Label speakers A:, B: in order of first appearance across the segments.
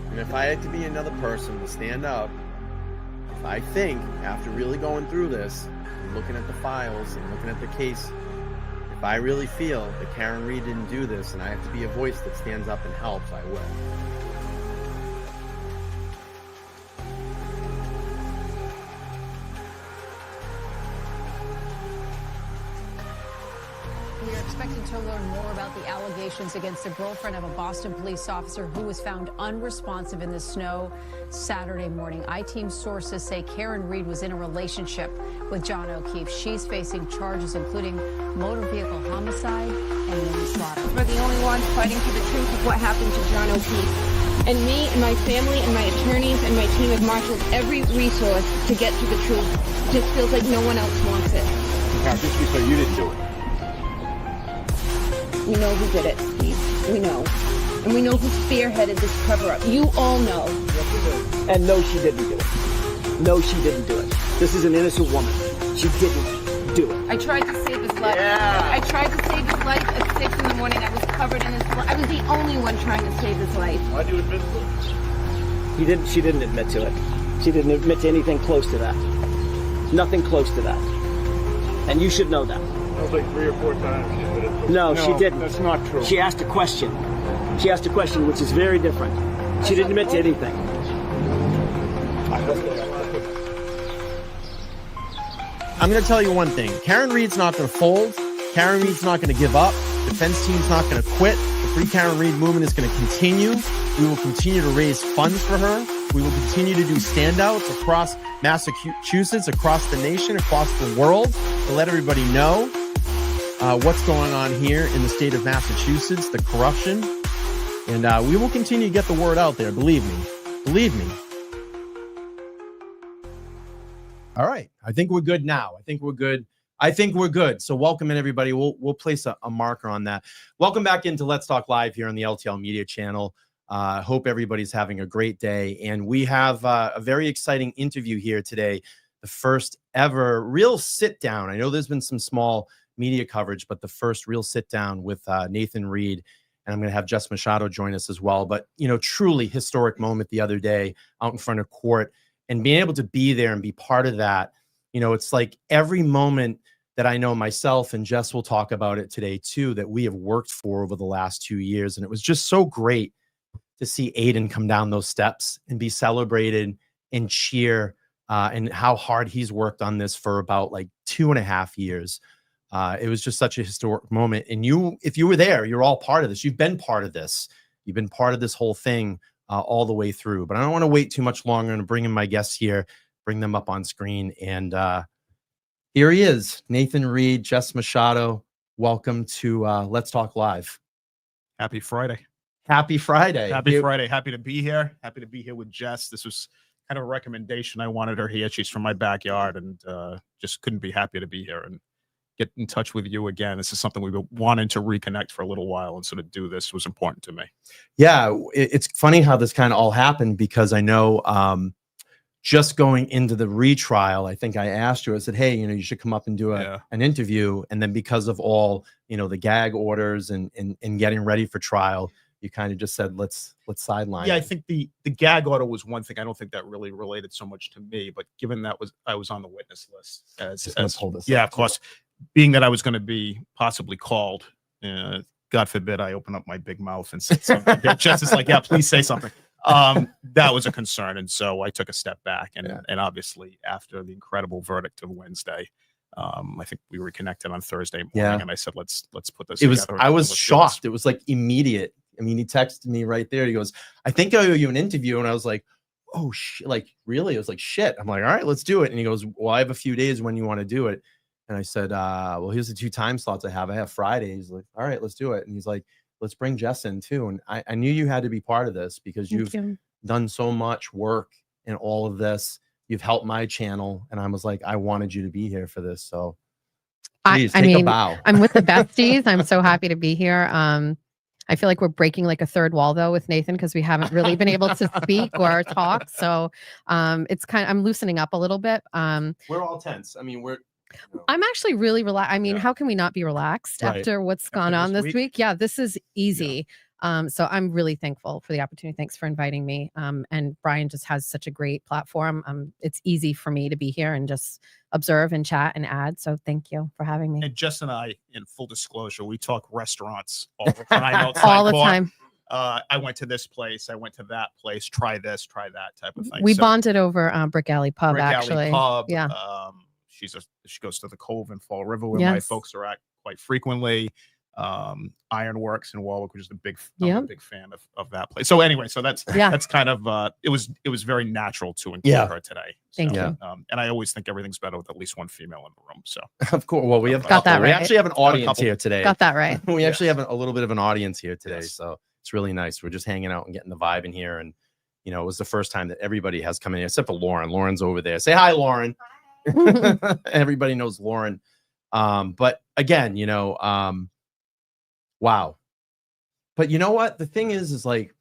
A: And if I had to be another person to stand up, if I think after really going through this, and looking at the files and looking at the case, if I really feel that Karen Read didn't do this and I have to be a voice that stands up and helps, I will.
B: We are expecting to learn more about the allegations against the girlfriend of a Boston police officer who was found unresponsive in the snow Saturday morning. I-Team sources say Karen Read was in a relationship with John O'Keefe. She's facing charges including motor vehicle homicide and manslaughter.
C: We're the only ones fighting for the truth of what happened to John O'Keefe. And me and my family and my attorneys and my team have marshaled every resource to get to the truth. It just feels like no one else wants it.
D: Just to be clear, you didn't do it.
C: We know who did it, Steve. We know. And we know who spearheaded this cover-up. You all know.
E: And no, she didn't do it. No, she didn't do it. This is an innocent woman. She didn't do it.
C: I tried to save his life.
E: Yeah.
C: I tried to save his life at 6 in the morning. I was covered in his blood. I was the only one trying to save his life.
D: Why'd you admit to it?
E: She didn't admit to it. She didn't admit to anything close to that. Nothing close to that. And you should know that.
D: That was like 3 or 4 times she admitted to it.
E: No, she didn't.
D: That's not true.
E: She asked a question. She asked a question, which is very different. She didn't admit to anything.
A: I'm going to tell you one thing. Karen Read's not going to fold. Karen Read's not going to give up. Defense team's not going to quit. The Free Karen Read movement is going to continue. We will continue to raise funds for her. We will continue to do standouts across Massachusetts, across the nation, across the world to let everybody know what's going on here in the state of Massachusetts, the corruption. And we will continue to get the word out there. Believe me. Believe me. All right. I think we're good now. I think we're good. So welcome in, everybody. We'll place a marker on that. Welcome back into Let's Talk Live here on the LTL Media channel. Hope everybody's having a great day. And we have a very exciting interview here today. The first ever real sit down. I know there's been some small media coverage, but the first real sit down with Nathan Read. And I'm going to have Jess Machado join us as well. But, truly historic moment the other day out in front of court. And being able to be there and be part of that, it's like every moment that I know myself, and Jess will talk about it today too, that we have worked for over the last 2 years. And it was just so great to see Aiden come down those steps and be celebrated and cheer and how hard he's worked on this for about like 2.5 years. It was just such a historic moment. And if you were there, you're all part of this. You've been part of this. You've been part of this whole thing all the way through. But I don't want to wait too much longer. I'm going to bring in my guests here, bring them up on screen. And here he is, Nathan Read, Jess Machado. Welcome to Let's Talk Live.
F: Happy Friday.
A: Happy Friday.
F: Happy Friday. Happy to be here. Happy to be here with Jess. This was kind of a recommendation. I wanted her here. She's from my backyard and just couldn't be happier to be here and get in touch with you again. This is something we've been wanting to reconnect for a little while, and sort of do this was important to me.
A: Yeah, it's funny how this kind of all happened, because I know just going into the retrial, I think I asked you, I said, hey, you should come up and do an interview. And then because of all, the gag orders and getting ready for trial, you kind of just said, let's sideline.
F: Yeah,
A: it.
F: I think the gag order was one thing. I don't think that really related so much to me, but given that I was on the witness list of course, being that I was going to be possibly called, God forbid I open up my big mouth and say something. Jess is like, yeah, please say something. That was a concern. And so I took a step back and obviously after the incredible verdict of Wednesday, I think we reconnected on Thursday morning and I said, let's put this together.
A: I was shocked. It was like immediate. I mean, he texted me right there. He goes, I think I owe you an interview. And I was like, oh, like, really? I was like, shit. I'm like, all right, let's do it. And he goes, well, I have a few days when you want to do it. And I said, well, here's the 2 time slots I have. I have Friday. He's like, all right, let's do it. And he's like, let's bring Jess in too. And I knew you had to be part of this because you've done so much work in all of this. You've helped my channel. And I was like, I wanted you to be here for this. So please take a bow.
G: I'm with the besties. I'm so happy to be here. I feel like we're breaking like a third wall though with Nathan, because we haven't really been able to speak or talk. So it's I'm loosening up a little bit.
A: We're all tense. I mean,
G: I'm actually really relaxed. I mean, how can we not be relaxed after what's gone on this week? Yeah, this is easy. So I'm really thankful for the opportunity. Thanks for inviting me. And Brian just has such a great platform. It's easy for me to be here and just observe and chat and add. So thank you for having me.
F: And Jess and I, in full disclosure, we talk restaurants all the time. Outside
G: All the
F: court.
G: time.
F: I went to this place. I went to that place. Try this, try that type of thing.
G: We
F: So,
G: bonded over Brick Alley Pub,
F: Brick Alley
G: actually.
F: Pub.
G: Yeah.
F: She goes to the Cove in Fall River where my
G: Yes.
F: folks are at quite frequently. Ironworks in Warwick, which is I'm a
G: Yep.
F: big fan of that place. So anyway, so that's
G: Yeah.
F: that's kind of it was very natural to include
A: Yeah.
F: her today.
G: Thank
F: So,
G: you.
F: And I always think everything's better with at least one female in the room. So
A: Of course. Well, we have
G: Got that
A: we
G: right.
A: actually have an audience
F: couple.
A: here today.
G: Got that right.
A: We actually have a little bit of an audience here today,
F: Yes.
A: so it's really nice. We're just hanging out and getting the vibe in here, and you know, it was the first time that everybody has come in here except for Lauren. Lauren's over there. Say hi, Lauren. Everybody knows Lauren. But again, you know, wow. But you know what? The thing is like,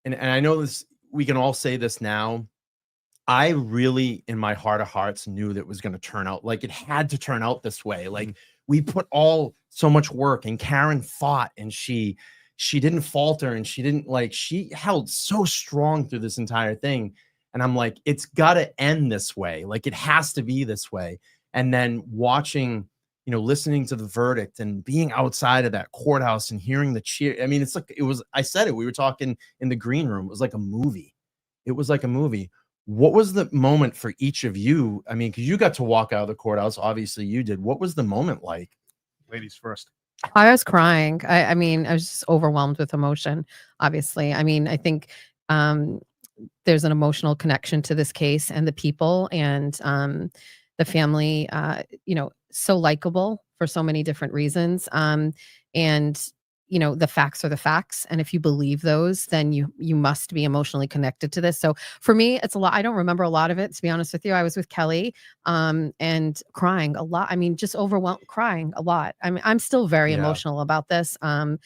A: and I know this, we can all say this now. I really, in my heart of hearts, knew that it was going to turn out like it had to turn out this way. Like we put so much work, and Karen fought, and she didn't falter, and she held so strong through this entire thing. And I'm like, it's got to end this way. Like it has to be this way. And then watching, you know, listening to the verdict and being outside of that courthouse and hearing the cheer. I mean, it's like, I said it, we were talking in the green room. It was like a movie. It was like a movie. What was the moment for each of you? I mean, because you got to walk out of the courthouse. Obviously you did. What was the moment like?
F: ladies first.
G: I was crying. I mean, I was just overwhelmed with emotion, obviously. I mean, I think there's an emotional connection to this case and the people and the family, you know, so likable for so many different reasons. And, you know, the facts are the facts. And if you believe those, then you must be emotionally connected to this. So for me, it's a lot. I don't remember a lot of it, to be honest with you. I was with Kelly and crying a lot. I mean, just overwhelmed, crying a lot. I mean, I'm still very emotional about this. I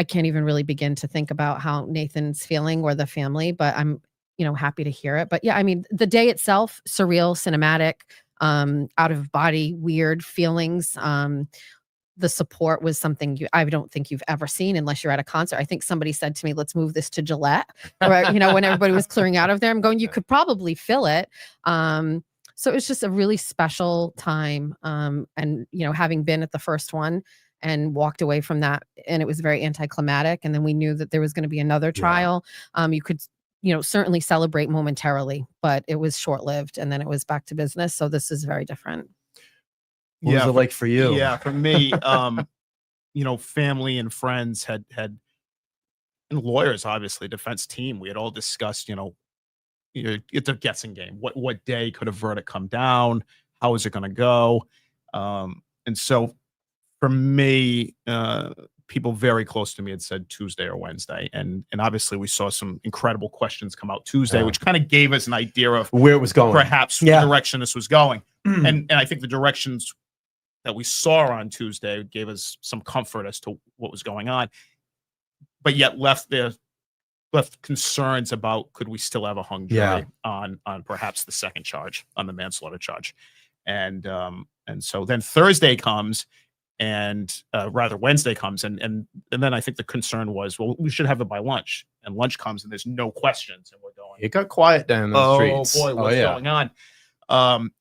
G: can't even really begin to think about how Nathan's feeling or the family, but I'm, you know, happy to hear it. But yeah, I mean, the day itself, surreal, cinematic, out of body, weird feelings. The support was something I don't think you've ever seen unless you're at a concert. I think somebody said to me, let's move this to Gillette, or, you know, when everybody was clearing out of there, I'm going, you could probably fill it. So it was just a really special time. And, you know, having been at the first one and walked away from that, and it was very anticlimactic. And then we knew that there was going to be another trial. You could, you know, certainly celebrate momentarily, but it was short-lived, and then it was back to business. So this is very different.
A: What was it like for you?
F: Yeah, for me, you know, family and friends had and lawyers, obviously, defense team. We had all discussed, you know, it's a guessing game. What day could a verdict come down? How is it going to go? And so for me, people very close to me had said Tuesday or Wednesday, and obviously we saw some incredible questions come out Tuesday, which kind of gave us an idea of
A: where it was going,
F: perhaps the direction this was going. And I think the directions that we saw on Tuesday gave us some comfort as to what was going on, but yet left concerns about could we still have a hung jury on perhaps the second charge, on the manslaughter charge. And so then Thursday comes, and rather Wednesday comes, and then I think the concern was, well, we should have it by lunch, and lunch comes and there's no questions, and we're going,
A: it got quiet down the streets.
F: Oh boy, what's going on?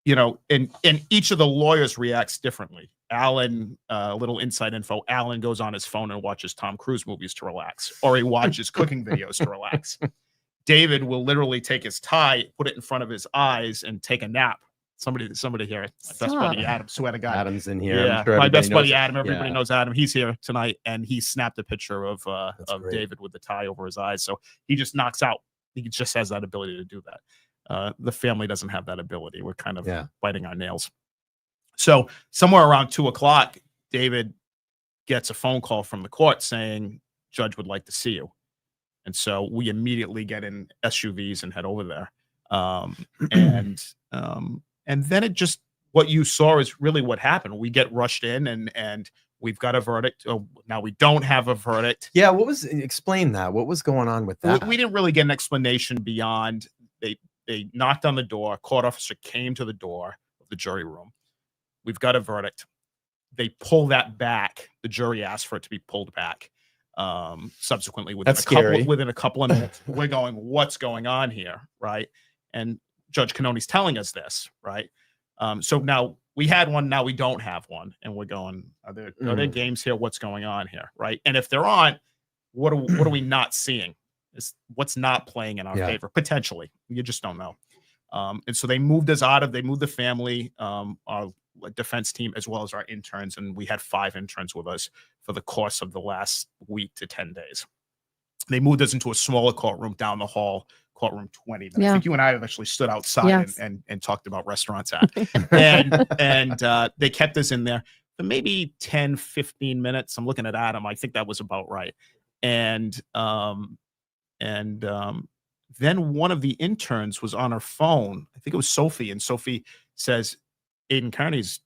F: You know, and each of the lawyers reacts differently. Alan, little inside info, Alan goes on his phone and watches Tom Cruise movies to relax, or he watches cooking videos to relax. David will literally take his tie, put it in front of his eyes, and take a nap. Somebody here, my best buddy Adam, swear to God,
A: Adam's in here.
F: Yeah,
A: sure
F: my best buddy
A: knows
F: Adam. Everybody knows Adam. He's here tonight, and he snapped a picture of
A: great.
F: David with the tie over his eyes. So he just knocks out. He just has that ability to do that. The family doesn't have that ability. We're kind of biting our nails. So somewhere around 2:00, David gets a phone call from the court saying, "Judge would like to see you." And so we immediately get in SUVs and head over there. And then it just, what you saw is really what happened. We get rushed in, and we've got a verdict. Oh, now we don't have a verdict.
A: Yeah, explain that. What was going on with that?
F: We didn't really get an explanation beyond they knocked on the door. Court officer came to the door of the jury room. We've got a verdict. they pull that back. The jury asked for it to be pulled back. Subsequently, within
A: That's scary.
F: within a couple of minutes, we're going, what's going on here, right? And Judge Cannoni's telling us this, right? So now we had one, now we don't have one, and we're going, are there games here? What's going on here, right? And if there aren't, what are we not seeing? Is what's not playing in our favor potentially? You just don't know. And so they moved the family, our defense team, as well as our interns, and we had 5 interns with us for the course of the last week to 10 days. They moved us into a smaller courtroom down the hall, courtroom 20. That I think you and I have actually stood outside and talked about restaurants at. and they kept us in there for maybe 10, 15 minutes. I'm looking at Adam. I think that was about right. And then one of the interns was on her phone. I think it was Sophie, and Sophie says, Aiden Kearney's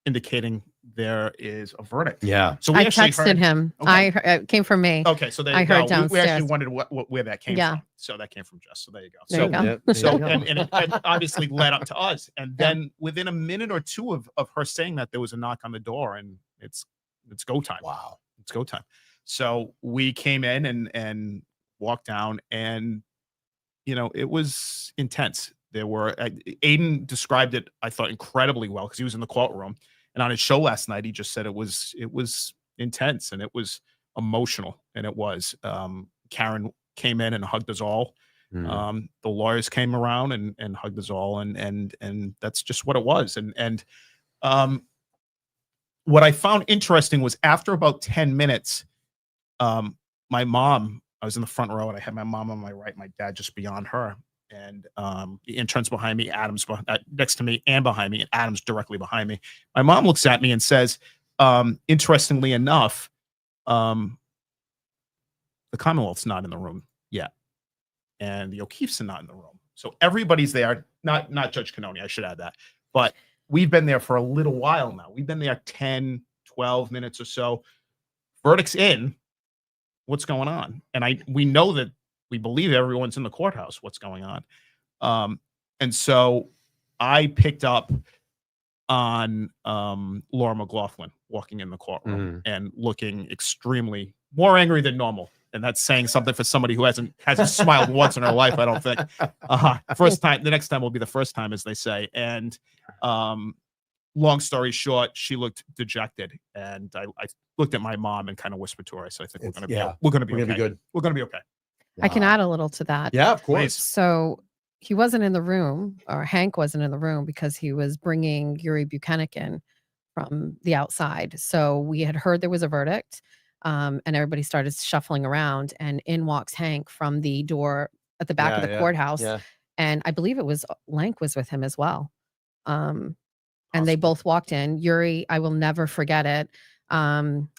F: indicating there is a verdict.
A: Yeah.
F: So
G: I texted him.
F: Okay.
G: It came from me.
F: Okay, so there
G: I
F: you
G: heard
F: go. We
G: downstairs.
F: actually wondered where that came from. So that came from Jess. So there you go.
G: There you go.
F: So and it obviously led up to us. And then within a minute or two of her saying that, there was a knock on the door, and it's go time.
A: Wow.
F: It's go time. So we came in and walked down, and it was intense. There were Aiden described it, I thought, incredibly well, because he was in the courtroom, and on his show last night, he just said it was intense and it was emotional, and it was. Karen came in and hugged us all. The lawyers came around and hugged us all, and that's just what it was. And what I found interesting was after about 10 minutes, my mom, I was in the front row, and I had my mom on my right, my dad just beyond her. And the intern's behind me, Adam's next to me and behind me, and Adam's directly behind me. My mom looks at me and says, interestingly enough, the Commonwealth's not in the room yet, and the O'Keefe's are not in the room. So everybody's there, not Judge Cannoni, I should add that. But we've been there for a little while now. We've been there 10, 12 minutes or so. Verdict's in. What's going on? And we know that we believe everyone's in the courthouse. What's going on? And so I picked up on Laura McLaughlin walking in the courtroom and looking extremely more angry than normal. And that's saying something for somebody who hasn't smiled once in her life, I don't think. First time, the next time will be the first time, as they say. And long story short, she looked dejected, and I looked at my mom and kind of whispered to her. I said, "I think we're going to be okay.
A: Good.
F: We're going to be okay."
G: I can add a little to that.
A: Yeah, of course.
G: So he wasn't in the room, or Hank wasn't in the room, because he was bringing Yuri Buchanan in from the outside. So we had heard there was a verdict, and everybody started shuffling around, and in walks Hank from the door at the back of the courthouse. Yeah. And I believe it was Lank was with him as well. And they both walked in. Yuri, I will never forget it.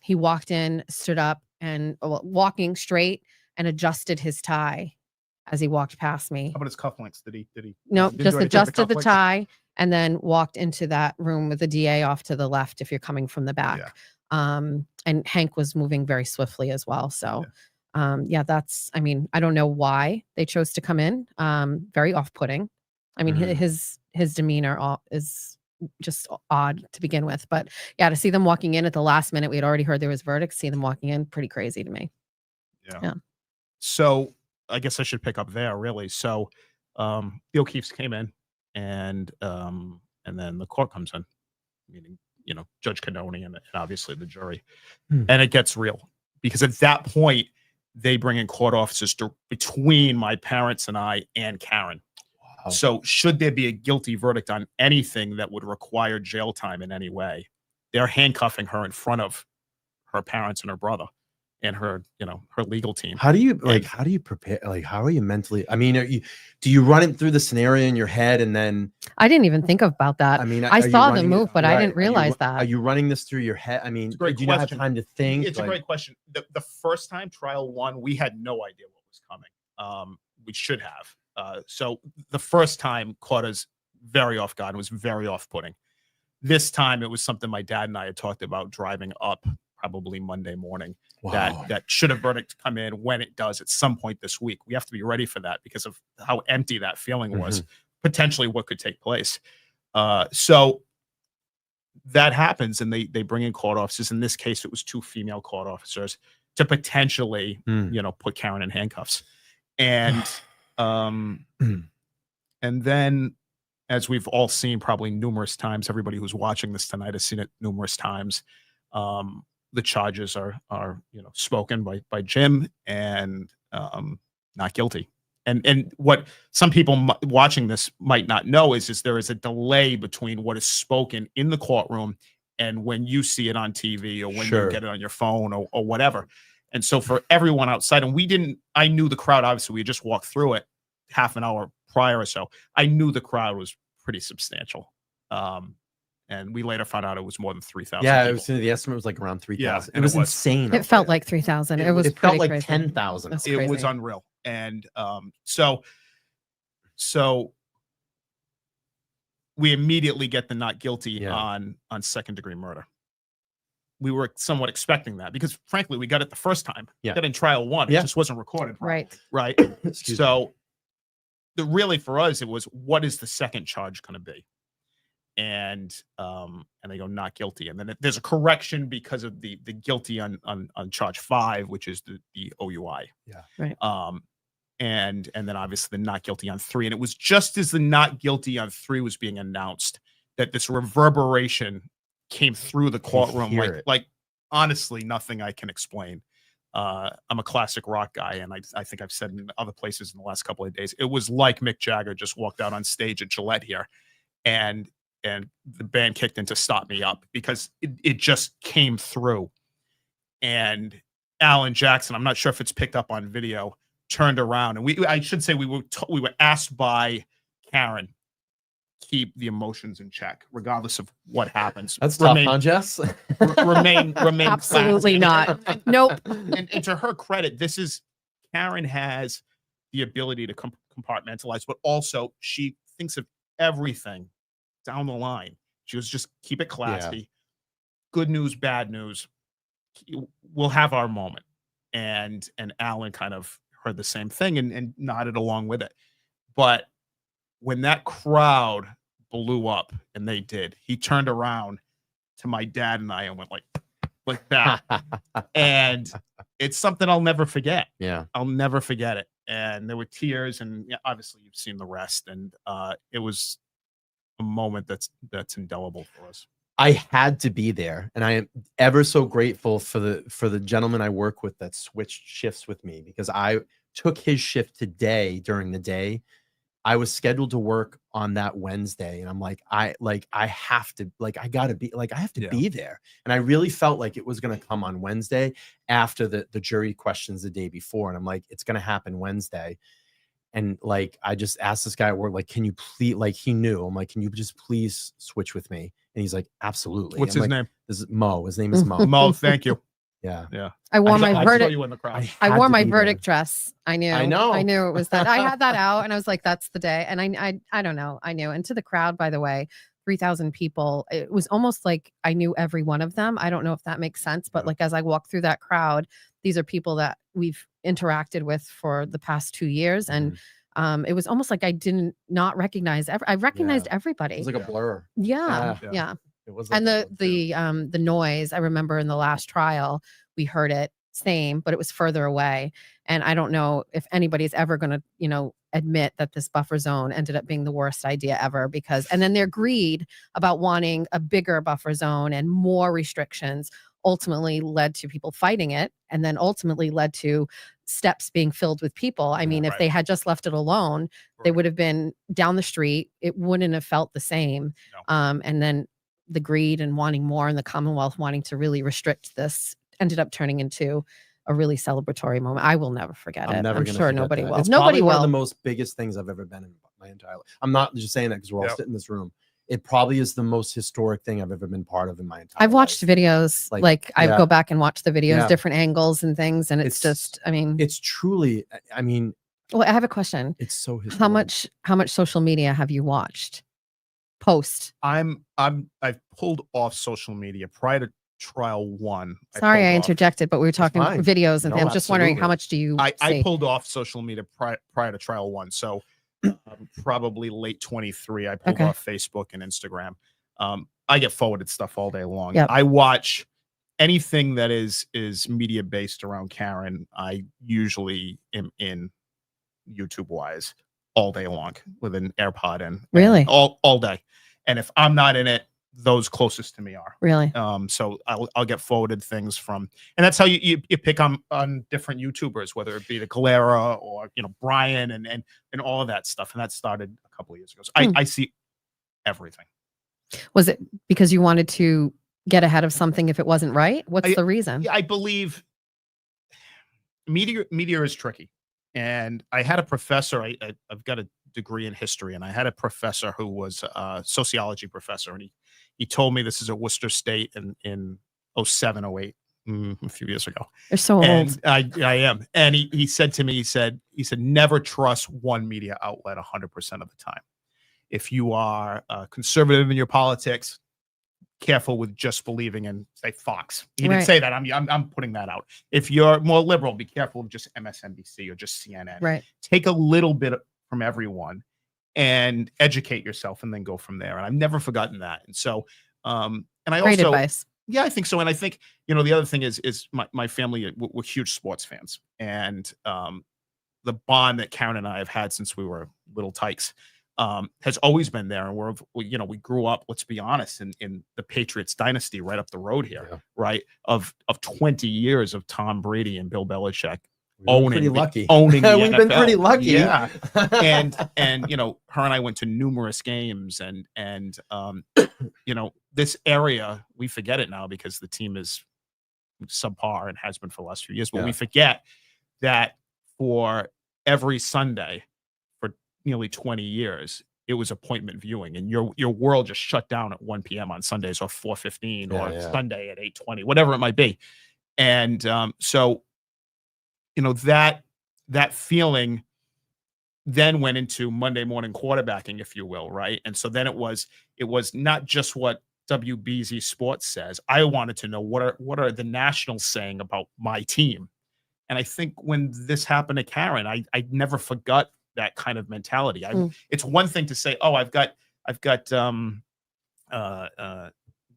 G: He walked in, stood up, and walking straight, and adjusted his tie as he walked past me.
F: How about his cufflinks? Did he?
G: No, just adjusted the tie, and then walked into that room with the DA off to the left if you're coming from the back. Yeah. And Hank was moving very swiftly as well. So that's, I mean, I don't know why they chose to come in. Very off-putting. I mean, his demeanor is just odd to begin with. But yeah, to see them walking in at the last minute, we had already heard there was verdict. See them walking in, pretty crazy to me. Yeah.
F: So I guess I should pick up there, really. So the O'Keefe's came in, and then the court comes in, meaning Judge Cannoni and obviously the jury, and it gets real, because at that point they bring in court officers between my parents and I and Karen. Wow. So should there be a guilty verdict on anything that would require jail time in any way, they're handcuffing her in front of her parents and her brother and her, her legal team.
A: How do you prepare? Like, how are you mentally? I mean, do you run it through the scenario in your head, and then?
G: I didn't even think about that. I mean, I saw the move, but I didn't realize that.
A: Are you running this through your head? I mean, do you not have time to think?
F: It's a great question. The first time, trial one, we had no idea what was coming. We should have. So the first time caught us very off guard. It was very off-putting. This time, it was something my dad and I had talked about driving up probably Monday morning. Wow. That should a verdict come in when it does at some point this week. We have to be ready for that because of how empty that feeling was, potentially what could take place. So that happens, and they bring in court officers. In this case, it was 2 female court officers to potentially, put Karen in handcuffs. And and then, as we've all seen probably numerous times, everybody who's watching this tonight has seen it numerous times. The charges are spoken by Jim, and not guilty. And what some people watching this might not know is there is a delay between what is spoken in the courtroom and when you see it on TV or when you get it on your phone or whatever. And so for everyone outside, and I knew the crowd, obviously we had just walked through it half an hour prior or so. I knew the crowd was pretty substantial. And we later found out it was more than 3,000.
A: Yeah,
F: people.
A: the estimate was like around 3,000.
F: Yeah,
A: it was insane.
G: It felt like 3,000. It was
A: It felt
G: pretty
A: like
G: crazy.
A: 10,000.
G: That's
F: It was
G: crazy.
F: unreal. And so we immediately get the not guilty on second-degree murder. We were somewhat expecting that because, frankly, we got it the first time.
A: Yeah.
F: Got in trial 1. It just wasn't recorded.
G: Right.
F: Right. So really for us, it was, what is the second charge going to be? And they go not guilty. And then there's a correction because of the guilty on charge 5, which is the OUI.
A: Yeah.
G: Right.
F: And then obviously the not guilty on 3. And it was just as the not guilty on 3 was being announced that this reverberation came through the courtroom like honestly nothing I can explain. I'm a classic rock guy, and I think I've said in other places in the last couple of days, it was like Mick Jagger just walked out on stage at Gillette here, and the band kicked in to Stop Me Up because it just came through. And Alan Jackson, I'm not sure if it's picked up on video, turned around, and I should say we were asked by Karen, keep the emotions in check, regardless of what happens.
A: That's tough, huh, Jess?
F: remain
G: Absolutely
F: classy.
G: not. Nope.
F: And to her credit, Karen has the ability to compartmentalize, but also she thinks of everything down the line. She was just keep it classy.
A: Yeah.
F: Good news, bad news. We'll have our moment. And Alan kind of heard the same thing and nodded along with it. But when that crowd blew up, and they did, he turned around to my dad and I and went like that. And it's something I'll never forget.
A: Yeah.
F: I'll never forget it. And there were tears, and obviously you've seen the rest. And it was a moment that's indelible for us.
A: I had to be there, and I am ever so grateful for the gentleman I work with that switched shifts with me, because I took his shift today during the day. I was scheduled to work on that Wednesday, and I'm like, I have to, I gotta be, I have to be there. And I really felt like it was going to come on Wednesday after the jury questions the day before. And I'm like, it's going to happen Wednesday. And I just asked this guy at work, can you please, he knew, I'm like, can you just please switch with me? And he's like, absolutely.
F: What's
A: I'm
F: his
A: like,
F: name?
A: This is Mo. His name is Mo.
F: Mo, thank you.
A: Yeah.
F: Yeah.
G: I wore my
F: saw
G: verdict.
F: you in the crowd.
G: I
A: had
G: wore
A: to
G: my
A: be
G: verdict
A: there.
G: dress. I knew.
A: I know.
G: I knew it was that. I had that out, and I was like, "That's the day." And I don't know. I knew. And to the crowd, by the way, 3,000 people. It was almost like I knew every one of them. I don't know if that makes sense, but as I walk through that crowd, these are people that we've interacted with for the past 2 years, and it was almost like I didn't not recognize. I recognized everybody.
A: It was like a blur.
G: Yeah.
A: It was
G: And
A: like a blur.
G: the noise, I remember in the last trial, we heard it same, but it was further away. And I don't know if anybody's ever going to, admit that this buffer zone ended up being the worst idea ever, and then their greed about wanting a bigger buffer zone and more restrictions ultimately led to people fighting it, and then ultimately led to steps being filled with people. I mean, if they had just left it alone, they would have been down the street. It wouldn't have felt the same.
F: No.
G: And then the greed and wanting more, and the Commonwealth wanting to really restrict this ended up turning into a really celebratory moment. I will never forget it.
A: Never
G: I'm
A: gonna
G: sure
A: forget
G: nobody
A: that.
G: will.
A: It's
G: Nobody
A: probably one of
G: will.
A: the most biggest things I've ever been in my entire life. I'm not just saying that because we're all sitting in this room. It probably is the most historic thing I've ever been part of in my entire
G: I've watched
A: life.
G: videos, I go back and watch the videos, different angles and things, and it's just,
A: it's truly,
G: well, I have a question.
A: it's so historic.
G: How much social media have you watched post?
F: I've pulled off social media prior to trial 1.
G: Sorry, I
F: pulled off.
G: interjected, but we were talking
A: fine.
G: videos, and
A: No,
G: I'm just wondering how
A: absolutely.
G: much do you
F: I
G: see?
F: pulled off social media prior to trial 1. So probably late 23, I pulled
G: Okay.
F: off Facebook and Instagram. I get forwarded stuff all day long.
G: Yep.
F: I watch anything that is media based around Karen. I usually am in YouTube wise all day long with an AirPod in. and
G: Really?
F: all day. And if I'm not in it, those closest to me are.
G: Really?
F: So I'll get forwarded things from, and that's how you pick on different YouTubers, whether it be the Galera or Brian and all of that stuff. And that started a couple of years ago. So I see everything.
G: Was it because you wanted to get ahead of something if it wasn't right? What's the reason?
F: Yeah, I believe media is tricky. And I had a professor, I've got a degree in history, and I had a professor who was a sociology professor, and he told me this is at Worcester State in 07, 08, a few years ago.
G: You're so
F: And
G: old.
F: I am. And he said to me, he said, never trust one media outlet 100% of the time. If you are conservative in your politics, careful with just believing in, say, Fox. He didn't
G: Right.
F: say that. I'm putting that out. If you're more liberal, be careful with just MSNBC or just CNN.
G: Right.
F: Take a little bit from everyone and educate yourself, and then go from there. And I've never forgotten that. And so, and I
G: Great
F: also,
G: advice.
F: yeah, I think so. And I think, the other thing is my family, we're huge sports fans, and the bond that Karen and I have had since we were little tykes has always been there. And we grew up, let's be honest, in the Patriots dynasty right up the road here, right? Of 20 years of Tom Brady and Bill Belichick owning
A: pretty lucky.
F: owning the
A: We've been
F: NFL.
A: pretty lucky.
F: Yeah. and her and I went to numerous games, and this area, we forget it now because the team is subpar and has been for the last few years, but we forget that for every Sunday for nearly 20 years, it was appointment viewing, and your world just shut down at 1 p.m. on Sundays, or 4:15, or Sunday at 8:20, whatever it might be. And so that feeling then went into Monday morning quarterbacking, if you will, right? And so then it was not just what WBZ Sports says. I wanted to know what are the Nationals saying about my team. And I think when this happened to Karen, I never forgot that kind of mentality. It's one thing to say, oh, I've got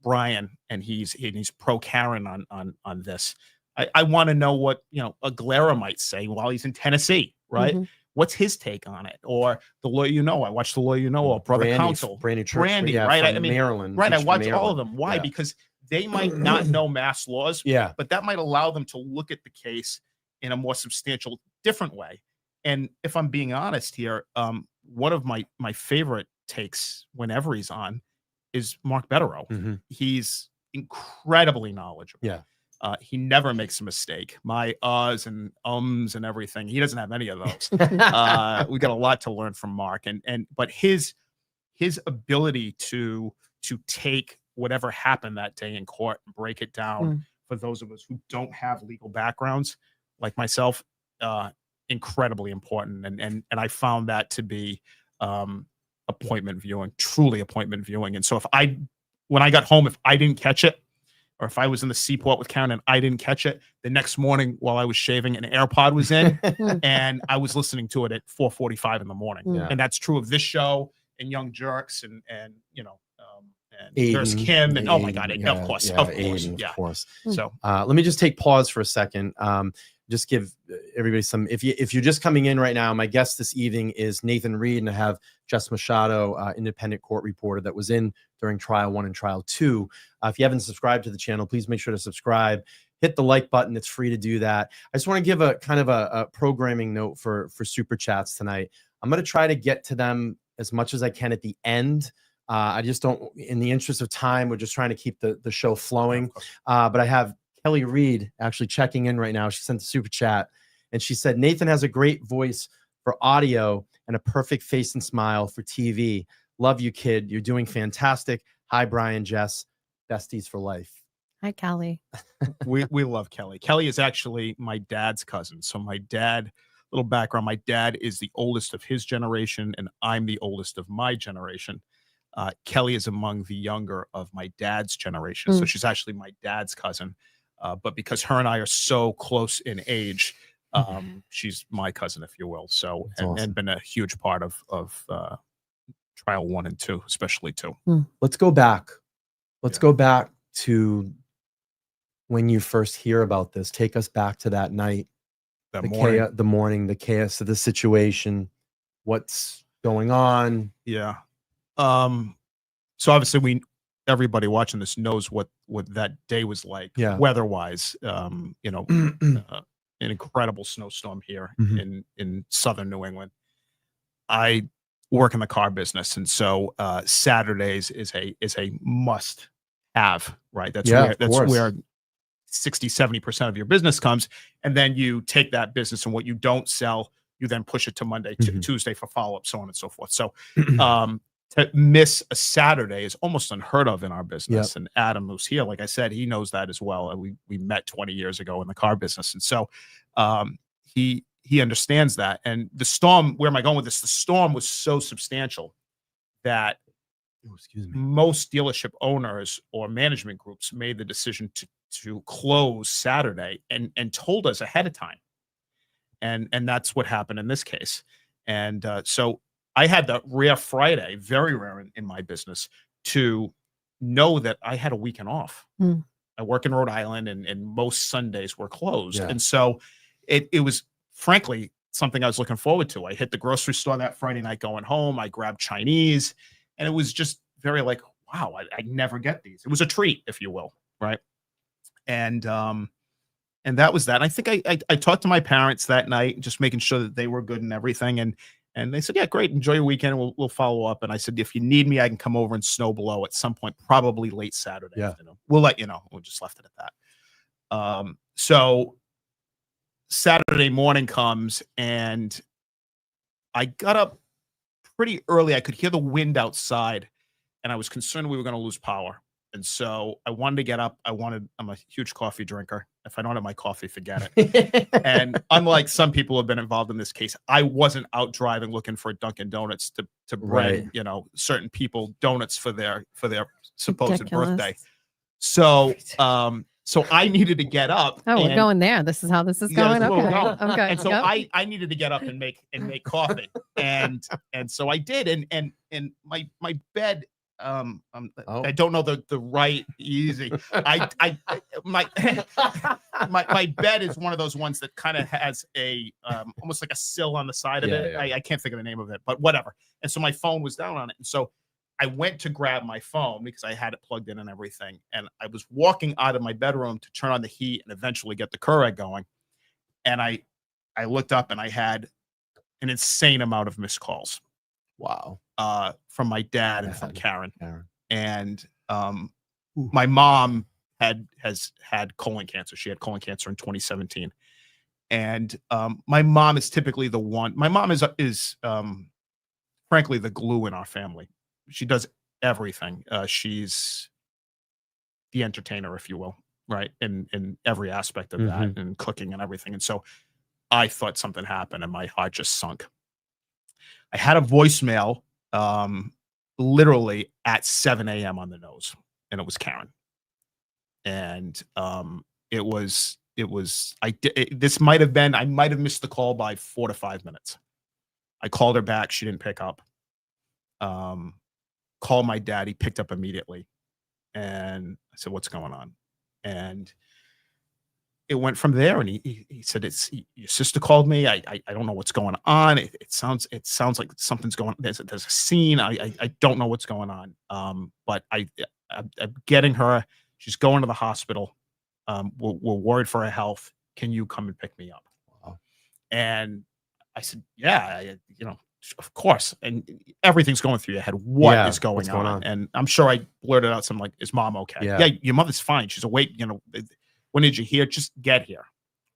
F: Brian, and he's pro Karen on this. I want to know what a Galera might say while he's in Tennessee, right?
G: Mm-hmm.
F: What's his take on it? Or the lawyer, I watched the lawyer, or Brother Counsel,
A: Brandy,
F: right? I mean,
A: Maryland,
F: right? I
A: she's from
F: watch all
A: Maryland.
F: of them. Why?
A: Yeah.
F: Because they might not know mass laws, but that might allow them to look at the case in a more substantial, different way. And if I'm being honest here, one of my favorite takes whenever he's on is Mark Betterow.
A: Mm-hmm.
F: He's incredibly knowledgeable.
A: Yeah.
F: He never makes a mistake. My uhs and ums and everything, he doesn't have any of those. We got a lot to learn from Mark, but his ability to take whatever happened that day in court and break it down for those of us who don't have legal backgrounds like myself, incredibly important. And I found that to be appointment viewing, truly appointment viewing. And so when I got home, if I didn't catch it, or if I was in the seaport with Karen and I didn't catch it, the next morning while I was shaving, an AirPod was in and I was listening to it at 4:45 in the morning.
A: Yeah.
F: And that's true of this show and Young Jerks and
A: Aiden,
F: there's Kim and oh my God,
A: yeah,
F: of course.
A: Aiden,
F: Yeah.
A: of course.
F: So
A: Let me just take pause for a second. Just give everybody some. If you're just coming in right now, my guest this evening is Nathan Reed, and I have Jess Machado, independent court reporter that was in during trial 1 and trial 2. If you haven't subscribed to the channel, please make sure to subscribe. Hit the like button; it's free to do that. I just want to give a kind of a programming note for super chats tonight. I'm going to try to get to them as much as I can at the end. I just don't, in the interest of time, we're just trying to keep the show flowing. But I have Kelly Reed actually checking in right now. She sent the super chat and she said, Nathan has a great voice for audio and a perfect face and smile for TV. Love you, kid. You're doing fantastic. Hi, Brian, Jess, besties for life.
G: Hi, Kelly.
F: we love Kelly. Kelly is actually my dad's cousin. So my dad, little background, my dad is the oldest of his generation and I'm the oldest of my generation. Kelly is among the younger of my dad's generation. So she's actually my dad's cousin. But because her and I are so close in age, she's my cousin, if you will. So, and been a huge part of trial 1 and 2, especially 2.
A: Let's go back Let's
F: Yeah.
A: go back to when you first hear about this. Take us back to that night,
F: That
A: the
F: morning.
A: chaos, the morning, the chaos of the situation. What's going on?
F: Yeah. So obviously everybody watching this knows what that day was like,
A: Yeah.
F: weather-wise. An incredible snowstorm here
A: Mhm.
F: in southern New England. I work in the car business, and so Saturdays is a must have, right? That's
A: Yeah,
F: where
A: of course.
F: 60-70% of your business comes, and then you take that business and what you don't sell, you then push it to Monday,
A: Mhm.
F: Tuesday for follow-up, so on and so forth. So to miss a Saturday is almost unheard of in our business. And Adam, who's here, like I said, he knows that as well. And we met 20 years ago in the car business, and so he understands that. And the storm, where am I going with this? The storm was so substantial that
A: Oh, excuse me.
F: most dealership owners or management groups made the decision to close Saturday and told us ahead of time. And that's what happened in this case. And so I had the rare Friday, very rare in my business, to know that I had a weekend off.
G: Mm.
F: I work in Rhode Island, and most Sundays were closed.
A: Yeah.
F: And so it was frankly something I was looking forward to. I hit the grocery store that Friday night going home. I grabbed Chinese, and it was just very like, wow, I never get these. It was a treat, if you will, right? And that was that. I think I talked to my parents that night, just making sure that they were good and everything. And they said, yeah, great. Enjoy your weekend. We'll follow up. And I said, if you need me, I can come over and snow blow at some point, probably late Saturday afternoon. We'll let you know. We just left it at that. So Saturday morning comes, and I got up pretty early. I could hear the wind outside, and I was concerned we were going to lose power. And so I wanted to get up. I'm a huge coffee drinker. If I don't have my coffee, forget it. And unlike some people who have been involved in this case, I wasn't out driving looking for Dunkin' Donuts to bring, certain people donuts for their supposed
G: Ridiculous.
F: birthday. So so I needed to get up.
G: Oh, we're
F: and-
G: going there. This is how this is
F: Yeah,
G: going.
F: this is where we're
G: Okay.
F: going.
G: Okay.
F: And so
G: Yep.
F: I needed to get up and make coffee. And so I did. And my bed, I don't know the right easy. My bed is one of those ones that kind of has a almost like a sill on the side of
A: Yeah,
F: it.
A: yeah.
F: I can't think of the name of it, but whatever. And so my phone was down on it. And so I went to grab my phone because I had it plugged in and everything. And I was walking out of my bedroom to turn on the heat and eventually get the Keurig going. And I looked up, and I had an insane amount of missed calls.
A: Wow.
F: From my dad and from Karen.
A: Karen.
F: And my mom has had colon cancer. She had colon cancer in 2017. And my mom is typically the one. My mom is frankly the glue in our family. She does everything. She's the entertainer, if you will, right? In every aspect of that, and cooking and everything. And so I thought something happened, and my heart just sunk. I had a voicemail literally at 7 a.m. on the nose, and it was Karen. And this might have been, I might have missed the call by 4 to 5 minutes. I called her back. She didn't pick up. Called my dad. He picked up immediately. And I said, what's going on? And it went from there. And he said, your sister called me. I don't know what's going on. It sounds like something's going on. There's a scene. I don't know what's going on. But I'm getting her. She's going to the hospital. We're worried for her health. Can you come and pick me up?
A: Wow.
F: And I said, yeah, of course. And everything's going through your head. What is going on? And I'm sure I blurted out something like, is mom okay?
A: Yeah.
F: Your mother's fine. She's awake. When did you hear? Just get here.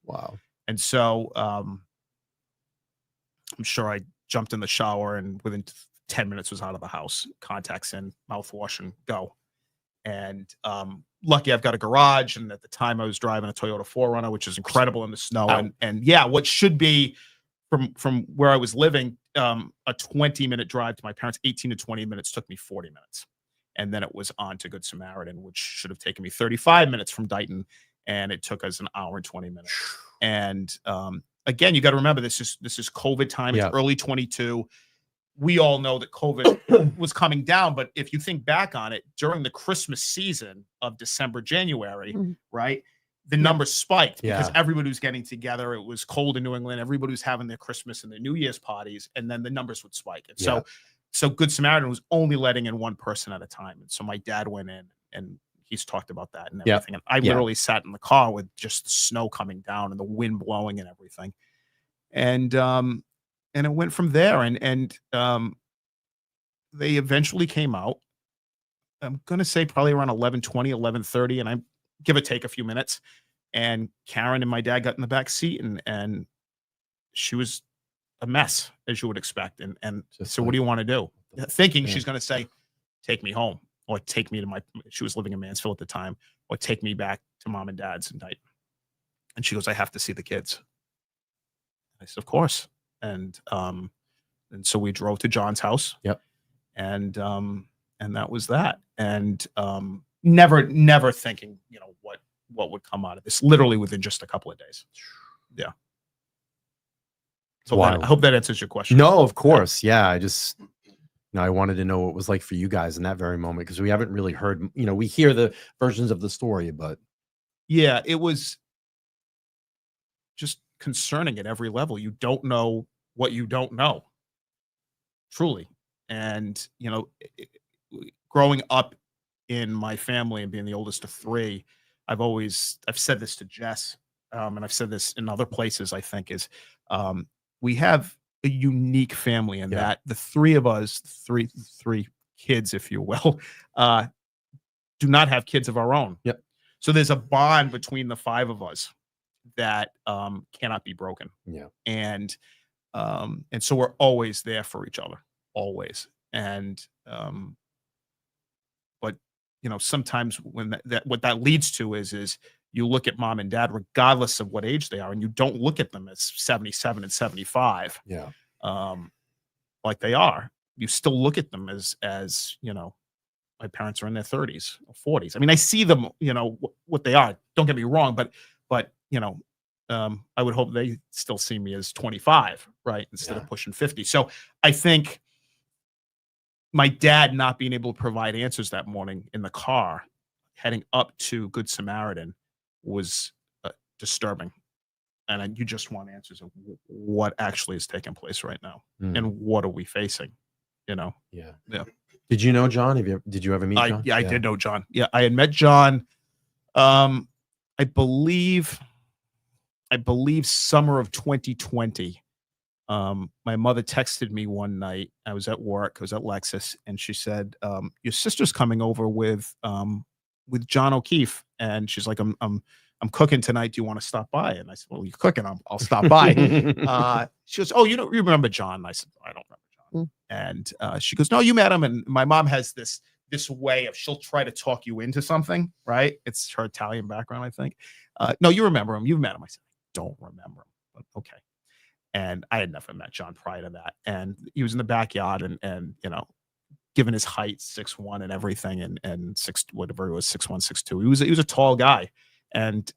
A: Wow.
F: And so I'm sure I jumped in the shower, and within 10 minutes was out of the house, contacts in, mouthwash, and go. And lucky I've got a garage. And at the time I was driving a Toyota 4Runner, which is incredible in the snow.
A: Wow.
F: And yeah, what should be from where I was living, a 20-minute drive to my parents, 18 to 20 minutes, took me 40 minutes. And then it was on to Good Samaritan, which should have taken me 35 minutes from Dighton. And it took us an hour and 20 minutes. And again, you got to remember, this is COVID time. It's early 22. we all know that COVID was coming down. But if you think back on it, during the Christmas season of December, January, right, the numbers spiked because everybody was getting together. It was cold in New England. Everybody was having their Christmas and their New Year's parties, and then the numbers would spike. And so Good Samaritan was only letting in one person at a time. And so my dad went in, and he's talked about that and everything. And I literally sat in the car with just the snow coming down and the wind blowing and everything. And it went from there. And they eventually came out. I'm going to say probably around 11:20, 11:30, and I give or take a few minutes. And Karen and my dad got in the back seat, and she was a mess, as you would expect. And so what do you want to do? Thinking she's going to say, take me home, or take me to she was living in Mansfield at the time, or take me back to mom and dad's in Dayton. And she goes, I have to see the kids. I said, of course. And so we drove to John's house. And that was that. And never thinking, what would come out of this, literally within just a couple of days. Yeah. So I hope that answers your question.
A: No, of course. Yeah. I wanted to know what it was like for you guys in that very moment, because we haven't really heard, we hear the versions of the story, but.
F: Yeah, it was just concerning at every level. You don't know what you don't know, truly. And, growing up in my family and being the oldest of three, I've said this to Jess, and I've said this in other places, I think, is we have a unique family in that the three of us, three kids, if you will, do not have kids of our own. So there's a bond between the five of us that cannot be broken. And so we're always there for each other, always. And but sometimes when what that leads to is you look at mom and dad, regardless of what age they are, and you don't look at them as 77 and 75, like they are. You still look at them as my parents are in their 30s or 40s. I mean, I see them, what they are. Don't get me wrong, but I would hope they still see me as 25, right, instead of pushing 50. So I think my dad not being able to provide answers that morning in the car heading up to Good Samaritan was disturbing. And you just want answers of what actually is taking place right now and what are we facing, Yeah.
A: Did you know John? Did you ever meet John?
F: I did know John. Yeah, I had met John. I believe summer of 2020. My mother texted me one night. I was at work. I was at Lexus, and she said, "Your sister's coming over with John O'Keefe," and she's like, "I'm cooking tonight. Do you want to stop by?" And I said, "Well, you're cooking. I'll stop by." She goes, "Oh, you remember John?" I said, "I don't remember John." And she goes, "No, you met him." And my mom has this way of, she'll try to talk you into something, right? It's her Italian background, I think. "No, you remember him. You've met him." I said, "I don't remember him." But okay. And I had never met John prior to that. And he was in the backyard and given his height, 6'1" and everything, and six, whatever it was, 6'1", 6'2". He was a tall guy. And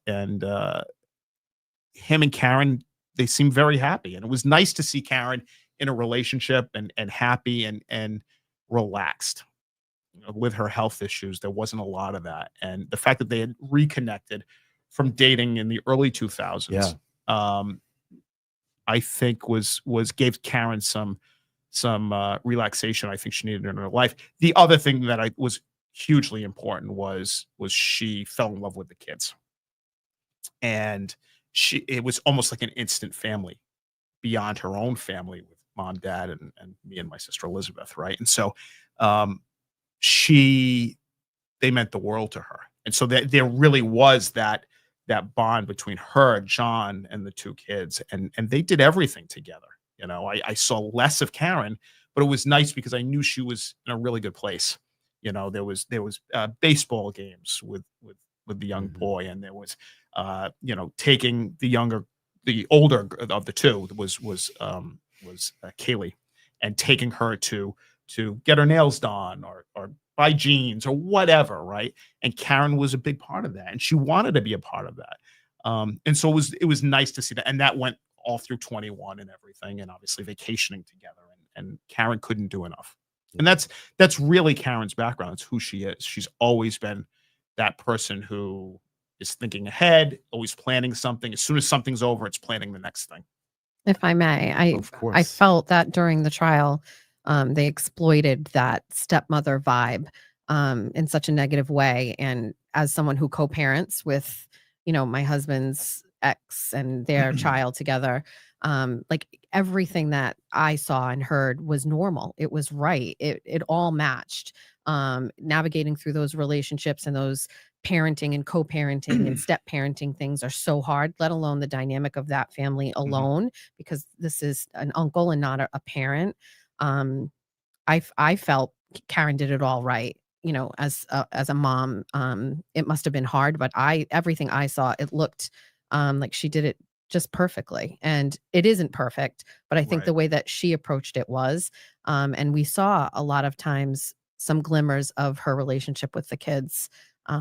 F: him and Karen, they seemed very happy. And it was nice to see Karen in a relationship and happy and relaxed. With her health issues, there wasn't a lot of that. And the fact that they had reconnected from dating in the early 2000s, I think gave Karen some relaxation I think she needed in her life. The other thing that was hugely important was she fell in love with the kids. And it was almost like an instant family beyond her own family with mom, dad, and me and my sister Elizabeth, right? And so they meant the world to her. And so there really was that bond between her, John, and the two kids, and they did everything together. I saw less of Karen, but it was nice because I knew she was in a really good place. There was baseball games with the young boy, and there was taking the older of the two was Kaylee, and taking her to get her nails done or buy jeans or whatever, right? And Karen was a big part of that, and she wanted to be a part of that. And so it was nice to see that, and that went all through 21 and everything, and obviously vacationing together and Karen couldn't do enough. And that's really Karen's background. It's who she is. She's always been that person who is thinking ahead, always planning something. As soon as something's over, it's planning the next thing.
G: If I may,
A: Of course.
G: I felt that during the trial, they exploited that stepmother vibe in such a negative way. And as someone who co-parents with, my husband's ex and their child together, like everything that I saw and heard was normal. It was right. It all matched. Navigating through those relationships and those parenting and co-parenting and step parenting things are so hard, let alone the dynamic of that family alone, because this is an uncle and not a parent. I felt Karen did it all right. As a mom, it must have been hard, but everything I saw, it looked like she did it just perfectly. And it isn't perfect, but I think the way that she approached it was, and we saw a lot of times some glimmers of her relationship with the kids.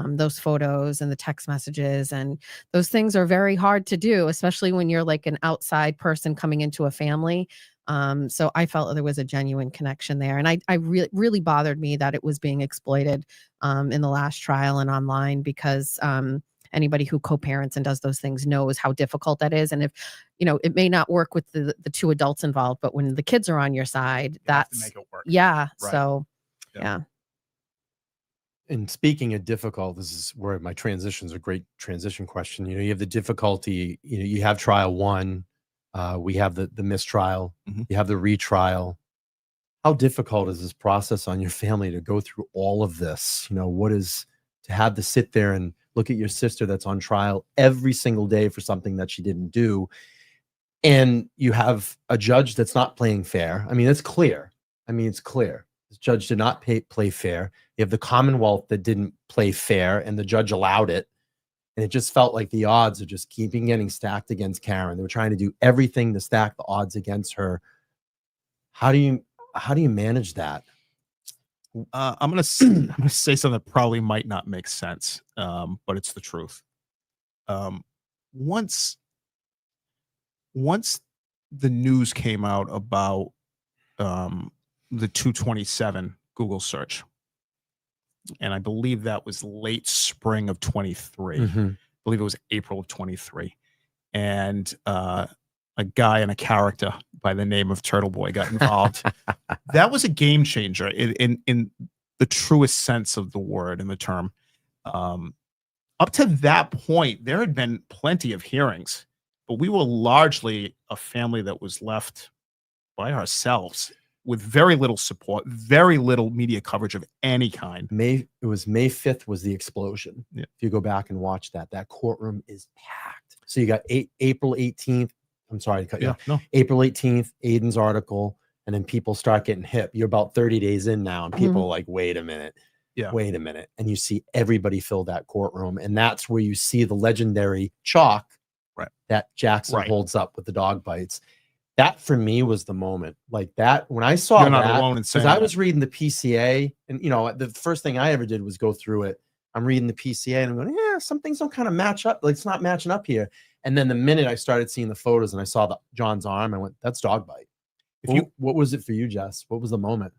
G: Those photos and the text messages, and those things are very hard to do, especially when you're like an outside person coming into a family. So I felt there was a genuine connection there. And I really bothered me that it was being exploited in the last trial and online, because anybody who co-parents and does those things knows how difficult that is. And if, it may not work with the two adults involved, but when the kids are on your side, that's,
F: make it work.
G: yeah.
F: Right.
G: So,
F: Yeah.
G: yeah.
A: And speaking of difficult, this is where my transition is a great transition question. You have the difficulty, you have trial one, we have the mistrial, you have the retrial. How difficult is this process on your family to go through all of this? What is to have to sit there and look at your sister that's on trial every single day for something that she didn't do. And you have a judge that's not playing fair. I mean, it's clear. It's clear. The judge did not play fair. You have the Commonwealth that didn't play fair, and the judge allowed it. And it just felt like the odds are just keeping getting stacked against Karen. They were trying to do everything to stack the odds against her. How do you manage that?
F: I'm gonna say something that probably might not make sense, but it's the truth. Once the news came out about the 227 Google search, and I believe that was late spring of 23. I believe it was April of 23, and a guy and a character by the name of Turtle Boy got involved. That was a game changer in the truest sense of the word and the term. Up to that point, there had been plenty of hearings, but we were largely a family that was left by ourselves with very little support, very little media coverage of any kind.
A: May 5th was the explosion.
F: Yeah.
A: If you go back and watch that courtroom is packed. So you got April 18th. I'm sorry to cut you off.
F: No.
A: April 18th, Aiden's article, and then people start getting hip. You're about 30 days in now, and people are like, wait a minute.
F: Yeah.
A: Wait a minute. And you see everybody fill that courtroom. And that's where you see the legendary chalk that Jackson holds up with the dog bites. That for me was the moment. Like that, when I saw
F: You're not
A: that,
F: alone in saying
A: because I
F: that.
A: was reading the PCA, and the first thing I ever did was go through it. I'm reading the PCA and I'm going, yeah, some things don't kind of match up. Like it's not matching up here. And then the minute I started seeing the photos and I saw John's arm, I went, that's dog bite. What was it for you, Jess? What was the moment?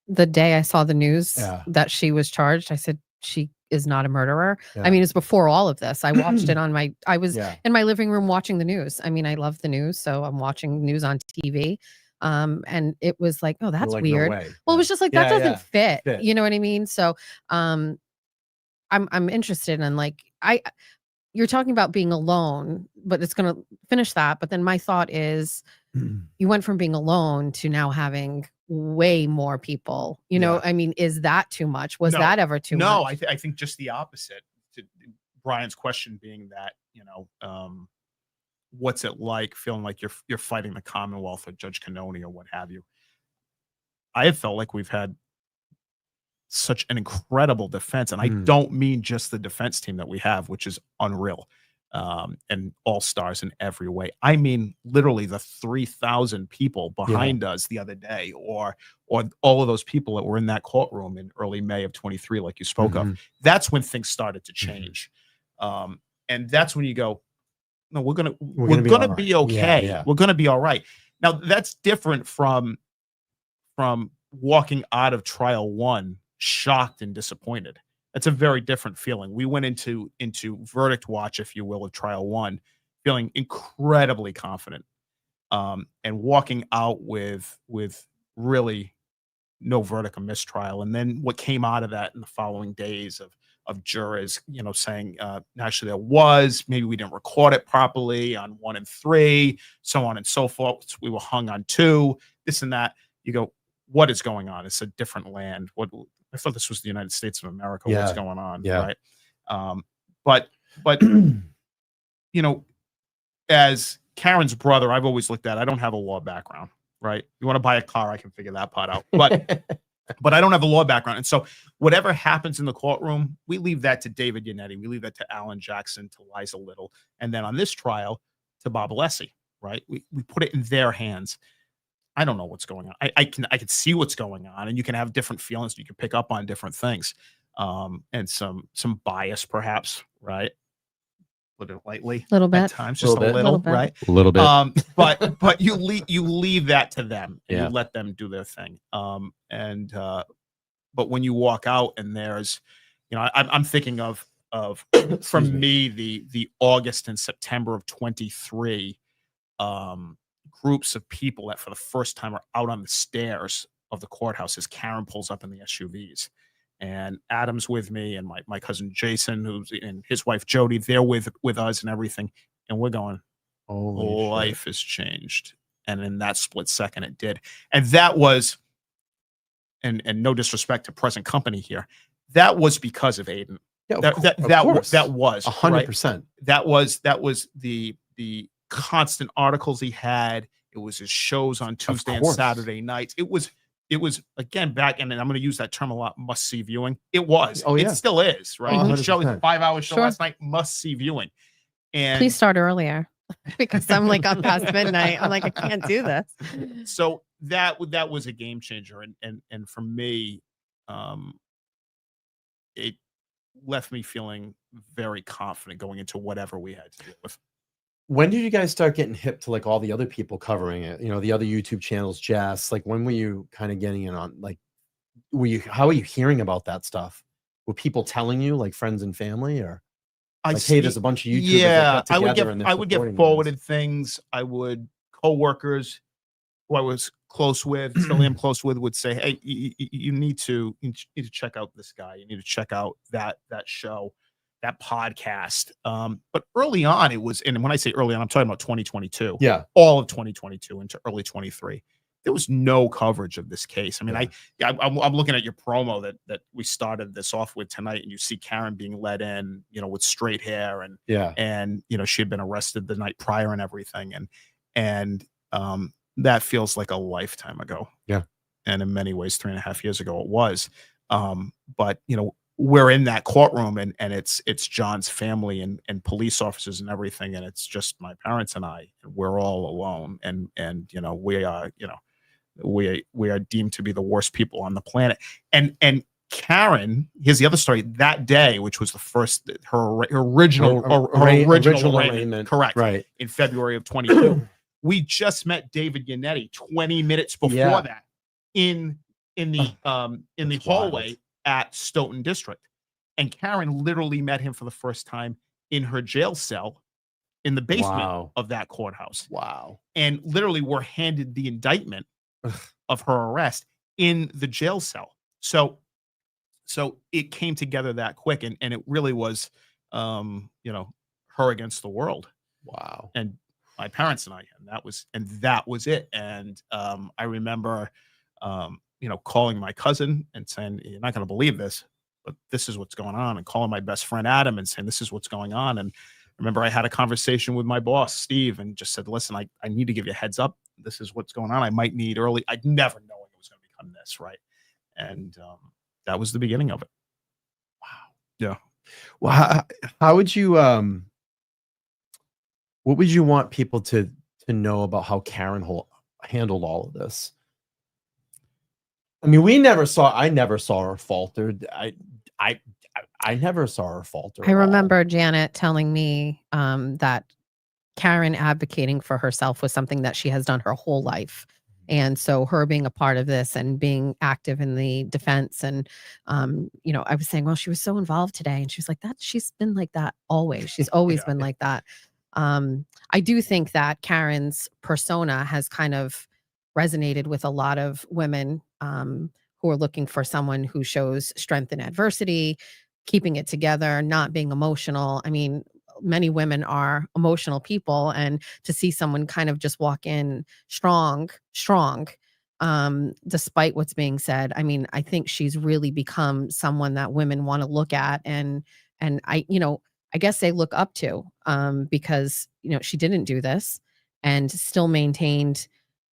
G: The day I saw the news that she was charged, I said, she is not a murderer.
A: Yeah.
G: I mean, it's before all of this. I watched it I was
A: Yeah.
G: in my living room watching the news. I mean, I love the news, so I'm watching news on TV. And it was like, oh, that's
A: Like, no
G: weird.
A: way.
G: Well, it was just like, that doesn't fit.
A: Fit.
G: You know what I mean? So, I'm interested in like, you're talking about being alone, but it's going to finish that. But then my thought is, you went from being alone to now having way more people. I mean, is that too much? Was that ever too much?
F: No, I think just the opposite. To Brian's question being that, what's it like feeling like you're fighting the Commonwealth or Judge Cannoni or what have you? I have felt like we've had such an incredible defense, and I don't mean just the defense team that we have, which is unreal, and all stars in every way. I mean, literally the 3,000 people behind us the other day, or all of those people that were in that courtroom in early May of 23, like you spoke of. That's when things started to change, and that's when you go, no, we're gonna be okay.
A: Yeah.
F: We're gonna be all right. Now that's different from from walking out of trial one shocked and disappointed. That's a very different feeling. We went into verdict watch, if you will, of trial one, feeling incredibly confident, and walking out with really no verdict, a mistrial. And then what came out of that in the following days of jurors, saying, actually there was, maybe we didn't record it properly on 1 and 3, so on and so forth. We were hung on 2, this and that. You go, what is going on? It's a different land. I thought this was the United States of America.
A: Yeah.
F: What's going on?
A: Yeah.
F: Right. But as Karen's brother, I've always looked at, I don't have a law background, right? You want to buy a car, I can figure that part out. But I don't have a law background. And so whatever happens in the courtroom, we leave that to David Yannetti. We leave that to Alan Jackson, to Liza Little. And then on this trial, to Bob Alessi, right? We put it in their hands. I don't know what's going on. I can see what's going on, and you can have different feelings. You can pick up on different things, and some bias, perhaps, right? Put it lightly,
G: A little
F: at
G: bit.
F: times, just a
G: Little
F: little,
G: bit.
F: right?
A: A little bit.
F: But you leave that to them. And
A: Yeah.
F: You let them do their thing. But when you walk out and there's, I'm thinking of from me the August and September of 23, groups of people that for the first time are out on the stairs of the courthouse as Karen pulls up in the SUVs. And Adam's with me, and my cousin Jason, and his wife Jody, they're with us and everything. And we're going, life has changed. And in that split second, it did. And that was, and no disrespect to present company here, that was because of Aiden.
A: Yeah,
F: That was
A: 100%.
F: right? That was the constant articles he had. It was his shows on Tuesday and
A: course.
F: Saturday nights. It was again back, and I'm going to use that term a lot, must see viewing. It was.
A: Oh, yeah.
F: It still is, right?
A: Oh,
F: The show,
A: 100%.
F: 5-hour show
G: Sure.
F: last night, must see viewing. And
G: Please start earlier because I'm like up past midnight. I'm like, I can't do this.
F: so that was a game changer, and for me, it left me feeling very confident going into whatever we had to deal with.
A: When did you guys start getting hip to like all the other people covering it? The other YouTube channels, Jess. Like, when were you kind of getting in on? Like, how are you hearing about that stuff? Were people telling you, like friends and family, or like, hey, there's a bunch of YouTubers that got together and they're
F: I would get
A: supporting
F: forwarded things. I would coworkers who I was close with, still am close with, would say, hey, you need to check out this guy. You need to check out that show, that podcast. But early on, it was, and when I say early on, I'm talking about 2022.
A: Yeah.
F: All of 2022 into early 23. There was no coverage of this case. I mean, I'm looking at your promo that we started this off with tonight, and you see Karen being let in, with straight hair, and she had been arrested the night prior and everything, and that feels like a lifetime ago.
A: Yeah,
F: and in many ways, 3.5 years ago it was. But we're in that courtroom, and it's John's family and police officers and everything, and it's just my parents and I, and we're all alone, and we are deemed to be the worst people on the planet. And Karen, here's the other story. That day, which was the first, her original arraignment, correct,
A: right,
F: in February of 22. We just met David Yannetti 20 minutes before that in the hallway at Stoughton District, and Karen literally met him for the first time in her jail cell in the basement of that courthouse.
A: Wow.
F: And literally were handed the indictment of her arrest in the jail cell. So it came together that quick, and it really was, her against the world.
A: Wow.
F: And my parents and I, and that was it. And I remember, calling my cousin and saying, you're not going to believe this, but this is what's going on, and calling my best friend Adam and saying, this is what's going on. And I remember I had a conversation with my boss, Steve, and just said, listen, I need to give you a heads up. This is what's going on. I might need early. I'd never known it was going to become this, right? And that was the beginning of it.
A: Wow.
F: Yeah.
A: Well, how would you, what would you want people to know about how Karen handled all of this? I mean, I never saw her falter. I never saw her falter.
G: I remember Janet telling me that Karen advocating for herself was something that she has done her whole life. And so her being a part of this and being active in the defense and I was saying, well, she was so involved today. And she was like, that she's been like that always. She's always been like that. I do think that Karen's persona has kind of resonated with a lot of women who are looking for someone who shows strength in adversity, keeping it together, not being emotional. I mean, many women are emotional people, and to see someone kind of just walk in strong, despite what's being said. I mean, I think she's really become someone that women want to look at and I guess they look up to because she didn't do this and still maintained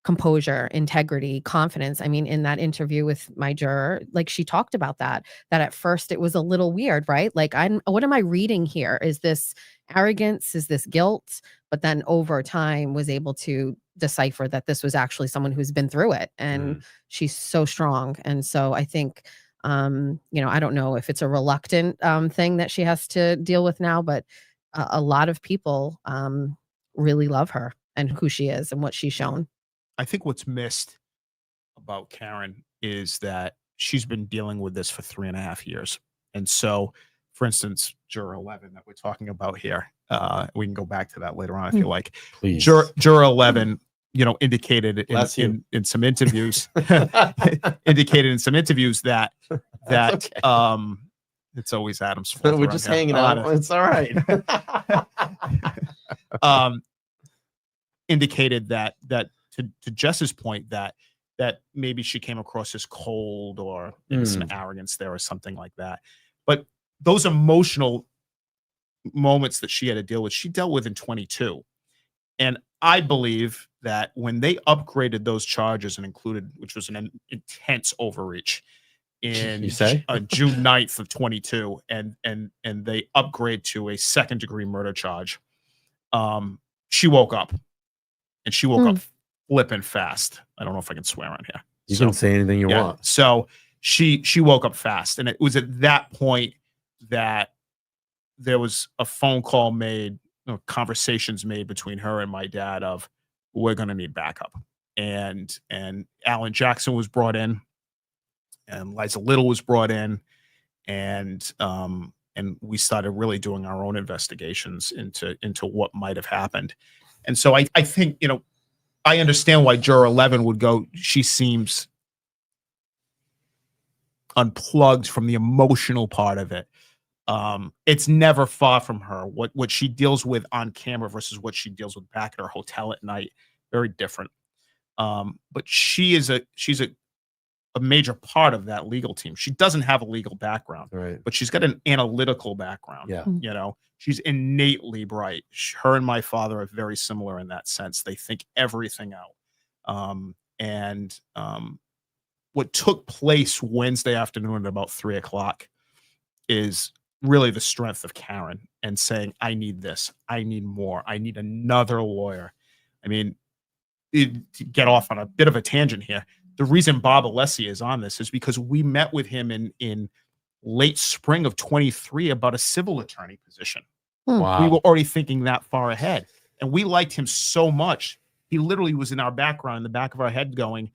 G: composure, integrity, confidence. I mean, in that interview with my juror, like she talked about that at first it was a little weird, right? Like, what am I reading here? Is this arrogance? Is this guilt? But then over time was able to decipher that this was actually someone who's been through it, and she's so strong. And so I think, I don't know if it's a reluctant thing that she has to deal with now, but a lot of people really love her and who she is and what she's shown.
F: I think what's missed about Karen is that she's been dealing with this for 3.5 years. And so, for instance, Juror 11 that we're talking about here, we can go back to that later on if you like.
A: Please.
F: Juror 11, indicated in some interviews, that
A: okay.
F: It's always Adam's fault.
A: We're just hanging out. It's all right.
F: Indicated that to Jess's point that maybe she came across as cold or some arrogance there or something like that. But those emotional moments that she had to deal with, she dealt with in 22. And I believe that when they upgraded those charges and included, which was an intense overreach in June 9th of 22, and they upgrade to a 2nd-degree murder charge, she woke up. And she woke up flipping fast. I don't know if I can swear on here.
A: You can say anything you want.
F: So she woke up fast. And it was at that point that there was a phone call made, conversations made between her and my dad of, we're going to need backup. And Alan Jackson was brought in, and Liza Little was brought in, and we started really doing our own investigations into what might have happened. And so I think, I understand why Juror 11 would go, she seems unplugged from the emotional part of it. It's never far from her. What she deals with on camera versus what she deals with back at her hotel at night, very different. But she's a major part of that legal team. She doesn't have a legal background,
A: right,
F: but she's got an analytical background.
A: Yeah.
F: She's innately bright. Her and my father are very similar in that sense. They think everything out. What took place Wednesday afternoon at about 3:00 is really the strength of Karen and saying, I need this. I need more. I need another lawyer. I mean, to get off on a bit of a tangent here, the reason Bob Alessi is on this is because we met with him in late spring of 23 about a civil attorney position.
A: Wow.
F: We were already thinking that far ahead, and we liked him so much. He literally was in our background, in the back of our head going,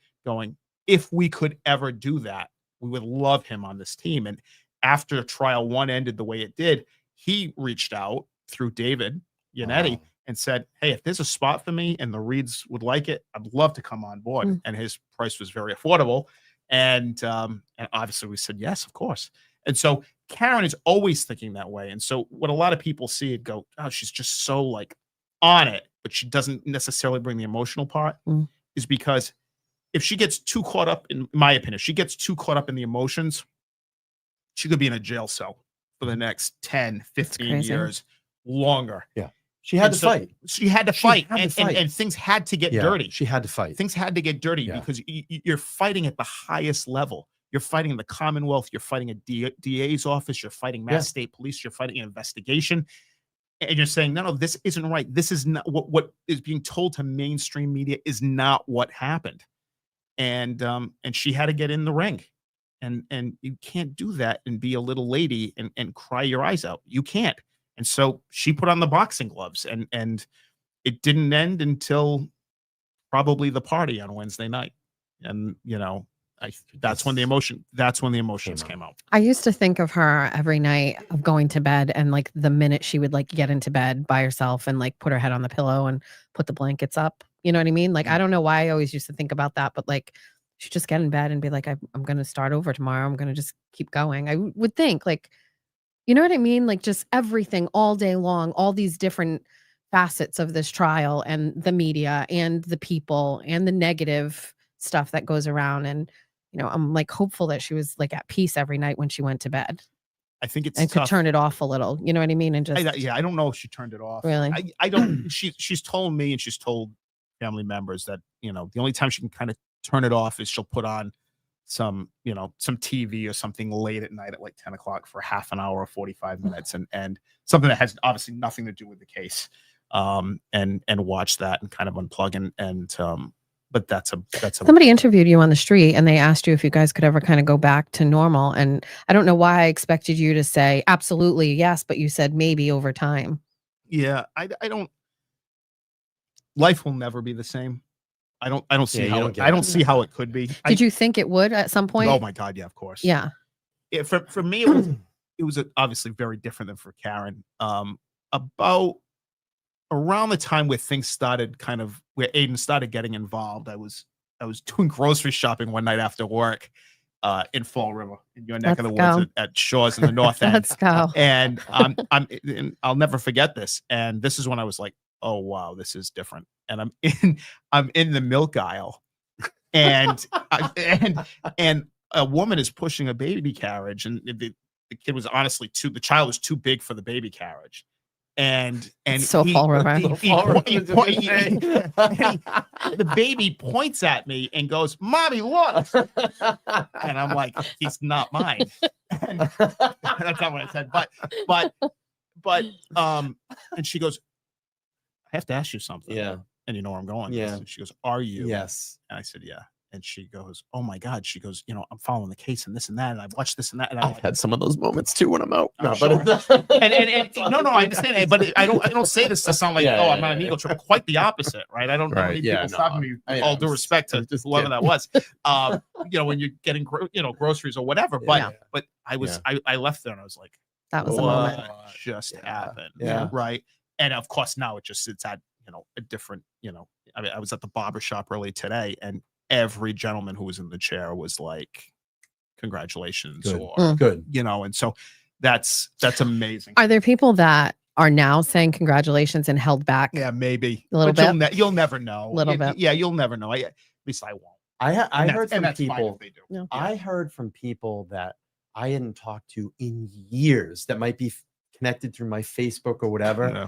F: if we could ever do that, we would love him on this team. And after trial 1 ended the way it did, he reached out through David Yannetti and said, hey, if there's a spot for me and the Reeds would like it, I'd love to come on board. And his price was very affordable. And obviously we said, yes, of course. And so Karen is always thinking that way. And so what a lot of people see it go, oh, she's just so like on it, but she doesn't necessarily bring the emotional part, is because if she gets too caught up, in my opinion, if she gets too caught up in the emotions, she could be in a jail cell for the next 10, 15 years longer.
A: Yeah. She had to fight.
F: She had to fight. And things had to get dirty.
A: She had to fight.
F: Things had to get dirty because you're fighting at the highest level. You're fighting in the Commonwealth. You're fighting a DA's office. You're fighting Mass State Police. You're fighting an investigation. And you're saying, no, this isn't right. This is not what is being told to mainstream media is not what happened. And she had to get in the ring. And you can't do that and be a little lady and cry your eyes out. You can't. And so she put on the boxing gloves, and it didn't end until probably the party on Wednesday night. And, that's when the emotions came out.
G: I used to think of her every night of going to bed, and like the minute she would like get into bed by herself and like put her head on the pillow and put the blankets up. You know what I mean? Like, I don't know why I always used to think about that, but like she'd just get in bed and be like, I'm going to start over tomorrow. I'm going to just keep going. I would think like, you know what I mean? Like just everything all day long, all these different facets of this trial and the media and the people and the negative stuff that goes around. And, I'm like hopeful that she was like at peace every night when she went to bed.
F: I think it's
G: and
F: tough.
G: could turn it off a little. You know what I mean? And just
F: I don't know if she turned it off.
G: Really?
F: I don't. She's told me, and she's told family members that the only time she can kind of turn it off is she'll put on some TV or something late at night at like 10 o'clock for half an hour or 45 minutes, and something that has obviously nothing to do with the case, and watch that and kind of unplug and but that's a
G: somebody interviewed you on the street and they asked you if you guys could ever kind of go back to normal. And I don't know why I expected you to say absolutely yes, but you said maybe over time.
F: Yeah, I don't. Life will never be the same. I don't see see how it could be.
G: Did you think it would at some point?
F: Oh my God, yeah, of course.
G: Yeah.
F: For me, it was obviously very different than for Karen. About around the time where things started where Aiden started getting involved, I was doing grocery shopping one night after work in Fall River, in your neck of the woods at Shaw's in the North End.
G: Let's go.
F: And and I'll never forget this. And this is when I was like, oh wow, this is different. And I'm in the milk aisle, and and a woman is pushing a baby carriage, and the kid was honestly the child was too big for the baby carriage. And
G: so Fall River.
F: The baby points at me and goes, "Mommy, look!" And I'm like, "He's not mine." And that's not what I said. But and she goes, "I have to ask you something."
A: Yeah.
F: And you know where I'm going.
A: Yeah.
F: And she goes, "Are you?"
A: Yes.
F: And I said, "Yeah." And she goes, "Oh my God." She goes, "I'm following the case and this and that. And I've watched this and that." And
A: I've had some of those moments too when I'm out.
F: No, and no, I understand it, but I don't say this to sound like, I'm on an ego trip. Quite the opposite, right? I don't know any people stopping me. All due respect to whoever that was. When you're getting groceries or whatever. But I was I left there and I was like,
G: that was a moment.
F: Just happened.
A: Yeah.
F: Right. And of course now it's at a different, I mean, I was at the barber shop early today, and every gentleman who was in the chair was like, congratulations.
A: Good.
F: Or
A: Good.
F: and so that's amazing.
G: Are there people that are now saying congratulations and held back?
F: Yeah, maybe
G: a little bit.
F: You'll never know.
G: Bit.
F: Yeah, you'll never know. At least I won't.
A: I heard from people.
F: They do. Yeah.
A: I heard from people that I hadn't talked to in years that might be connected through my Facebook or whatever.
F: Yeah.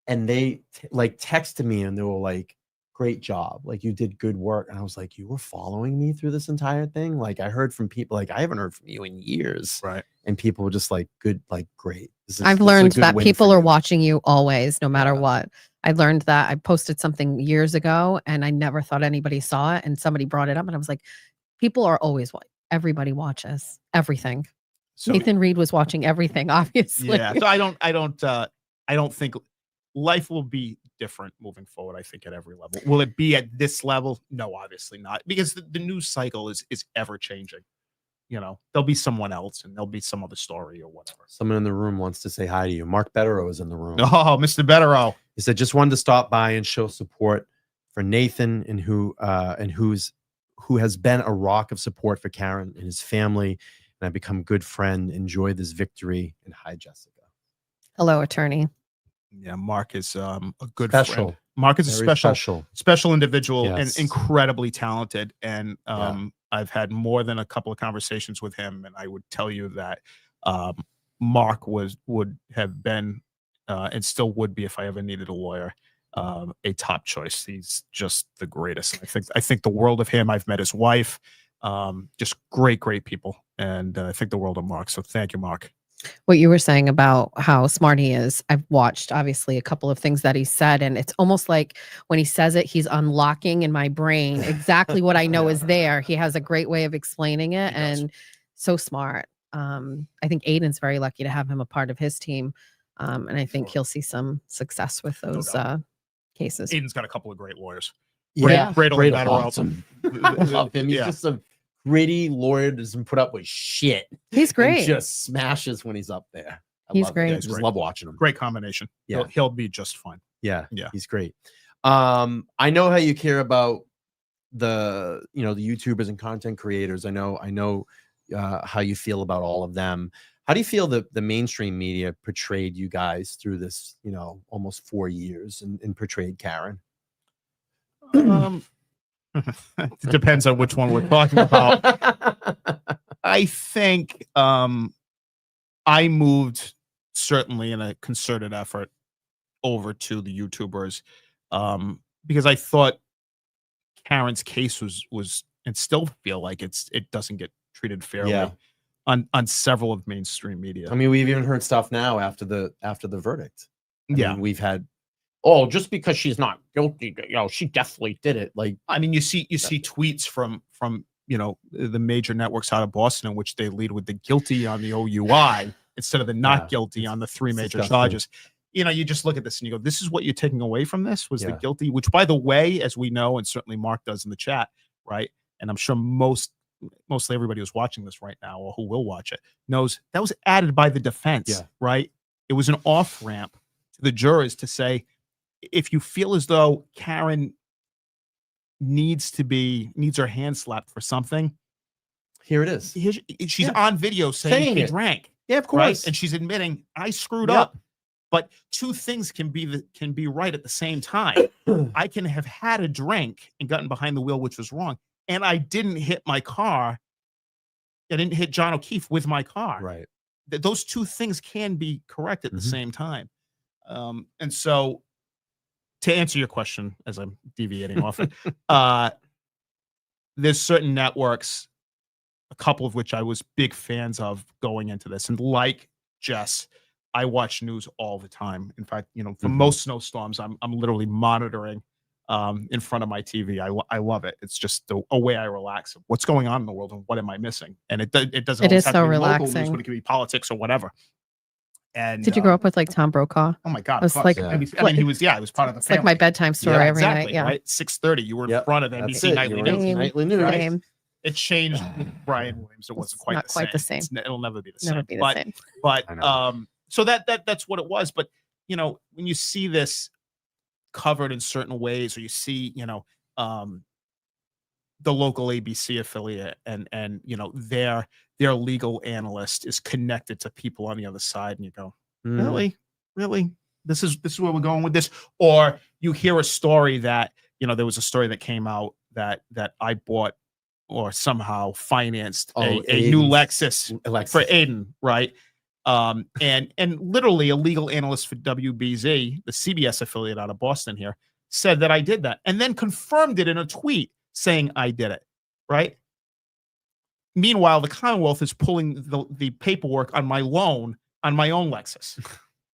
A: And they texted me and they were like, "Great job. Like you did good work." And I was like, "You were following me through this entire thing?" Like I heard from people, like I haven't heard from you in years.
F: Right.
A: And people were just like, "Good, like great."
G: I've learned that people are watching you always, no matter what. I learned that. I posted something years ago and I never thought anybody saw it. And somebody brought it up and I was like, people are always everybody watches everything. So Nathan Reed was watching everything, obviously.
F: Yeah. So I don't think life will be different moving forward. I think at every level. Will it be at this level? No, obviously not, because the news cycle is ever changing. There'll be someone else and there'll be some other story or whatever.
A: Someone in the room wants to say hi to you. Mark Betterow is in the room.
F: Oh, Mr. Betterow.
A: He said, "Just wanted to stop by and show support for Nathan and who has been a rock of support for Karen and his family. And I've become a good friend. Enjoy this victory. And hi, Jessica."
G: Hello, attorney.
F: Yeah, Mark is a good
A: special
F: friend. Mark is
A: Very
F: a special individual.
A: Yes.
F: And incredibly talented. And I've had more than a couple of conversations with him, and I would tell you that Mark would have been and still would be, if I ever needed a lawyer, a top choice. He's just the greatest. I think the world of him. I've met his wife. Just great people, and I think the world of Mark. So thank you, Mark.
G: What you were saying about how smart he is, I've watched obviously a couple of things that he said, and it's almost like when he says it, he's unlocking in my brain exactly what I know is there. He has a great way of explaining it, and so smart. I think Aiden's very lucky to have him a part of his team, and I think he'll see some success with those cases.
F: Aiden's got a couple of great lawyers.
A: Yeah,
F: Bradel
A: Bradel,
F: Matter
A: awesome. I love him. He's
F: Yeah.
A: just a gritty lawyer, doesn't put up with shit.
G: He's
A: And
G: great.
A: just smashes when he's up there.
G: He's
A: love it.
G: great.
A: I
F: He's
A: just
F: great.
A: love watching him.
F: Great combination.
A: Yeah.
F: He'll be just fine.
A: Yeah,
F: Yeah.
A: he's great. I know how you care about the YouTubers and content creators. I know how you feel about all of them. How do you feel that the mainstream media portrayed you guys through this, almost 4 years and portrayed Karen?
F: It depends on which one we're talking about. I think I moved certainly in a concerted effort over to the YouTubers because I thought Karen's case was and still feel like it doesn't get treated fairly
A: Yeah.
F: on several of mainstream media.
A: I mean, we've even heard stuff now after the verdict. I
F: Yeah.
A: mean, we've had, just because she's not guilty, she definitely did it. Like,
F: I mean, you see tweets from the major networks out of Boston in which they lead with the guilty on the OUI instead of the not
A: Yeah,
F: guilty on the three
A: it's
F: major
A: disgusting.
F: charges. You just look at this and you go, this is what you're taking away from this was the
A: Yeah.
F: guilty, which by the way, as we know, and certainly Mark does in the chat, right? And I'm sure mostly everybody who's watching this right now or who will watch it knows that was added by the defense,
A: Yeah.
F: right? It was an off ramp to the jurors to say, if you feel as though Karen needs her hand slapped for something,
A: here it is.
F: she's
A: Yeah.
F: on video saying
A: Saying
F: she
A: it.
F: drank,
A: Yeah, of
F: right?
A: course.
F: And she's admitting I screwed
A: Yep.
F: up. But two things can be right at the same time. I can have had a drink and gotten behind the wheel, which was wrong, and I didn't hit my car. I didn't hit John O'Keefe with my car.
A: Right.
F: Those two things can be correct at the
A: Mhm.
F: same time. And so, to answer your question, as I'm deviating off it, there's certain networks, a couple of which I was big fans of going into this, and like Jess, I watch news all the time. In fact, for
A: Mhm.
F: most snowstorms, I'm literally monitoring in front of my TV. I love it. It's just a way I relax. What's going on in the world and what am I missing? And it doesn't
G: It
F: always
G: is
F: have
G: so
F: to be local news,
G: relaxing.
F: but it can be politics or whatever. And
G: Did you grow up with like Tom Brokaw?
F: Oh my God!
G: It's
F: of course.
G: like-
A: Yeah.
F: I mean, he was part of the
G: It's like
F: family.
G: my bedtime story every
F: exactly,
G: night. Yeah.
F: right. 6:30. You were in
A: Yep,
F: front of
A: that's
F: NBC
A: it.
F: Nightly
A: You were
F: News.
A: in Nightly News.
F: Right?
G: Same.
F: It changed with Brian Williams. It wasn't quite
G: not
F: the
G: quite
F: same.
G: the same.
F: It'll never be the
G: Never
F: same.
G: be the
F: but
G: same.
F: but
A: I know.
F: so that's what it was. But when you see this covered in certain ways, or you see the local ABC affiliate and their legal analyst is connected to people on the other side, and you go,
A: Mm.
F: really, this is where we're going with this. Or you hear a story that there was a story that came out that I bought or somehow financed a new
A: Aiden's-
F: Lexus for Aiden, right? And literally a legal analyst for WBZ, the CBS affiliate out of Boston here, said that I did that and then confirmed it in a tweet saying I did it, right? Meanwhile, the Commonwealth is pulling the paperwork on my loan on my own Lexus,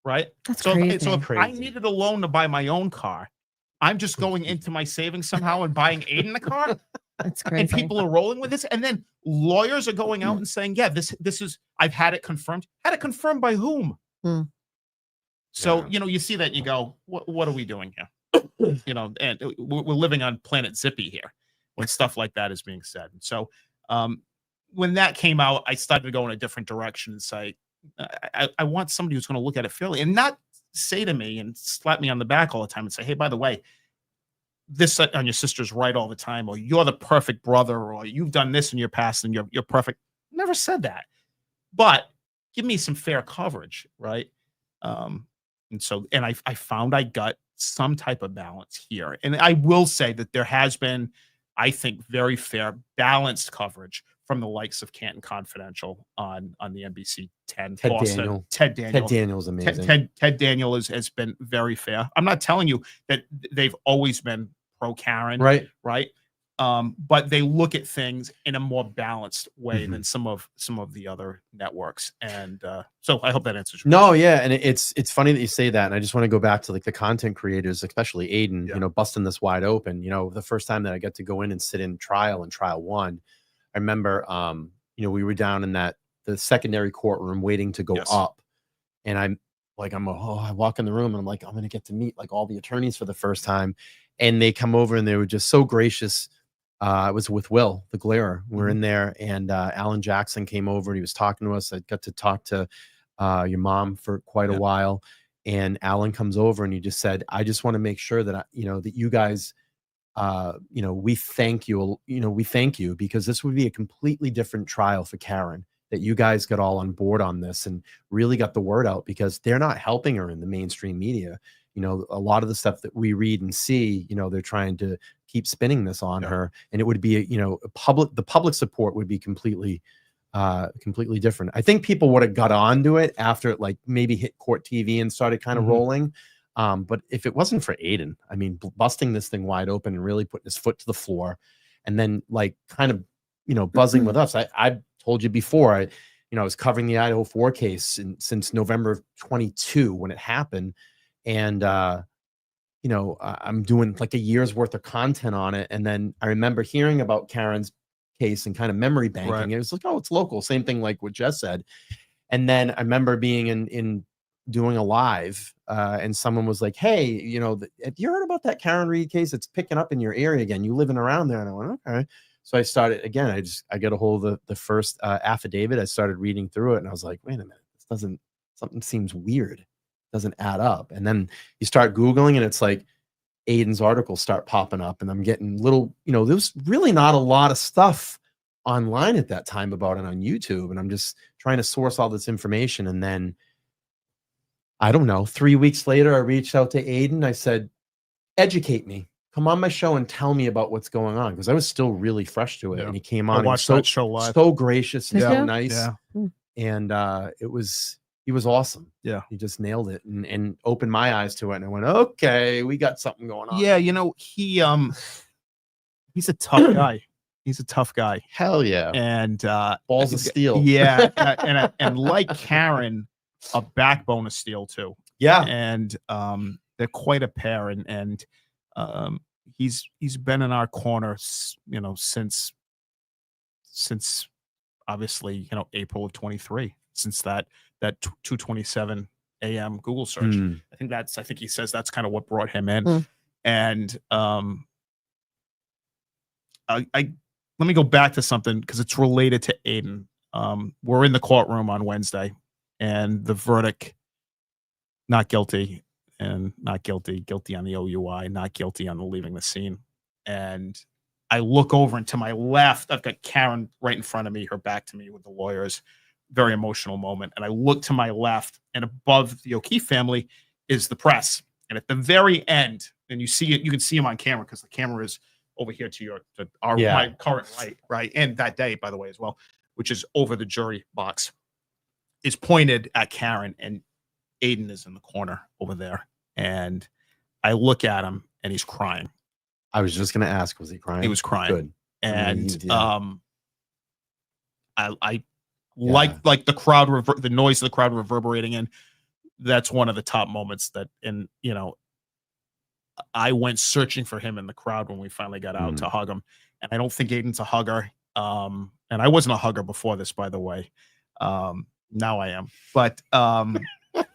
F: right?
G: That's
F: So
G: crazy.
F: if I
A: Crazy.
F: needed a loan to buy my own car, I'm just going into my savings somehow and buying Aiden a car,
G: That's crazy.
F: and people are rolling with this. And then lawyers are going out and saying, "Yeah, this is I've had it confirmed." Had it confirmed by whom?
G: Hmm.
F: So
A: Yeah.
F: you see that and you go, "What are we doing here?" And we're living on Planet Zippy here when stuff like that is being said. And so when that came out, I started to go in a different direction and say, I want somebody who's going to look at it fairly and not say to me and slap me on the back all the time and say, hey, by the way, this on your sister's right all the time, or you're the perfect brother, or you've done this in your past and you're perfect. Never said that, but give me some fair coverage, right? And I found I got some type of balance here. And I will say that there has been, I think, very fair, balanced coverage from the likes of Canton Confidential on the NBC 10.
A: Ted
F: Boston.
A: Daniel.
F: Ted Daniel.
A: Ted Daniel's amazing.
F: Ted Daniel has been very fair. I'm not telling you that they've always been pro Karen,
A: Right.
F: but they look at things in a more balanced way
A: Mhm.
F: than some of the other networks. And so I hope that answers your
A: No, yeah, and it's funny that you say that, and I just want to go back to like the content creators, especially Aiden,
F: Yeah.
A: busting this wide open. The first time that I got to go in and sit in trial one, I remember, we were down in the secondary courtroom waiting to go
F: Yes.
A: up, and I walk in the room and I'm like, I'm gonna get to meet like all the attorneys for the first time, and they come over and they were just so gracious. I was with Will, the Glairer. We're in there, and Alan Jackson came over and he was talking to us. I got to talk to your mom for quite a while, and Alan comes over and he just said, I just want to make sure that that you guys, we thank you. We thank you, because this would be a completely different trial for Karen, that you guys got all on board on this and really got the word out, because they're not helping her in the mainstream media. A lot of the stuff that we read and see, they're trying to keep spinning this on her, and it would be, the public support would be completely different. I think people would have got onto it after it, like, maybe hit Court TV and started kind of rolling. But if it wasn't for Aiden, I mean, busting this thing wide open and really putting his foot to the floor, and then like kind of, buzzing with us. I told you before, I was covering the Idaho 4 case since November of 22 when it happened. And, I'm doing like a year's worth of content on it. And then I remember hearing about Karen's case and kind of memory banking.
F: Right.
A: It was like, oh, it's local. Same thing like what Jess said. And then I remember being in doing a live and someone was like, hey, have you heard about that Karen Read case? It's picking up in your area again. You living around there? And I went, okay. So I started again. I get a hold of the first affidavit. I started reading through it, and I was like, wait a minute, something seems weird. Doesn't add up. And then you start Googling, and it's like Aiden's articles start popping up, and I'm getting little, there was really not a lot of stuff online at that time about it on YouTube. And I'm just trying to source all this information. And then I don't know, 3 weeks later, I reached out to Aiden. I said, educate me. Come on my show and tell me about what's going on, because I was still really fresh to it. And he came on.
F: I watched that show live.
A: So gracious and
G: Did
A: so
G: you?
A: nice.
F: Yeah.
A: And he was awesome.
F: Yeah.
A: He just nailed it and opened my eyes to it. And I went, okay, we got something going on.
F: Yeah, he's a tough guy. He's a tough guy.
A: Hell yeah.
F: And
A: Balls of steel.
F: Yeah. and like Karen, a backbone of steel too.
A: Yeah.
F: And they're quite a pair. And he's been in our corner, since obviously, April of 23, since that 2:27 a.m. Google search. I think he says that's kind of what brought him in. And let me go back to something, because it's related to Aiden. We're in the courtroom on Wednesday, and the verdict, not guilty, and not guilty, guilty on the OUI, not guilty on the leaving the scene. And I look over, and to my left, I've got Karen right in front of me, her back to me with the lawyers. Very emotional moment. And I look to my left, and above the O'Keefe family is the press. And at the very end, and you see it, you can see him on camera, because the camera is over here to my current right, right? And that day, by the way, as well, which is over the jury box, is pointed at Karen, and Aiden is in the corner over there. And I look at him, and he's crying.
A: I was just going to ask, was he crying?
F: He was crying.
A: Good.
F: And I
A: Yeah.
F: like the crowd, the noise of the crowd reverberating in. That's one of the top moments that, I went searching for him in the crowd when we finally got out to hug him. And I don't think Aiden's a hugger. And I wasn't a hugger before this, by the way. Now I am. But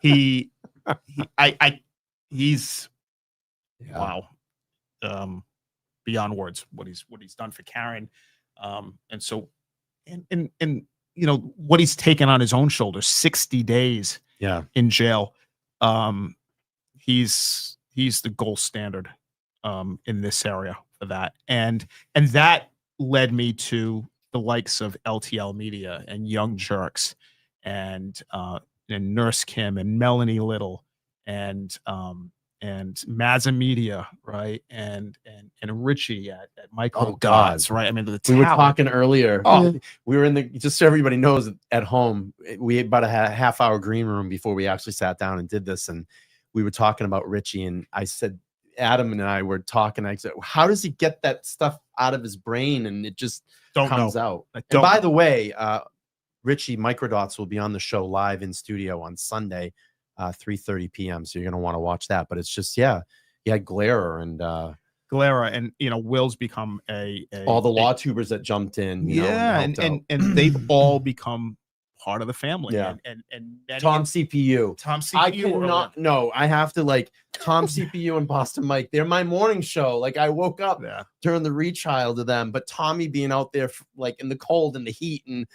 F: he's wow. Beyond words what he's done for Karen. And so and what he's taken on his own shoulders, 60 days in jail. He's the gold standard in this area for that. And that led me to the likes of LTL Media and Young Jerks and Nurse Kim and Melanie Little and Mazza Media, right? And Richie at Micro Gods, right? I mean,
A: we were talking earlier. We were just so everybody knows, at home, we had about a half-hour green room before we actually sat down and did this, and we were talking about Richie, and I said, Adam and I were talking. I said, how does he get that stuff out of his brain, and it just comes out? And by the way, Richie Microdots will be on the show live in studio on Sunday, 3:30 p.m. So you're gonna want to watch that. But it's just, he had Glairer and
F: Will's become all
A: the law tubers that jumped in.
F: and they've all become part of the family.
A: Yeah.
F: And many
A: Tom
F: of-
A: CPU.
F: Tom CPU.
A: I
F: were
A: cannot. No, I have to like Tom CPU and Boston Mike. They're my morning show. Like I woke up
F: Yeah.
A: during the retrial to them, but Tommy being out there like in the cold and the heat and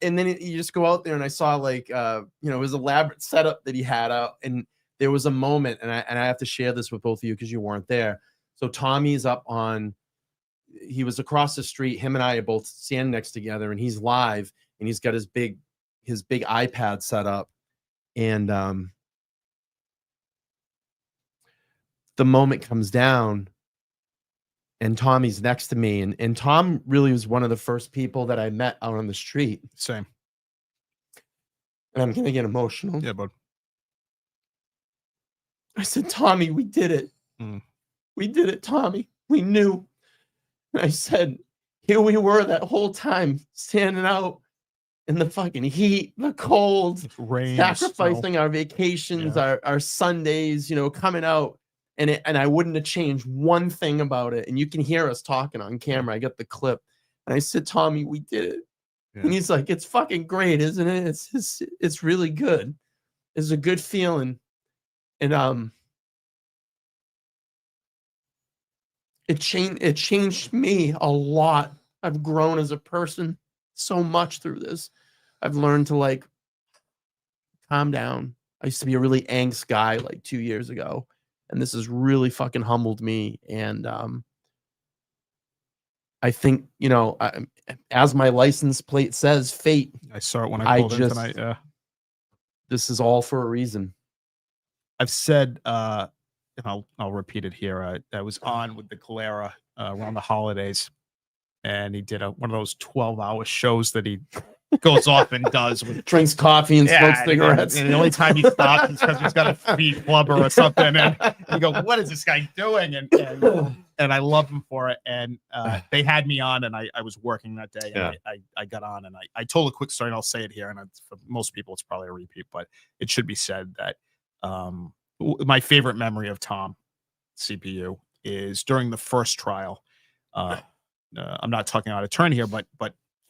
A: then you just go out there and I saw like his elaborate setup that he had out, and there was a moment, and I have to share this with both of you because you weren't there. So Tommy's up on, he was across the street. Him and I are both standing next together, and he's live, and he's got his big iPad set up, and the moment comes down, and Tommy's next to me, and Tom really was one of the first people that I met out on the street.
F: Same.
A: And I'm gonna get emotional.
F: Yeah, bud.
A: I said, Tommy, we did it.
F: Mm.
A: We did it, Tommy. We knew. And I said, here we were that whole time standing out in the fucking heat, the cold,
F: Rain,
A: sacrificing our vacations, our Sundays, coming out. And I wouldn't have changed one thing about it. And you can hear us talking on camera. I got the clip. And I said, Tommy, we did it.
F: Yeah.
A: And he's like, it's fucking great, isn't it? It's really good. It's a good feeling. And it changed me a lot. I've grown as a person so much through this. I've learned to like calm down. I used to be a really angst guy like 2 years ago, and this has really fucking humbled me. And I think, as my license plate says, fate.
F: I saw it when I pulled in tonight. Yeah.
A: This is all for a reason.
F: I've said, and I'll repeat it here. I was on with the Calera around the holidays, and he did one of those 12-hour shows that he goes off and does with
A: drinks coffee and smokes cigarettes.
F: And the only time he stops is because he's got a free clubber or something. And you go, what is this guy doing? And I love him for it. And they had me on, and I was working that day, and I got on, and I told a quick story, and I'll say it here. And for most people, it's probably a repeat, but it should be said that my favorite memory of Tom CPU is during the first trial. I'm not talking out of turn here, but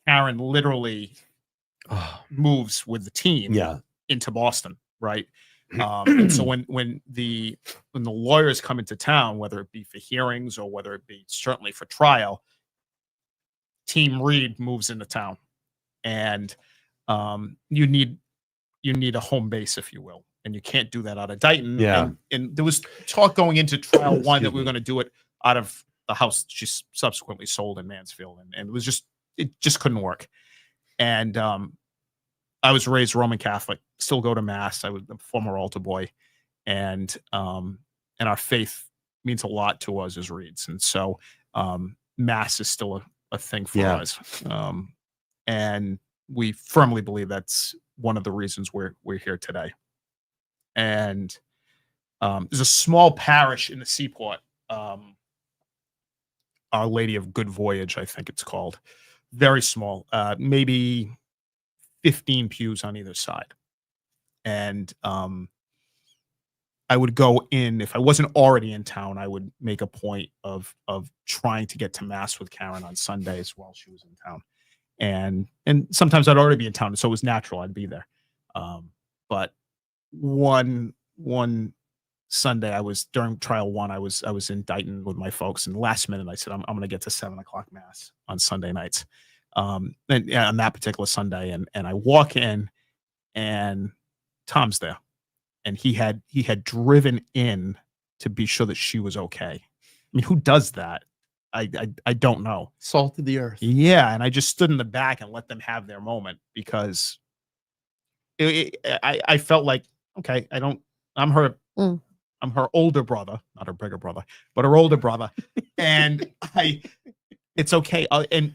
F: Karen literally moves with the team into Boston, right? And so when the lawyers come into town, whether it be for hearings or whether it be certainly for trial, Team Reed moves into town, and you need a home base, if you will, and you can't do that out of Dighton.
A: Yeah.
F: And there was talk going into trial one that we were going to do it out of the house she subsequently sold in Mansfield, and it just couldn't work. And I was raised Roman Catholic, still go to mass. I was a former altar boy, and our faith means a lot to us as Reeds. And so mass is still a thing for us. And we firmly believe that's one of the reasons we're here today. And there's a small parish in the Seaport, Our Lady of Good Voyage, I think it's called. Very small, maybe 15 pews on either side. And I would go in, if I wasn't already in town, I would make a point of trying to get to mass with Karen on Sundays while she was in town. And sometimes I'd already be in town, so it was natural I'd be there. But one Sunday, I was during trial one, I was in Dighton with my folks, and last minute I said, I'm going to get to 7 o'clock mass on Sunday nights. And on that particular Sunday, and I walk in, and Tom's there, and he had driven in to be sure that she was okay. I mean, who does that? I don't know.
A: Salt of the earth.
F: Yeah, and I just stood in the back and let them have their moment, because I felt like, okay, I'm her older brother, not her bigger brother, but her older brother. And it's okay. And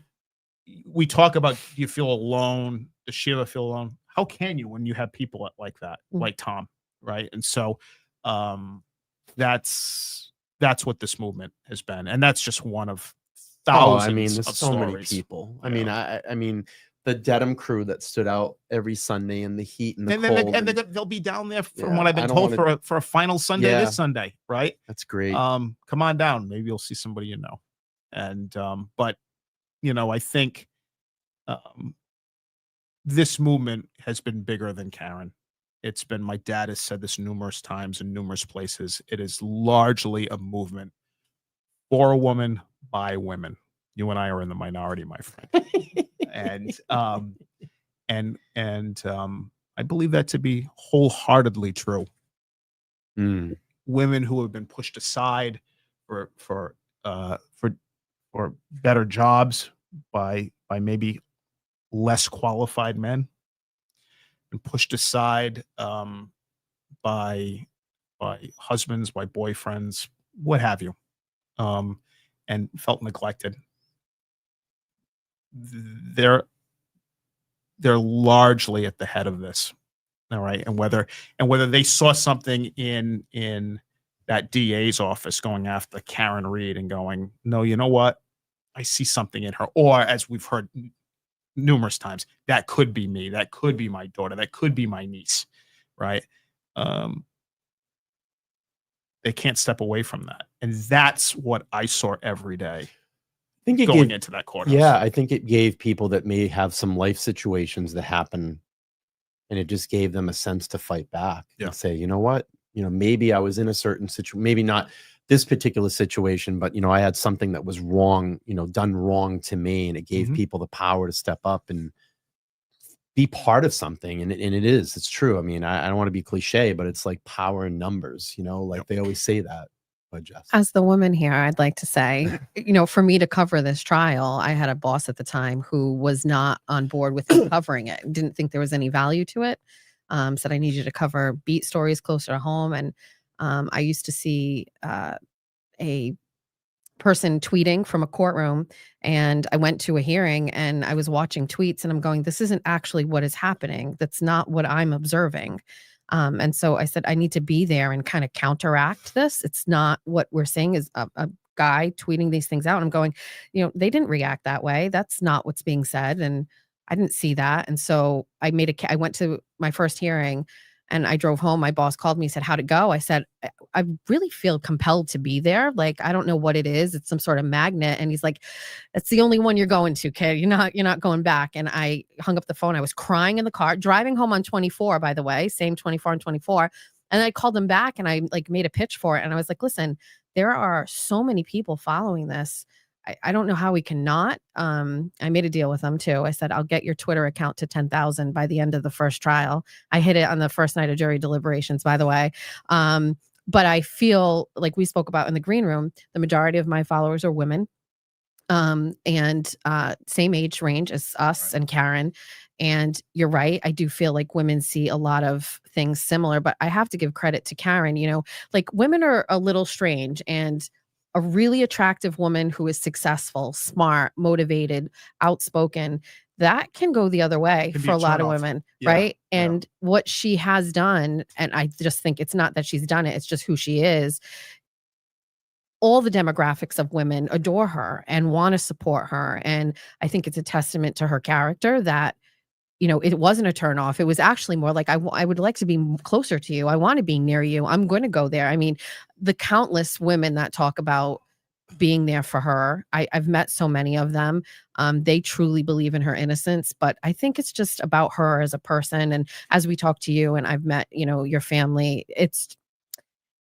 F: we talk about, do you feel alone? Does Sheila feel alone? How can you when you have people like that, like Tom, right? And so that's what this movement has been. And that's just one of thousands.
A: I mean, there's
F: of
A: so many
F: stories.
A: people.
F: Yeah.
A: I mean, the Dedham crew that stood out every Sunday in the heat and the cold.
F: And they'll be down there from
A: Yeah,
F: what I've been
A: I don't
F: told
A: wanna-
F: for a final Sunday this Sunday, right?
A: That's great.
F: Come on down. Maybe you'll see somebody you know. And but I think this movement has been bigger than Karen. It's been, my dad has said this numerous times in numerous places. It is largely a movement for a woman by women. You and I are in the minority, my friend. and I believe that to be wholeheartedly true. Women who have been pushed aside for better jobs by maybe less qualified men, and pushed aside by husbands, by boyfriends, what have you, and felt neglected. They're largely at the head of this. All right. And whether they saw something in that DA's office going after Karen Read and going, no, you know what? I see something in her. Or, as we've heard numerous times, that could be me. That could be my daughter. That could be my niece. Right. They can't step away from that. And that's what I saw every day.
A: I think it
F: going into that courthouse.
A: Yeah, I think it gave people that may have some life situations that happen, and it just gave them a sense to fight back and say, you know what, maybe I was in a certain situation, maybe not this particular situation, but I had something that was wrong, done wrong to me, and it gave people the power to step up and be part of something. And it's true. I mean, I don't want to be cliche, but it's like power in numbers, like they always say that. But Jess,
G: as the woman here, I'd like to say, for me to cover this trial, I had a boss at the time who was not on board with me covering it, didn't think there was any value to it. Said, I need you to cover beat stories closer to home. And I used to see a person tweeting from a courtroom, and I went to a hearing and I was watching tweets, and I'm going, this isn't actually what is happening. That's not what I'm observing. And so I said, I need to be there and kind of counteract this. It's not what we're seeing is a guy tweeting these things out. I'm going, they didn't react that way. That's not what's being said. And I didn't see that. And so I went to my first hearing and I drove home. My boss called me, said, how'd it go? I said, I really feel compelled to be there. Like, I don't know what it is. It's some sort of magnet. And he's like, that's the only one you're going to, kid. You're not going back. And I hung up the phone. I was crying in the car, driving home on 24, by the way, same 24 and 24. And I called them back and I made a pitch for it. And I was like, listen, there are so many people following this. I don't know how we cannot. I made a deal with them too. I said, I'll get your Twitter account to 10,000 by the end of the first trial. I hit it on the first night of jury deliberations, by the way. But I feel like we spoke about in the green room, the majority of my followers are women, and same age range as us and Karen. And you're right. I do feel like women see a lot of things similar, but I have to give credit to Karen. Like, women are a little strange, and a really attractive woman who is successful, smart, motivated, outspoken, that can go the other way for a lot of women, right? And what she has done, and I just think it's not that she's done it, it's just who she is. All the demographics of women adore her and want to support her. And I think it's a testament to her character that, it wasn't a turnoff. It was actually more like, I would like to be closer to you. I want to be near you. I'm going to go there. I mean, the countless women that talk about being there for her, I've met so many of them. They truly believe in her innocence, but I think it's just about her as a person. And as we talk to you and I've met, your family, it's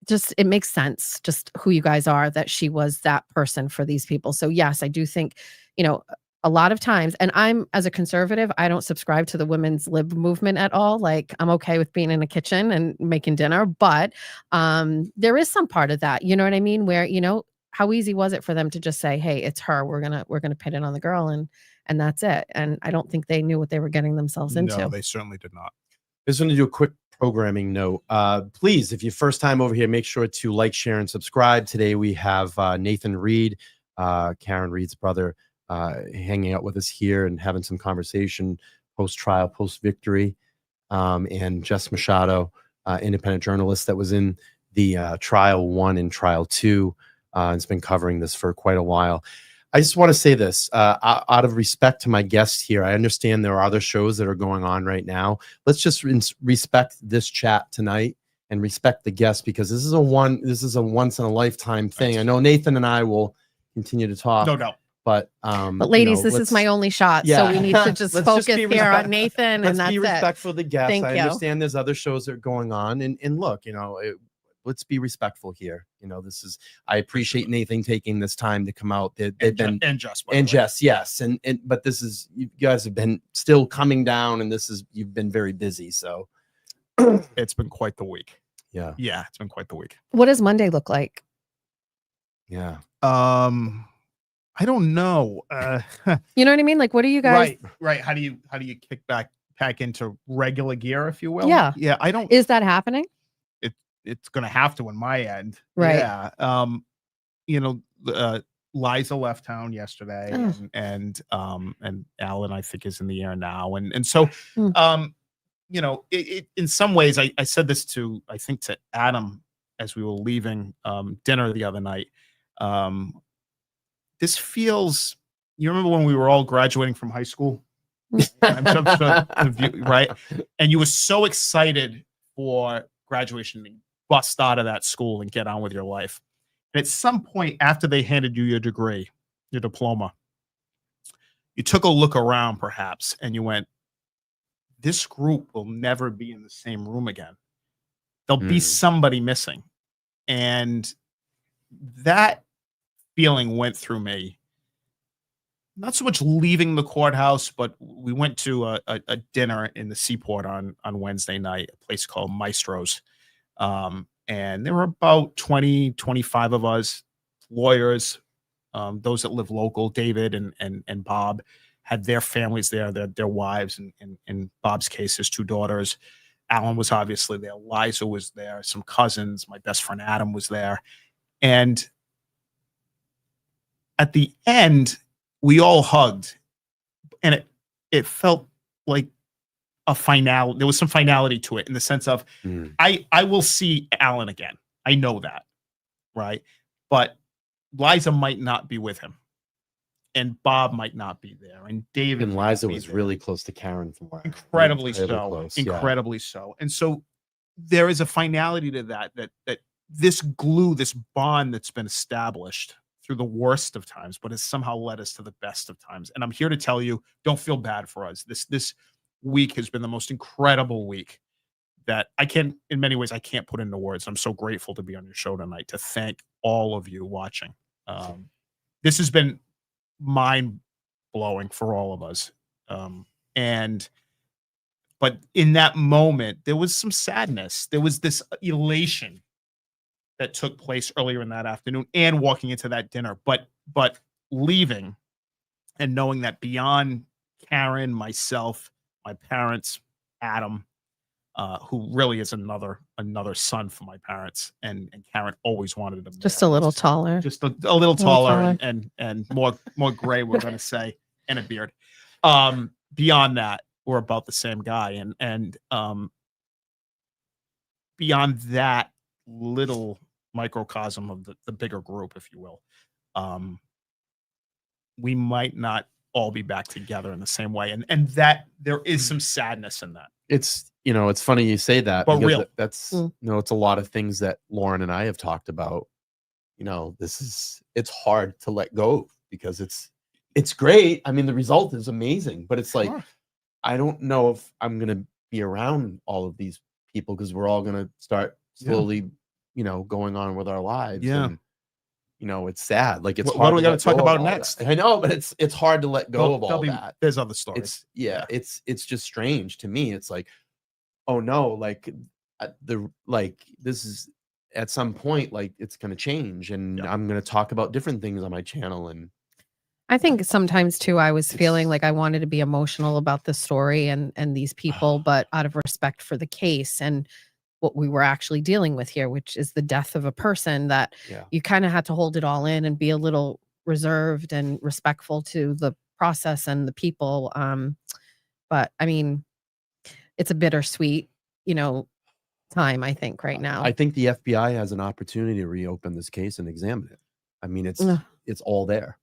G: just, it makes sense just who you guys are, that she was that person for these people. So yes, I do think, a lot of times, and I'm, as a conservative, I don't subscribe to the women's lib movement at all. Like, I'm okay with being in a kitchen and making dinner, but there is some part of that, you know what I mean? Where, how easy was it for them to just say, hey, it's her, we're gonna pin it on the girl, and that's it. And I don't think they knew what they were getting themselves into.
F: No, they certainly did not.
A: I just want to do a quick programming note. Please, if you're first time over here, make sure to like, share, and subscribe. Today we have Nathan Read, Karen Read's brother, hanging out with us here and having some conversation post-trial, post-victory, and Jess Machado, independent journalist that was in the trial 1 and trial 2, and has been covering this for quite a while. I just want to say this, out of respect to my guests here. I understand there are other shows that are going on right now. Let's just respect this chat tonight and respect the guests, because this is a once in a lifetime thing. I know Nathan and I will continue to talk.
F: No doubt.
A: But
G: ladies, this is my only shot, so we need to just
A: Let's
G: focus
A: be
G: here on Nathan,
A: Let's
G: and that's
A: be
G: it.
A: respectful of the guests.
G: Thank
A: I
G: you.
A: understand there's other shows that are going on, and look, let's be respectful here. I appreciate Nathan taking this time to come out. They've been
F: and just
A: yes, but you guys have been still coming down, and you've been very busy. So
F: it's been quite the week.
A: Yeah,
F: It's been quite the week.
G: What does Monday look like?
A: yeah.
F: I don't know.
G: You know what I mean? Like, what are you guys?
F: Right. How do you kick back into regular gear, if you will?
G: Yeah.
F: I don't.
G: Is that happening?
F: It's going to have to on my end.
G: Right.
F: Yeah. Liza left town yesterday,
G: Oh.
F: and Alan, I think, is in the air now, and so in some ways, I said this to Adam as we were leaving dinner the other night. This feels, you remember when we were all graduating from high school? Right? And you were so excited for graduation to bust out of that school and get on with your life. And at some point after they handed you your degree, your diploma, you took a look around perhaps and you went, this group will never be in the same room again. There'll be somebody missing. And that feeling went through me. Not so much leaving the courthouse, but we went to a dinner in the Seaport on Wednesday night, a place called Maestro's. And there were about 20, 25 of us, lawyers, those that live local. David and Bob had their families there, their wives, and in Bob's case, his 2 daughters. Alan was obviously there. Liza was there. Some cousins. My best friend Adam was there. And at the end, we all hugged, and it felt like a finality. There was some finality to it in the sense of I will see Alan again. I know that, right? But Liza might not be with him, and Bob might not be there, and David
A: And Liza was really close to Karen from where
F: incredibly so,
A: close, yeah.
F: incredibly so. And so there is a finality to that this glue, this bond that's been established through the worst of times, but has somehow led us to the best of times. And I'm here to tell you, don't feel bad for us. This week has been the most incredible week that in many ways, I can't put into words. I'm so grateful to be on your show tonight, to thank all of you watching. This has been mind blowing for all of us. But in that moment, there was some sadness. There was this elation that took place earlier in that afternoon and walking into that dinner, but leaving and knowing that beyond Karen, myself, my parents, Adam, who really is another son for my parents, and Karen always wanted him
G: Just a little taller.
F: just a little taller and more gray, we're going to say, and a beard. Beyond that, we're about the same guy. And beyond that little microcosm of the bigger group, if you will, we might not all be back together in the same way. And that there is some sadness in that.
A: It's funny you say that,
F: But
A: because
F: real.
A: that's it's a lot of things that Lauren and I have talked about. It's hard to let go because it's great. I mean, the result is amazing, but it's like,
F: Sure.
A: I don't know if I'm gonna be around all of these people, because we're all gonna start slowly, going on with our lives.
F: Yeah.
A: And, it's sad. Like, it's
F: What
A: hard
F: do we
A: to
F: gotta
A: let
F: talk
A: go of
F: about
A: all
F: next?
A: that. I know, but it's hard to let go of all that.
F: There's other stories.
A: It's just strange to me. It's like, oh no, like this is at some point, like, it's going to change, and
F: Yeah.
A: I'm going to talk about different things on my channel. And
G: I think sometimes too, I was feeling like I wanted to be emotional about the story and these people, but out of respect for the case and what we were actually dealing with here, which is the death of a person, that
A: yeah,
G: you kind of had to hold it all in and be a little reserved and respectful to the process and the people. But I mean, it's a bittersweet, time, I think, right now.
A: I think the FBI has an opportunity to reopen this case and examine it. I mean, it's all there.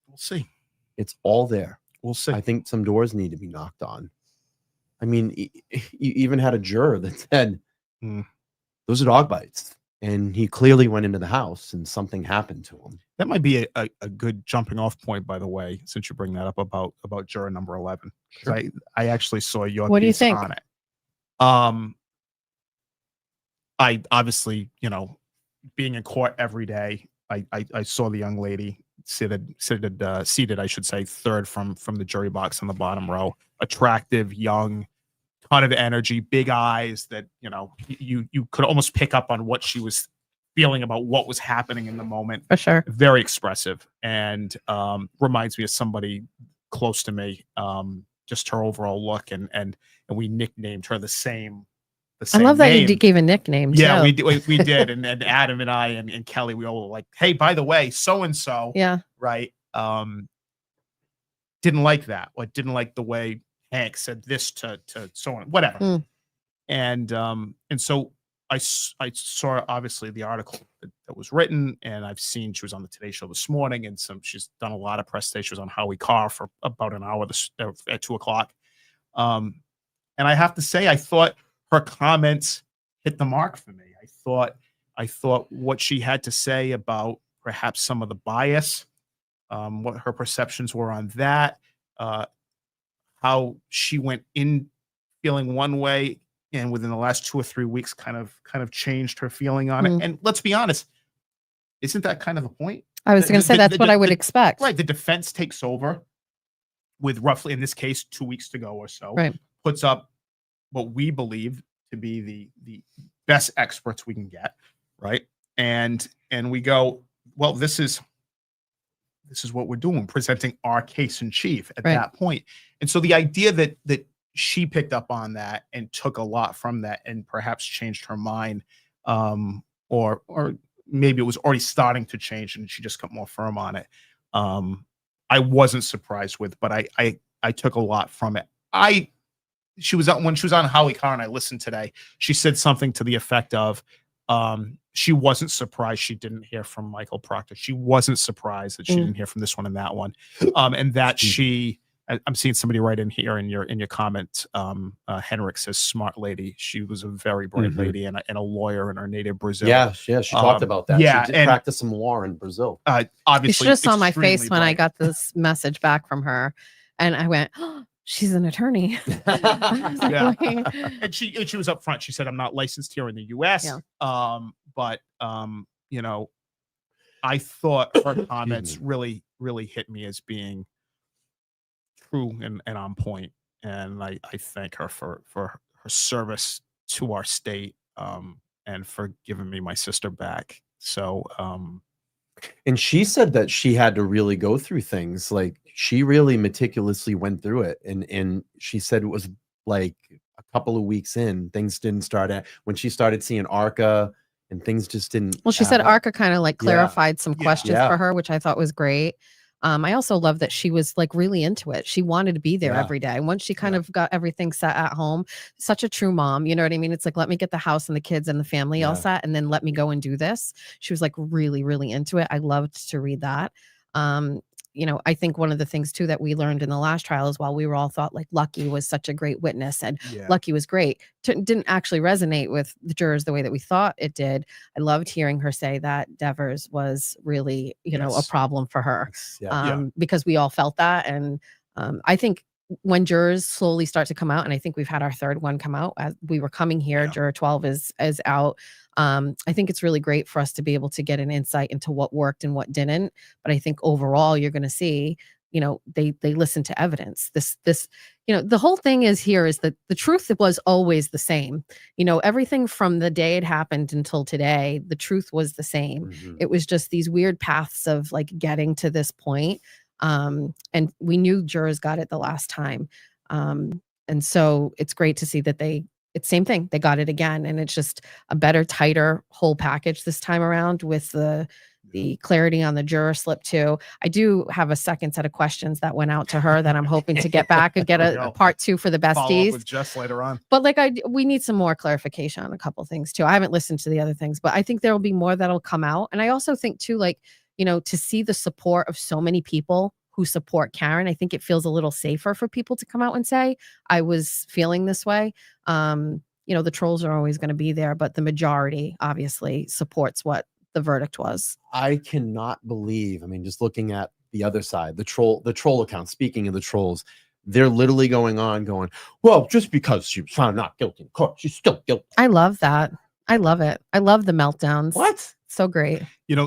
F: We'll see.
A: It's all there.
F: We'll see.
A: I think some doors need to be knocked on. I mean, you even had a juror that said, those are dog bites. and he clearly went into the house and something happened to him.
F: That might be a good jumping off point, by the way, since you bring that up about juror number 11. 'Cause I actually saw your
G: What do you
F: piece
G: think?
F: on it. I obviously, being in court every day, I saw the young lady seated, I should say, third from the jury box on the bottom row. Attractive, young, ton of energy, big eyes that, you could almost pick up on what she was feeling about what was happening in the moment.
G: For sure.
F: Very expressive, and reminds me of somebody close to me. Just her overall look, and we nicknamed her the same.
G: I love that
F: name.
G: you gave a nickname.
F: Yeah,
G: too.
F: we did, and Adam and I and Kelly, we all were like, hey, by the way, so and so,
G: Yeah.
F: right? Didn't like that, or didn't like the way Hank said this to so on, whatever.
G: Mm.
F: And so I saw obviously the article that was written, and I've seen she was on the Today Show this morning, and she's done a lot of press today. She was on Howie Carr for about an hour at 2:00. And I have to say, I thought her comments hit the mark for me. I thought what she had to say about perhaps some of the bias, what her perceptions were on that, how she went in feeling one way, and within the last 2 or 3 weeks kind of changed her feeling on it. And let's be honest, isn't that kind of the point?
G: I was going to say that's what I would expect.
F: Right. The defense takes over with roughly, in this case, 2 weeks to go or so.
G: Right.
F: Puts up what we believe to be the best experts we can get, right? And we go, well, this is what we're doing, presenting our case in chief at that point. And so the idea that she picked up on that and took a lot from that and perhaps changed her mind, or maybe it was already starting to change and she just got more firm on it. I wasn't surprised with, but I took a lot from it. When she was on Howie Carr and I listened today, she said something to the effect of, she wasn't surprised she didn't hear from Michael Proctor. She wasn't surprised that she didn't hear from this one and that one. And that I'm seeing somebody right in here in your comment. Henrik says smart lady. She was a very bright lady and a lawyer in her native Brazil.
A: Yeah, she talked about that.
F: Yeah,
A: she did practice some law in Brazil.
F: Obviously,
G: You should have saw my face
F: extremely
G: when I
F: bright.
G: got this message back from her, and I went, oh, she's an attorney. I was like,
F: Yeah.
G: wait.
F: And she was up front. She said, I'm not licensed here in the US.
G: Yeah.
F: But I thought her comments really, really hit me as being true and on point. And I thank her for her service to our state, and for giving me my sister back. So
A: And she said that she had to really go through things. Like, she really meticulously went through it. And she said it was like a couple of weeks in, things didn't start at when she started seeing ARCA, and things just didn't.
G: Well, she said
A: happen.
G: ARCA kind of like clarified some questions
A: Yeah.
G: for her, which I thought was great. I also love that she was like really into it. She wanted to be there
A: Yeah.
G: every day. Once she kind of got everything set at home, such a true mom, you know what I mean? It's like, let me get the house and the kids and the family all
A: Yeah.
G: set, and then let me go and do this. She was like really, really into it. I loved to read that. I think one of the things too that we learned in the last trial is while we were all thought like Lucky was such a great witness and Lucky was great, didn't actually resonate with the jurors the way that we thought it did. I loved hearing her say that Devers was really, a problem for her, because we all felt that. And I think when jurors slowly start to come out, and I think we've had our third one come out as we were coming here, juror 12 is out. I think it's really great for us to be able to get an insight into what worked and what didn't. But I think overall, you're going to see, they listen to evidence. The whole thing is that the truth was always the same. Everything from the day it happened until today, the truth was the same. It was just these weird paths of like getting to this point. And we knew jurors got it the last time. And so it's great to see that it's same thing. They got it again. And it's just a better, tighter whole package this time around with the clarity on the juror slip too. I do have a second set of questions that went out to her that I'm hoping to get back and get a part 2 for the
F: follow up
G: besties.
F: with Jess later on.
G: But we need some more clarification on a couple things too. I haven't listened to the other things, but I think there will be more that'll come out. And I also think too, to see the support of so many people who support Karen, I think it feels a little safer for people to come out and say, I was feeling this way. the trolls are always going to be there, but the majority obviously supports what the verdict was.
A: I cannot believe. I mean, just looking at the other side, the troll account. Speaking of the trolls, they're literally going, well, just because she was found not guilty in court, she's still guilty.
G: I love that. I love it. I love the meltdowns.
A: What?
G: So great.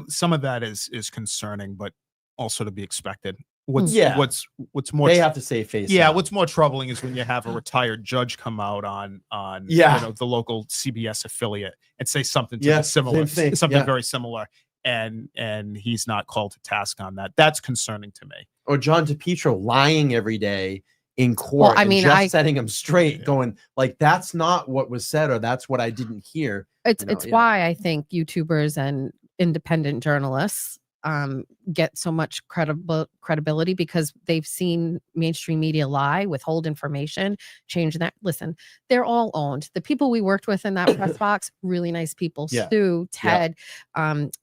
F: Some of that is concerning, but also to be expected. What's more
A: They have to save face.
F: Yeah,
A: now.
F: what's more troubling is when you have a retired judge come out on the local CBS affiliate and say something similar, something very similar, and he's not called to task on that. That's concerning to me.
A: Or John DePietro lying every day in court.
G: Well, I mean,
A: just setting him straight, going like, that's not what was said, or that's what I didn't hear.
G: It's why I think YouTubers and independent journalists get so much credibility, because they've seen mainstream media lie, withhold information, change that. Listen, they're all owned. The people we worked with in that press box, really nice people. Stu, Ted,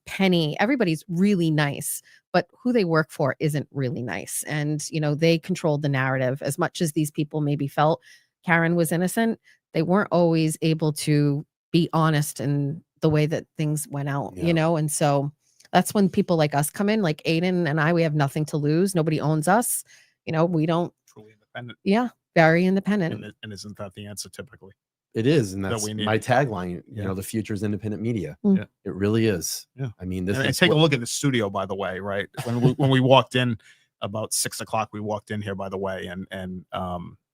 G: Penny, everybody's really nice, but who they work for isn't really nice. And, they controlled the narrative. As much as these people maybe felt Karen was innocent, they weren't always able to be honest in the way that things went out, and so that's when people like us come in, like Aiden and I. We have nothing to lose. Nobody owns us. We don't.
F: Truly independent.
G: Yeah, very independent.
F: And isn't that the answer typically?
A: It is, and that's
F: we need.
A: my tagline. The future is independent media.
G: Yeah.
A: It really is.
F: Yeah.
A: I mean,
F: take a look at the studio, by the way. Right when we walked in about 6 o'clock, we walked in here, by the way, and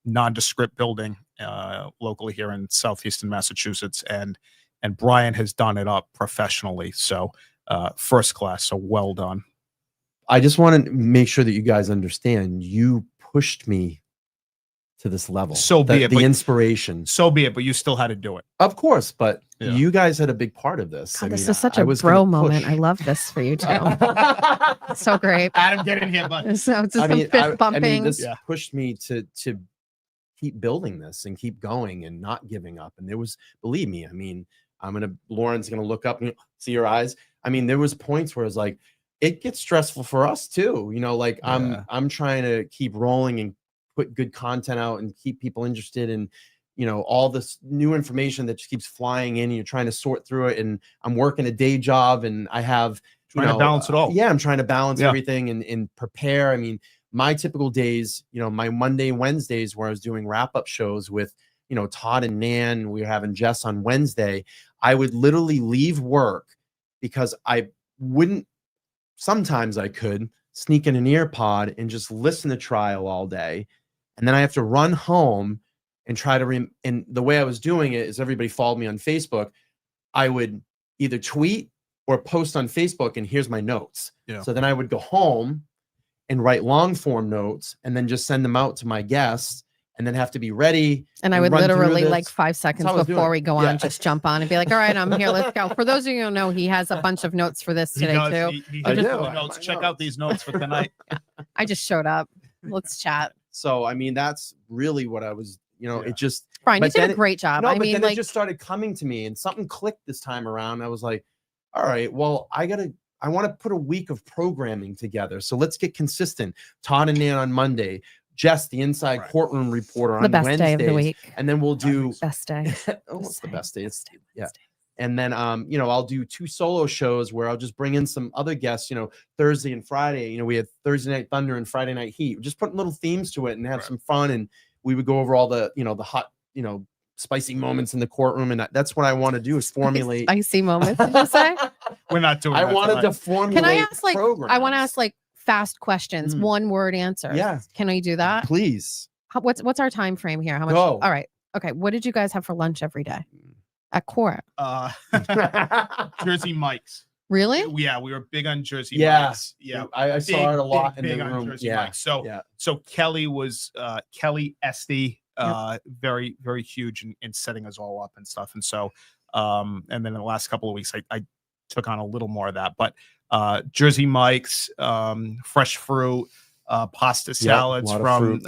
F: nondescript building locally here in southeastern Massachusetts, and Brian has done it up professionally. So. First class, so well done.
A: I just want to make sure that you guys understand, you pushed me to this level.
F: So be it.
A: The inspiration.
F: So be it, but you still had to do it.
A: Of course, but you guys had a big part of this.
G: God, this is such a bro moment. I love this for you too. So great.
F: Adam, get in here, bud.
G: So it's just some fist bumping.
A: This pushed me to keep building this and keep going and not giving up. And there was, believe me, I mean, Lauren's gonna look up and see your eyes. I mean, there was points where it's like, it gets stressful for us too. I'm trying to keep rolling and put good content out and keep people interested in, all this new information that just keeps flying in. And you're trying to sort through it. And I'm working a day job and I have
F: trying to balance it all.
A: Yeah, I'm trying to balance everything and prepare. I mean, my typical days, my Monday, Wednesdays where I was doing wrap-up shows with, Todd and Nan, we were having Jess on Wednesday. I would literally leave work because sometimes I could sneak in an ear pod and just listen to trial all day. And then I have to run home and try to, and the way I was doing it is everybody followed me on Facebook. I would either tweet or post on Facebook and here's my notes.
F: Yeah.
A: So then I would go home and write long form notes and then just send them out to my guests. And then have to be ready.
G: And I would literally, like 5 seconds before we go on, just jump on and be like, all right, I'm here. Let's go. For those of you who know, he has a bunch of notes for this today, too.
F: He just notes. Check out these notes for tonight.
G: I just showed up. Let's chat.
A: So, I mean, that's really what I was, it just.
G: Brian, you did a great job.
A: No, I mean, it just started coming to me and something clicked this time around. I was like, all right, well, I want to put a week of programming together. So let's get consistent. Todd and Nan on Monday. Jess, the inside courtroom reporter on
G: Wednesdays. The best
A: Wednesdays,
G: day of the week.
A: And then we'll do
G: best day.
A: What's the best day? And then I'll do 2 solo shows where I'll just bring in some other guests, Thursday and Friday. We had Thursday Night Thunder and Friday Night Heat. Just put little themes to it and have some fun. And we would go over all the, the hot, spicy moments in the courtroom. And that's what I want to do is formulate
G: spicy moments, did you say?
F: We're not doing
A: I wanted to formulate.
G: Can I ask
A: programs.
G: I want to ask fast questions, 1 word answers.
A: Yeah.
G: Can we do that?
A: Please.
G: What's our time frame here? How much?
A: Go.
G: All right. Okay. What did you guys have for lunch every day at court?
F: Jersey Mike's.
G: Really?
F: Yeah, we were big on Jersey Mike's. Yeah,
A: I saw it a lot in the room.
F: Jersey Mike's. So Kelly was Kelly Esty, very, very huge in setting us all up and stuff. And so and then in the last couple of weeks I took on a little more of that. But Jersey Mike's, fresh fruit, pasta salads from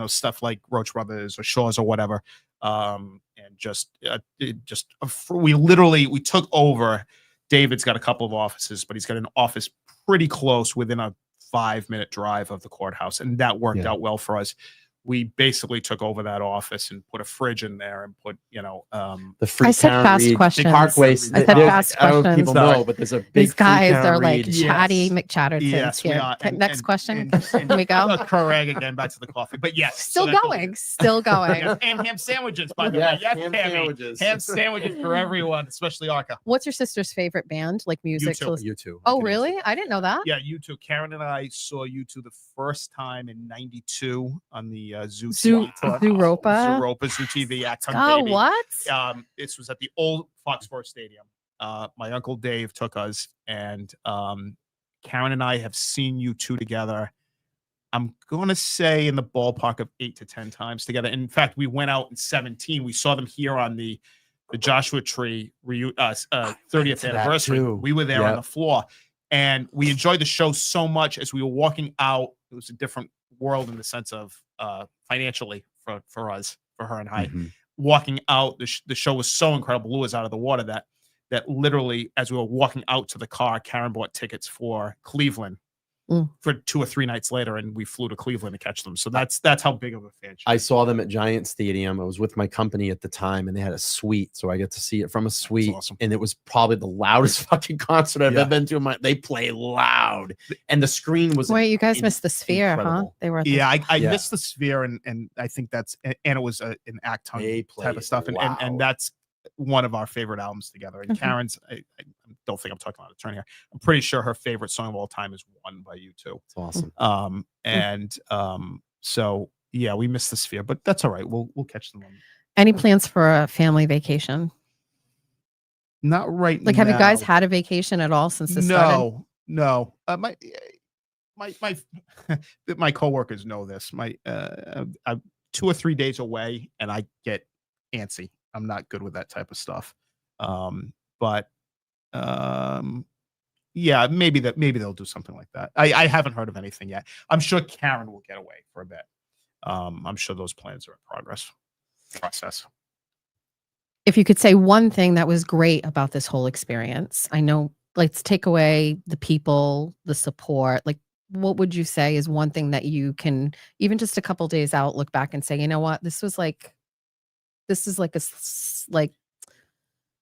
F: stuff like Roach Brothers or Shaw's or whatever, and we took over. David's got a couple of offices, but he's got an office pretty close within a 5-minute drive of the courthouse, and that worked out well for us. we basically took over that office and put a fridge in there and put,
A: The free
G: I said
A: Karen
G: fast
A: Reed,
G: questions.
A: Parkways.
F: I said
A: There's-
G: fast
A: I don't know if
G: questions.
A: people know, but there's a big
G: These
A: free
G: guys
A: Karen
G: are like
A: Reed.
G: chatty
F: Yes.
G: McChattertons
F: Yes, we
G: here.
F: are.
G: Okay, next question.
F: and
G: Here we go.
F: Craig again, back to the coffee. But yes.
G: Still
F: that's-
G: going. Still going.
F: Yes, and ham sandwiches, by the
A: Yes,
F: way. Yes,
A: ham
F: Tammy.
A: sandwiches.
F: Ham sandwiches for everyone, especially Arca.
G: What's your sister's favorite band? Like music? to
F: U2.
G: listen-
A: You too.
G: Oh, really? I didn't know that.
F: Yeah, U2. Karen and I saw U2 the first time in '92 on the Zoo
G: Zooropa?
F: Zooropa Zoo TV Acton
G: Oh,
F: Baby.
G: what?
F: This was at the old Foxborough Stadium. My uncle Dave took us, and Karen and I have seen U2 together. I'm going to say in the ballpark of 8 to 10 times together. In fact, we went out in 17. We saw them here on the Joshua Tree 30th
A: that
F: anniversary.
A: too.
F: We were there on
A: Yep.
F: the floor, and we enjoyed the show so much. As we were walking out, it was a different world in the sense of financially for us, for her and I.
A: Mhm.
F: Walking out, the show was so incredible. Lou was out of the water that literally, as we were walking out to the car, Karen bought tickets for Cleveland for 2 or 3 nights later, and we flew to Cleveland to catch them. So that's how big of a fan she
A: I
F: is.
A: saw them at Giant Stadium. I was with my company at the time, and they had a suite, so I get to see it from a suite.
F: awesome.
A: And it was probably the loudest fucking concert I've
F: Yeah.
A: ever been to. They play loud, and the screen was.
G: Wait, you guys
A: in-
G: missed the Sphere, huh?
A: incredible.
G: They were at the
F: Yeah, I
A: Yeah.
F: missed the Sphere, and I think that's and it was an Acton
A: They
F: type
A: played
F: of stuff, and
A: loud.
F: that's one of our favorite albums together. And
G: Mhm.
F: Karen's, I don't think I'm talking about a turn here. I'm pretty sure her favorite song of all time is "One" by U2.
A: It's awesome.
F: So yeah, we missed the Sphere, but that's all right. We'll catch them on.
G: Any plans for a family vacation?
F: Not right
G: Like, have you guys
F: now.
G: had a vacation at all since this started?
F: No. My coworkers know this. I'm 2 or 3 days away, and I get antsy. I'm not good with that type of stuff. Yeah, maybe they'll do something like that. I haven't heard of anything yet. I'm sure Karen will get away for a bit. I'm sure those plans are in process.
G: If you could say one thing that was great about this whole experience, I know, let's take away the people, the support. Like, what would you say is one thing that you can, even just a couple days out, look back and say, you know what, this is like a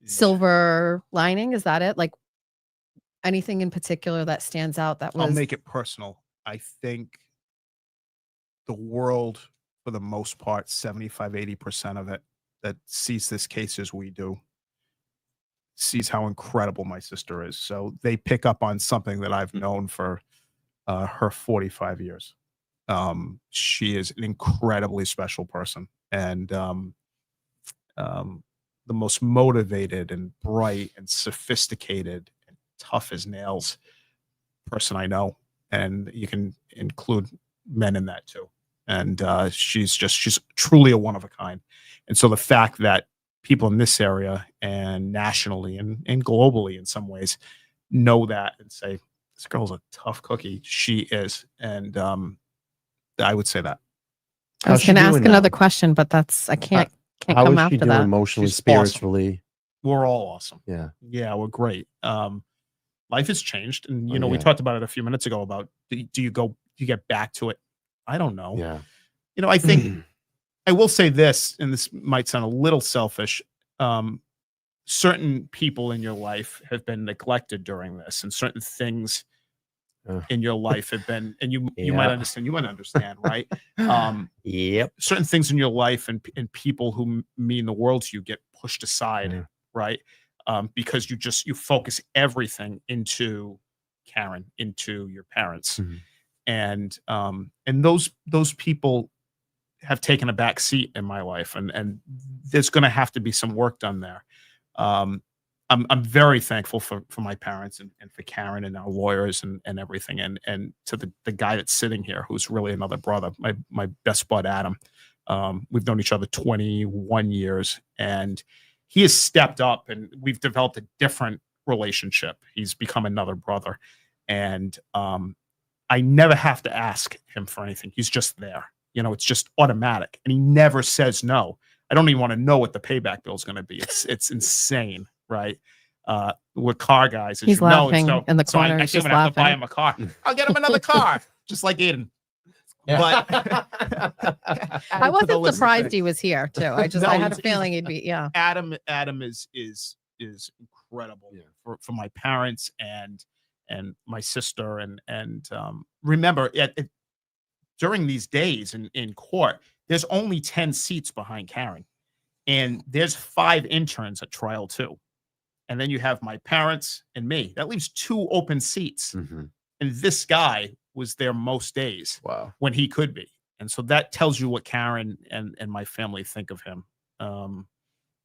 G: silver lining? Is that it? Like, anything in particular that stands out that was
F: I'll make it personal. I think the world, for the most part, 75-80% of it that sees this case as we do, sees how incredible my sister is. So they pick up on something that I've known for her 45 years. She is an incredibly special person, and the most motivated and bright and sophisticated and tough as nails person I know. And you can include men in that too. And she's truly a one of a kind. And so the fact that people in this area and nationally and globally in some ways know that and say, this girl's a tough cookie. She is. And I would say that.
G: I was
A: How's she
G: going to ask
A: doing now?
G: another question, but I can't
A: How
G: come
A: is she
G: after
A: doing
G: that.
A: emotionally,
F: She's awesome.
A: spiritually?
F: We're all awesome.
A: Yeah.
F: Yeah, we're great. Life has changed. And,
A: Oh,
F: we
A: yeah.
F: talked about it a few minutes ago about do you get back to it? I don't know.
A: Yeah.
F: I think I will say this, and this might sound a little selfish. Certain people in your life have been neglected during this, and certain things in your life have been, and you might
A: Yeah.
F: understand. You might understand, right?
A: Yep.
F: Certain things in your life and people who mean the world to you get pushed aside,
A: Yeah.
F: right? Because you focus everything into Karen, into your parents,
A: Mhm.
F: and those people have taken a back seat in my life, and there's going to have to be some work done there. I'm very thankful for my parents and for Karen and our lawyers and everything, and to the guy that's sitting here who's really another brother, my best bud Adam. We've known each other 21 years, and he has stepped up, and we've developed a different relationship. He's become another brother, and I never have to ask him for anything. He's just there. It's just automatic, and he never says no. I don't even want to know what the payback bill is going to be. It's insane, right? We're car guys. As
G: He's
F: you know,
G: laughing in the
F: so
G: corner.
F: I
G: He's
F: think
G: just
F: I'm gonna have to buy
G: laughing.
F: him a car. I'll get him another car, just like Aiden.
G: I
F: to the
G: wasn't
F: list of
G: surprised
F: things.
G: he was here too. I
F: No,
G: had a
F: he's-
G: feeling he'd be, yeah.
F: Adam is incredible
A: Yeah.
F: for my parents and my sister and remember during these days in court, there's only 10 seats behind Karen, and there's 5 interns at trial too, and then you have my parents and me. That leaves 2 open seats,
A: Mhm.
F: and this guy was there most days
A: Wow.
F: when he could be. And so that tells you what Karen and my family think of him.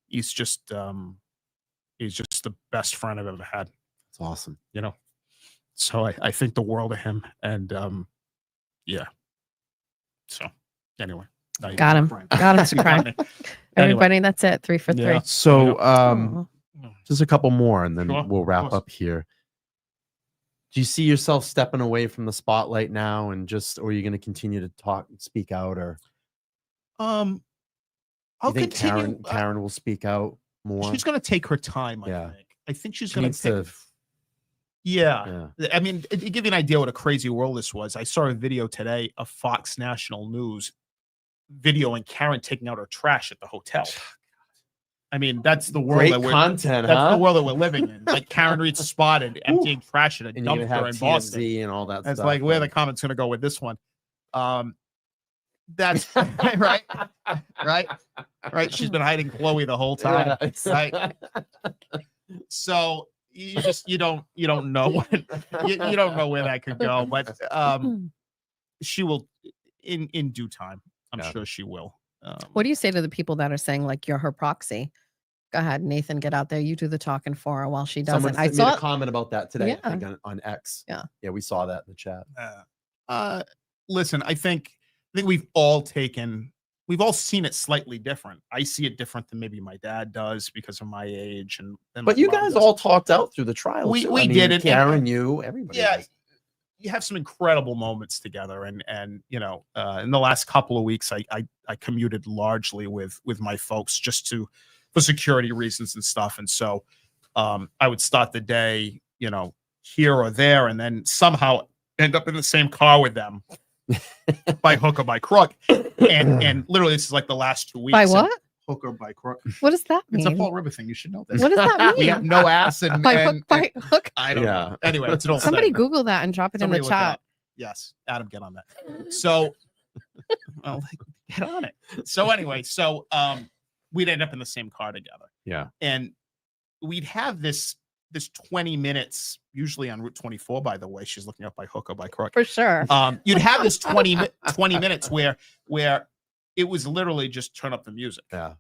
F: He's just the best friend I've ever had,
A: That's awesome.
F: you know. So I think the world of him. And yeah. So anyway.
G: Got him. Got him to cry.
F: Anyway.
G: Everybody, that's it. 3 for 3.
F: Yeah.
A: So,
G: Aw.
A: just a couple more, and then
F: Sure,
A: we'll
F: of
A: wrap
F: course.
A: up here. Do you see yourself stepping away from the spotlight now, or are you going to continue to talk, speak out, or
F: I'll
A: you think
F: continue.
A: Karen will speak out more?
F: She's going to take her time.
A: Yeah.
F: I think she's
A: She
F: going
A: needs
F: to.
A: to.
F: Yeah.
A: Yeah.
F: I mean, to give you an idea what a crazy world this was, I saw a video today of Fox National News videoing Karen taking out her trash at the hotel. I mean, that's the world
A: Great
F: that we're
A: content,
F: that's
A: huh?
F: the world that we're living in. Like Karen Reed's spotted emptying trash at a
A: And you're gonna have
F: dumpster in Boston.
A: TMZ and all that
F: It's
A: stuff.
F: like where the comments going to go with this one. That's right, right. She's been hiding Chloe the whole time. Right. So you don't know when, you don't know where that could go, but she will in due time. I'm
A: Yeah.
F: sure she will.
G: What do you say to the people that are saying like you're her proxy? Go ahead, Nathan, get out there. You do the talking for her while she
A: Someone
G: doesn't. I
A: made
G: saw
A: a comment about that today. I
G: Yeah.
A: think on X.
G: Yeah.
A: Yeah, we saw that in the chat.
F: Listen, I think we've all seen it slightly different. I see it different than maybe my dad does because of my age and
A: But
F: my
A: you
F: mom
A: guys
F: does.
A: all talked out through the trial.
F: We-
A: too.
F: we
A: I mean,
F: did it, and-
A: Karen, you, everybody.
F: Yeah,
A: did.
F: you have some incredible moments together, and you know, in the last couple of weeks, I commuted largely with my folks just for security reasons and stuff, and so I would start the day, you know, here or there, and then somehow end up in the same car with them by hook or by crook, and literally this is like the last 2 weeks.
G: by
F: and
G: what?
F: Hook or by crook?
G: What does that
F: It's
G: mean?
F: a Fall River thing. You should know this.
G: What does that mean?
F: We have no ass and
G: by
F: and-
G: hook, by hook.
F: I don't
A: Yeah.
F: know. Anyway, it's an old
G: Somebody
F: saying.
G: Google that and drop it
F: Somebody
G: in the
F: look it
G: chat.
F: up. Yes, Adam, get on that. So, well, get on it. So anyway, we'd end up in the same car together,
A: Yeah.
F: and we'd have this 20 minutes, usually on Route 24. By the way, she's looking up by hook or by crook.
G: For sure.
F: You'd have this 20 minutes where it was literally just turn up the music.
A: Yeah.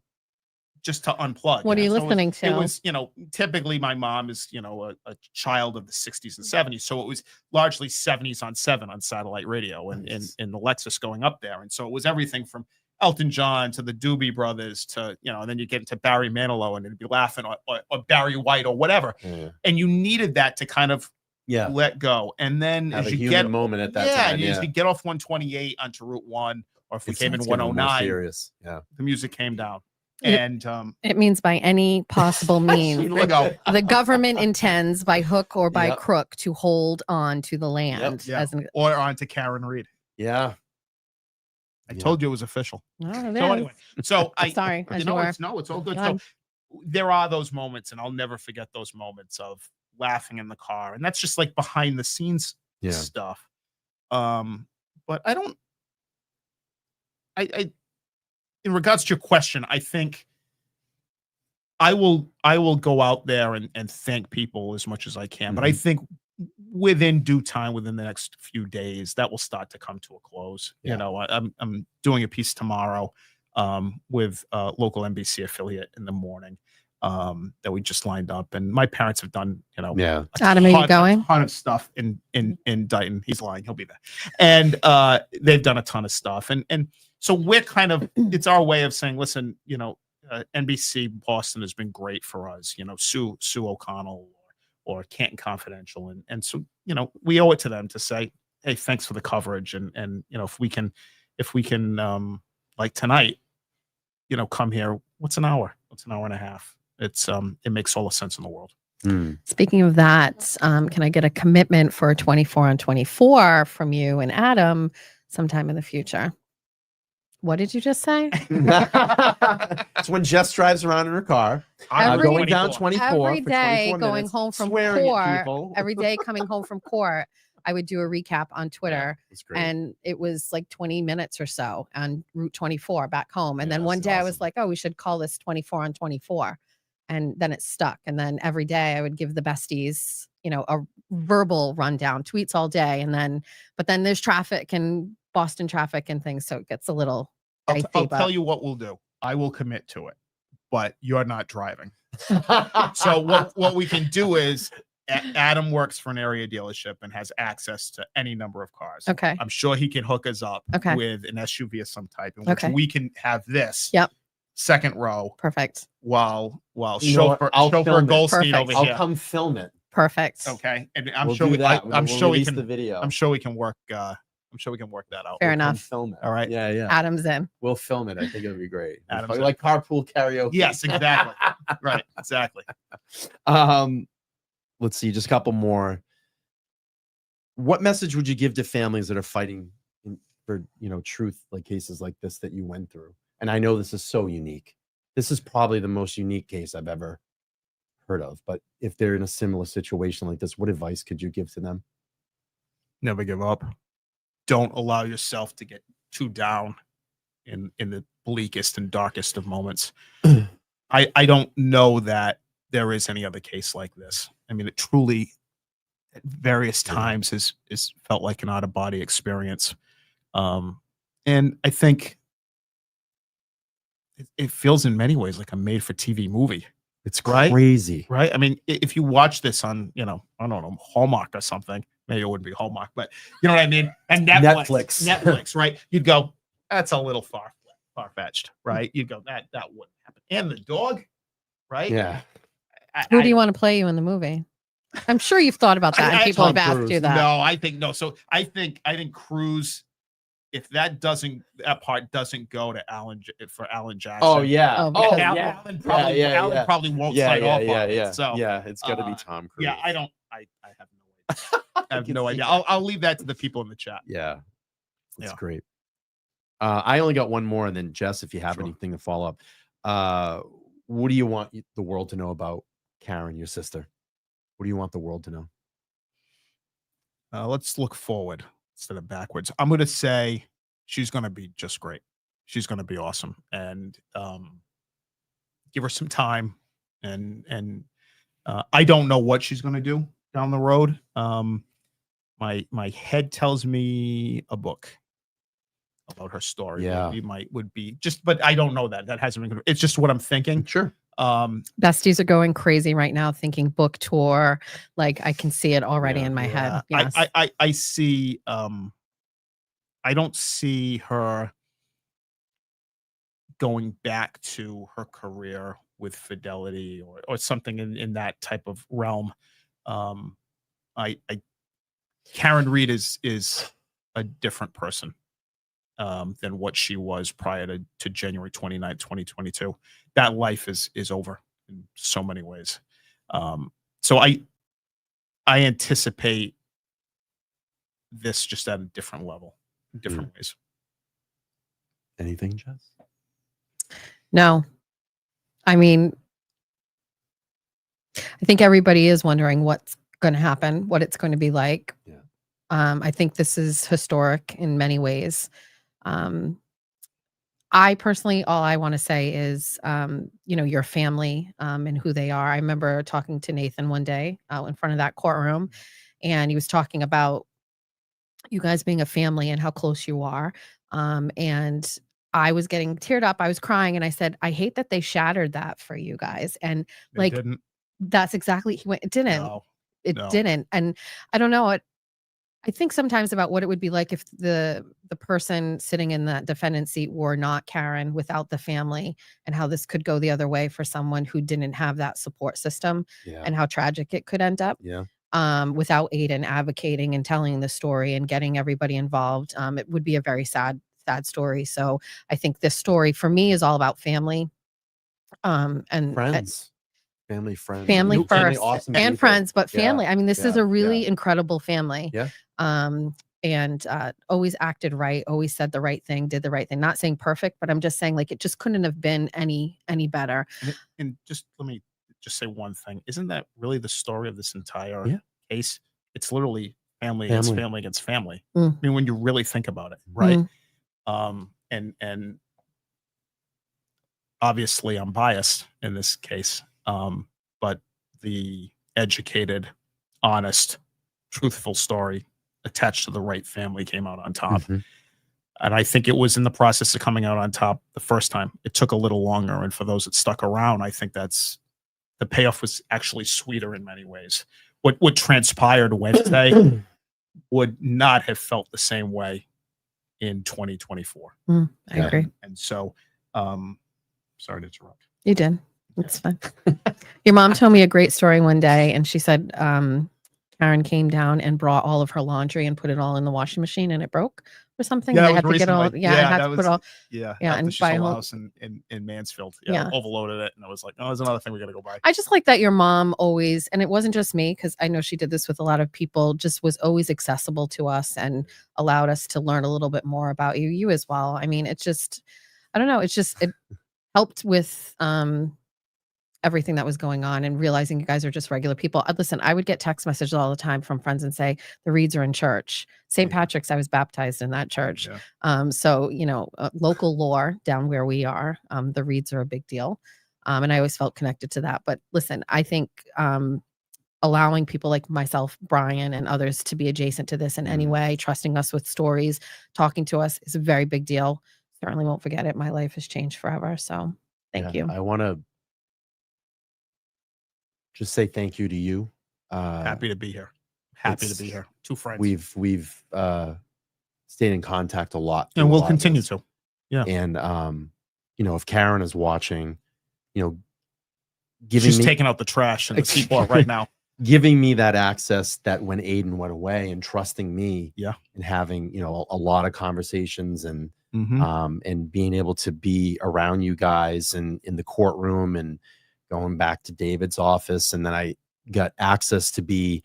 F: Just to unplug.
G: What are you
F: So
G: listening to?
F: It was, you know, typically my mom is, you know, a child of the 60s and 70s. So it was largely 70s on 7 on satellite radio and in the Lexus going up there. And so it was everything from Elton John to the Doobie Brothers to, you know, and then you get into Barry Manilow and it'd be laughing or Barry White or whatever.
A: Yeah.
F: And you needed that to kind of
A: Yeah.
F: let go. And then
A: Have
F: as
A: a
F: you
A: human
F: get
A: moment at that
F: yeah,
A: time.
F: you
A: Yeah.
F: just could get off 128 onto Route 1, or if we
A: It
F: came in
A: starts getting more
F: 109,
A: serious. Yeah.
F: the music came down.
G: Yep.
F: And
G: It means by any possible means.
F: Bingo.
G: The government intends by hook or by
A: Yep.
G: crook to hold on to the land.
F: Yeah.
G: As an,
F: or onto Karen Reed.
A: Yeah.
F: I
A: Yeah.
F: told you it was official.
G: Oh,
F: So
G: there.
F: anyway, so I
G: Sorry,
F: you
G: as you
F: know,
G: were.
F: it's all good.
G: God.
F: So there are those moments, and I'll never forget those moments of laughing in the car, and that's just like behind the scenes
A: Yeah.
F: stuff. But I don't. I in regards to your question, I think I will go out there and thank people as much as I can. But I think within due time, within the next few days, that will start to come to a close.
A: Yeah.
F: You know, I'm doing a piece tomorrow with a local NBC affiliate in the morning that we just lined up, and my parents have done, you know,
A: Yeah.
G: Adam, are you
F: a
G: going?
F: ton of stuff in Dighton. He's lying, he'll be there, and they've done a ton of stuff, and so we're kind of, it's our way of saying, listen, you know, NBC Boston has been great for us, you know, Sue O'Connell or Canton Confidential, and so, you know, we owe it to them to say, hey, thanks for the coverage, and you know, if we can like tonight, you know, come here. What's an hour and a half? It's it makes all the sense in the world.
A: Mm.
G: Speaking of that, can I get a commitment for 24 on 24 from you and Adam sometime in the future? What did you just say?
A: It's when Jess drives around in her car,
G: Every-
A: going down 24
G: Every
A: for
G: day
A: 24
G: going
A: minutes,
G: home from
A: swearing at
G: court,
A: people.
G: every day coming home from court, I would do a recap on Twitter.
A: It's great.
G: And it was like 20 minutes or so on Route 24 back home. And then
A: Yes,
G: one day I was
A: awesome.
G: like, oh, we should call this 24 on 24. And then it stuck. And then every day I would give the besties, you know, a verbal rundown, tweets all day. And then, but then there's traffic and Boston traffic and things. So it gets a little
F: I'll
G: dicey,
F: tell
G: but-
F: you what we'll do. I will commit to it, but you're not driving. So what we can do is Adam works for an area dealership and has access to any number of cars.
G: Okay.
F: I'm sure he can hook us up
G: Okay.
F: with an SUV of some type in which
G: Okay.
F: we can have this
G: Yep.
F: second row
G: Perfect.
F: while
A: You know what?
F: chauffeur,
A: I'll
F: chauffeur
A: film it.
F: Goldstein
G: Perfect.
F: over
A: I'll
F: here.
A: come film it.
G: Perfect.
F: Okay. And I'm
A: We'll
F: sure
A: do
F: we,
A: that.
F: I'm
A: We'll
F: sure we
A: release the
F: can
A: video.
F: I'm sure we can work that out.
G: Fair
A: We'll come
G: enough.
A: Film it.
F: All right.
A: Yeah, yeah.
G: Adam's in.
A: We'll film it. I think it'll be great.
F: Adam's
A: It's
F: in.
A: like carpool karaoke.
F: Yes, exactly. Right. Exactly.
A: Let's see, just a couple more. What message would you give to families that are fighting for, you know, truth, like cases like this that you went through? And I know this is so unique. This is probably the most unique case I've ever heard of. But if they're in a similar situation like this, what advice could you give to them?
F: Never give up. Don't allow yourself to get too down in the bleakest and darkest of moments. I don't know that there is any other case like this. I mean, it truly at various times is felt like an out of body experience. And I think it feels in many ways like a made for TV movie.
A: It's
F: Right?
A: crazy.
F: Right. I mean, if you watch this on, you know, I don't know, Hallmark or something, maybe it wouldn't be Hallmark, but you know what I mean? And Netflix, right? You'd go, that's a little far-fetched, right? You'd go, that wouldn't happen. And the dog, right?
A: Yeah.
G: Who do you want to play you in the movie? I'm sure you've thought about that, and people have
A: Tom
G: asked
A: Cruise.
G: you that.
F: No, I think no. So I think Cruz, if that part doesn't go to Alan Jackson.
A: Oh, yeah.
G: Oh,
A: Oh,
G: yeah.
A: yeah.
F: Alan probably won't sign off on it. So
A: yeah, it's got to be
F: uh,
A: Tom Cruise.
F: yeah, I have no idea. I have no idea. I'll leave that to the people in the chat.
A: Yeah, that's
F: Yeah.
A: great. I only got one more, and then Jess, if you have
F: Sure.
A: anything to follow up, what do you want the world to know about Karen, your sister? What do you want the world to know?
F: Let's look forward instead of backwards. I'm going to say she's going to be just great. She's going to be awesome, and give her some time. And I don't know what she's going to do down the road. My head tells me a book about her story.
A: Yeah.
F: would be just, but I don't know that. That hasn't been. It's just what I'm thinking.
A: Sure.
G: Besties are going crazy right now, thinking book tour. Like I can see it already
A: Yeah,
G: in my head.
F: Yeah.
G: Yes.
F: I see. I don't see her going back to her career with Fidelity or something in that type of realm. Karen Reed is a different person than what she was prior to January 29th, 2022. That life is over in so many ways. So I anticipate this just at a different level, in different ways.
A: Anything, Jess?
G: No. I mean, I think everybody is wondering what's going to happen, what it's going to be like.
A: Yeah.
G: I think this is historic in many ways. I personally, all I want to say is, your family and who they are. I remember talking to Nathan one day out in front of that courtroom, and he was talking about you guys being a family and how close you are. And I was getting teared up. I was crying, and I said, I hate that they shattered that for you guys. And
F: It
G: like,
F: didn't.
G: that's exactly, it didn't.
F: No.
G: It
F: No.
G: didn't. And I don't know. I think sometimes about what it would be like if the person sitting in that defendant seat were not Karen, without the family, and how this could go the other way for someone who didn't have that support system,
A: Yeah.
G: and how tragic it could end up.
A: Yeah.
G: Without Aiden advocating and telling the story and getting everybody involved, it would be a very sad story. So I think this story for me is all about family, and
A: Friends. Family, friends.
G: family
A: You-
G: first
A: awesome
G: and
A: people.
G: friends, but
A: Yeah,
G: family. I mean, this is
A: yeah,
G: a really
A: yeah.
G: incredible family.
A: Yeah.
G: and always acted right, always said the right thing, did the right thing. Not saying perfect, but I'm just saying like it just couldn't have been any better.
F: And just let me just say one thing. Isn't that really the story of this entire
A: Yeah.
F: case? It's literally family against
A: Family.
F: family against family.
G: Mm.
F: I mean, when you really think about it, right?
G: Mhm.
F: And obviously I'm biased in this case. But the educated, honest, truthful story attached to the right family came out on top.
A: Mhm.
F: And I think it was in the process of coming out on top the first time. It took a little longer. And for those that stuck around, I think that's the payoff was actually sweeter in many ways. What transpired Wednesday would not have felt the same way in 2024.
G: I agree.
F: And so, sorry to interrupt.
G: You did. It's fine. Your mom told me a great story one day, and she said Karen came down and brought all of her laundry and put it all in the washing machine, and it broke or something.
F: Yeah,
G: and
F: it
G: they had
F: was
G: to get all.
F: recently.
G: Yeah, I
F: Yeah,
G: had
F: that
G: to
F: was-
G: put all.
F: Yeah,
G: Yeah,
F: after
G: and
F: she
G: buy
F: sold
G: a
F: a
G: whole-
F: house in Mansfield.
G: Yeah.
F: Overloaded it, and I was like, oh, there's another thing we got to go buy.
G: I just like that your mom always, and it wasn't just me, because I know she did this with a lot of people, just was always accessible to us and allowed us to learn a little bit more about you as well. I mean, it's just, I don't know, it helped with everything that was going on and realizing you guys are just regular people. Listen, I would get text messages all the time from friends and say, the Reeds are in church. St. Patrick's, I was baptized in that church.
F: Yeah.
G: So, local lore down where we are, the Reeds are a big deal. And I always felt connected to that. But listen, I think allowing people like myself, Brian, and others to be adjacent to this in any way, trusting us with stories, talking to us is a very big deal. Certainly won't forget it. My life has changed forever. So thank you.
A: I want to just say thank you to you.
F: Happy to be here. Happy to
A: it's-
F: be here. Two friends.
A: We've stayed in contact a lot, through
F: and
A: a
F: we'll
A: lot of
F: continue
A: this.
F: to. Yeah.
A: And if Karen is watching, giving
F: She's
A: me
F: taking out the trash and the seaport right now.
A: giving me that access that when Aiden went away and trusting me,
F: Yeah.
A: and having a lot of conversations and
F: Mhm.
A: and being able to be around you guys and in the courtroom and going back to David's office, and then I got access to be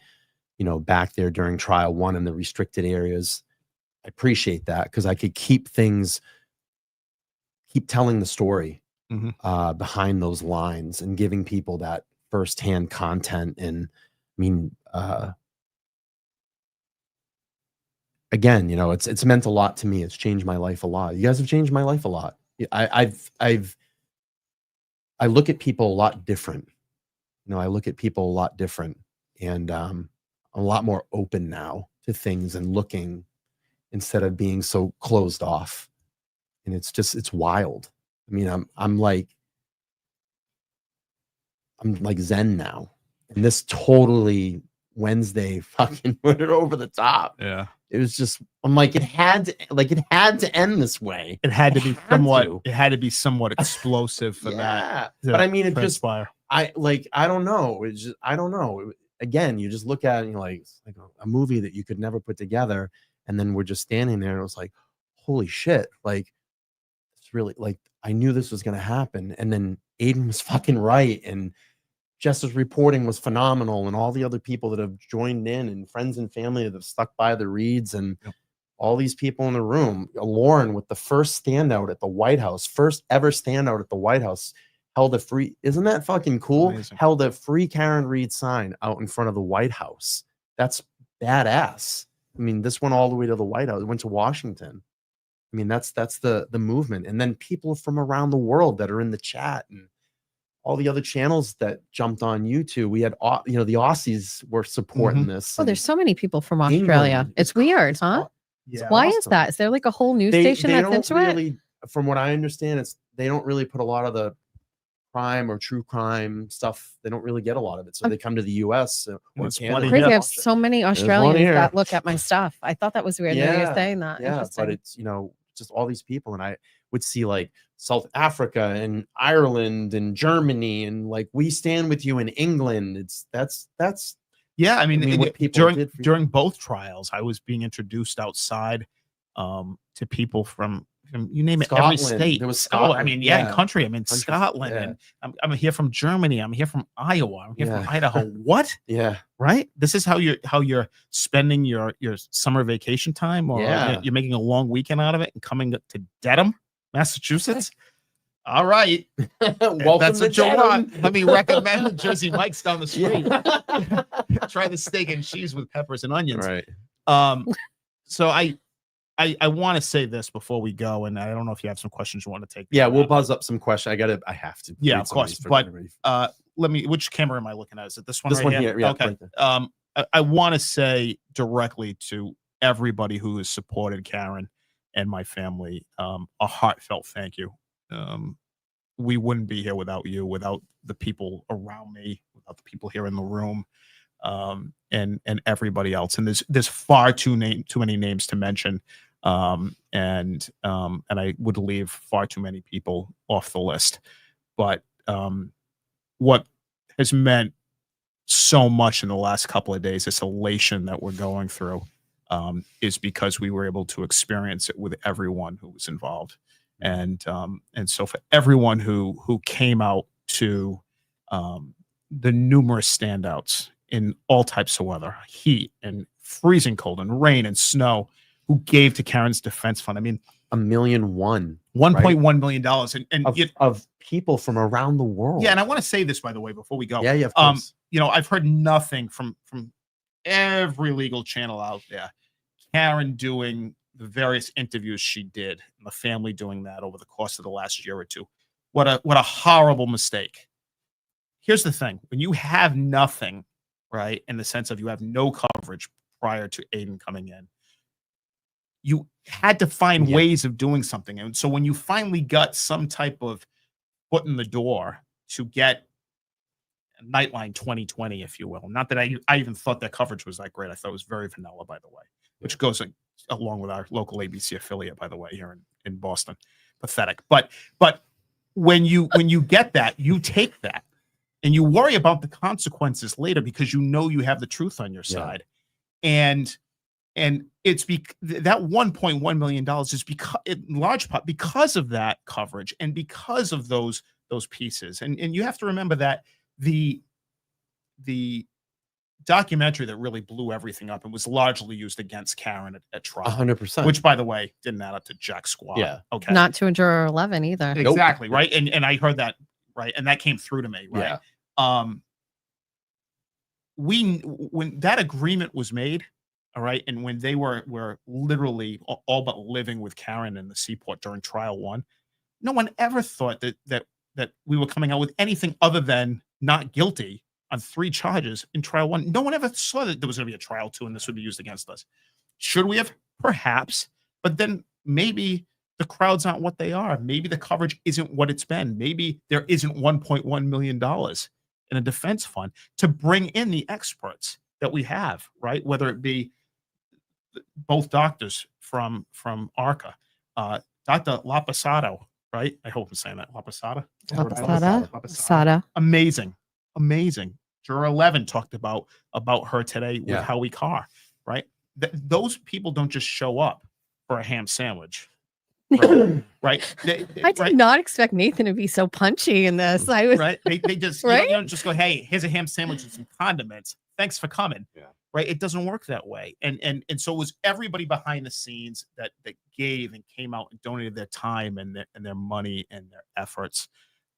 A: back there during trial one in the restricted areas. I appreciate that because I could keep telling the story
F: Mhm.
A: behind those lines and giving people that firsthand content. And I mean, again, it's meant a lot to me. It's changed my life a lot. You guys have changed my life a lot. I look at people a lot different. I look at people a lot different, and I'm a lot more open now to things and looking instead of being so closed off. And it's wild. I mean, I'm like Zen now. And this totally Wednesday fucking put it over the top.
F: Yeah.
A: It was just, I'm like, it had to end this way.
F: It had to be
A: Had
F: somewhat.
A: to.
F: It had to be somewhat explosive for that.
A: Yeah.
F: to
A: But I mean, it just,
F: transpire.
A: I don't know. It's just, I don't know. Again, you just look at it and you're like, it's like a movie that you could never put together. And then we're just standing there and it was like, holy shit. Like, it's really like, I knew this was going to happen. And then Aiden was fucking right. And Jess's reporting was phenomenal. And all the other people that have joined in and friends and family that have stuck by the Reeds and all these people in the room. Lauren with the first standout at the White House, first ever standout at the White House. Held a free, isn't that fucking cool?
F: Amazing.
A: Held a free Karen Reed sign out in front of the White House. That's badass. I mean, this went all the way to the White House. It went to Washington. I mean, that's the movement. And then people from around the world that are in the chat and all the other channels that jumped on YouTube. We had, the Aussies were supporting this.
G: Oh, there's so many people from
A: England.
G: Australia. It's weird, huh?
F: Yeah.
G: Why is
A: awesome.
G: that? Is there like a whole news station
A: they
G: that's
A: don't
G: into it?
A: really, from what I understand, they don't really put a lot of the crime or true crime stuff. They don't really get a lot of it. So they come to the US or
F: There's
A: Canada.
F: plenty
G: Crazy.
F: here.
G: I have so many
A: one
G: Australians
A: here.
G: that look at my stuff. I thought that was weird that you were
A: Yeah,
G: saying that.
A: Yeah,
G: Interesting.
A: but it's just all these people, and I would see like South Africa and Ireland and Germany, and like we stand with you in England. That's
F: Yeah, I mean,
A: what people
F: during
A: did for you.
F: during both trials, I was being introduced outside to people from you name it, every
A: Scotland.
F: state.
A: There was
F: Oh, I
A: Scotland,
F: mean,
A: yeah.
F: country. I'm in
A: Country,
F: Scotland,
A: yeah.
F: and I'm here from Germany. I'm here from Iowa. I'm here from
A: Yeah.
F: Idaho. What?
A: Yeah.
F: Right? This is how you're spending your summer vacation time, or
A: Yeah.
F: you're making a long weekend out of it and coming to Dedham, Massachusetts. All right, if
A: Welcome
F: that's
A: to
F: what you
A: Dedham.
F: want. Let me recommend the Jersey Mike's down the street.
A: Yeah.
F: Try the steak and cheese with peppers and onions.
A: Right.
F: So I want to say this before we go, and I don't know if you have some questions you want to take.
A: Yeah, we'll buzz up some questions. I have to.
F: Yeah,
A: read
F: of
A: some
F: course,
A: these for
F: but,
A: everybody.
F: Let me. Which camera am I looking at? Is it this one?
A: This
F: right
A: one
F: here?
A: here, yeah,
F: Okay.
A: right there.
F: I want to say directly to everybody who has supported Karen and my family, a heartfelt thank you. We wouldn't be here without you, without the people around me, without the people here in the room, and everybody else. And there's far too many names to mention, and I would leave far too many people off the list. But what has meant so much in the last couple of days, this elation that we're going through, is because we were able to experience it with everyone who was involved. And so for everyone who came out to the numerous standouts in all types of weather, heat and freezing cold and rain and snow, who gave to Karen's Defense Fund. I mean,
A: $1.1 million
F: $1.1 million and
A: of people from around the world.
F: yeah. And I want to say this, by the way, before we go.
A: Yeah, of course.
F: I've heard nothing from every legal channel out there. Karen doing the various interviews she did, and the family doing that over the course of the last year or two. What a horrible mistake. Here's the thing: when you have nothing, right, in the sense of you have no coverage prior to Aiden coming in, you had to find ways of doing something. And so when you finally got some type of foot in the door to get Nightline 2020, if you will, not that I even thought that coverage was that great. I thought it was very vanilla, by the way, which goes along with our local ABC affiliate, by the way, here in Boston. Pathetic. But when you get that, you take that and you worry about the consequences later because you know you have the truth on your side. And it's that $1.1 million is because, in large part, because of that coverage and because of those pieces. And you have to remember that the documentary that really blew everything up and was largely used against Karen at trial,
A: 100%.
F: which, by the way, didn't add up to jack squat.
A: Yeah.
F: Okay.
G: Not to juror 11 either.
F: Exactly. Right. And I heard that. Right. And that came through to me. Right.
A: Yeah.
F: When that agreement was made, all right, and when they were literally all but living with Karen in the Seaport during trial one, no one ever thought that we were coming out with anything other than not guilty on 3 charges in trial one. No one ever saw that there was going to be a trial 2 and this would be used against us. Should we have? Perhaps. But then maybe the crowds aren't what they are. Maybe the coverage isn't what it's been. Maybe there isn't $1.1 million in a defense fund to bring in the experts that we have, right? Whether it be both doctors from ARCA, Dr. Lapasado, right? I hope I'm saying that. Lapasada?
G: Sada.
F: Amazing. Juror 11 talked about her today with Howie Carr, right? Those people don't just show up for a ham sandwich. Right.
G: I did not expect Nathan to be so punchy in this. I was
F: right. They just
G: right?
F: you don't just go, hey, here's a ham sandwich and some condiments. Thanks for coming. Yeah. Right. It doesn't work that way. And so it was everybody behind the scenes that gave and came out and donated their time and their money and their efforts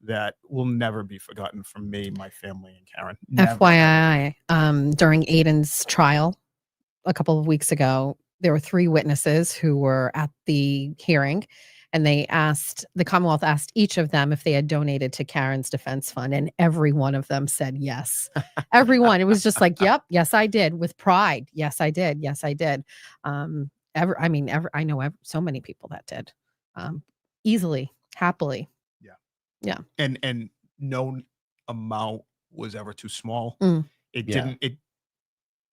F: that will never be forgotten from me, my family, and Karen. Never.
G: FYI, during Aiden's trial a couple of weeks ago, there were 3 witnesses who were at the hearing, and the Commonwealth asked each of them if they had donated to Karen's Defense Fund, and every one of them said yes. Everyone. It was just like, yep, yes, I did, with pride. Yes, I did. Yes, I did. I know so many people that did, easily, happily. Yeah.
F: And no amount was ever too small.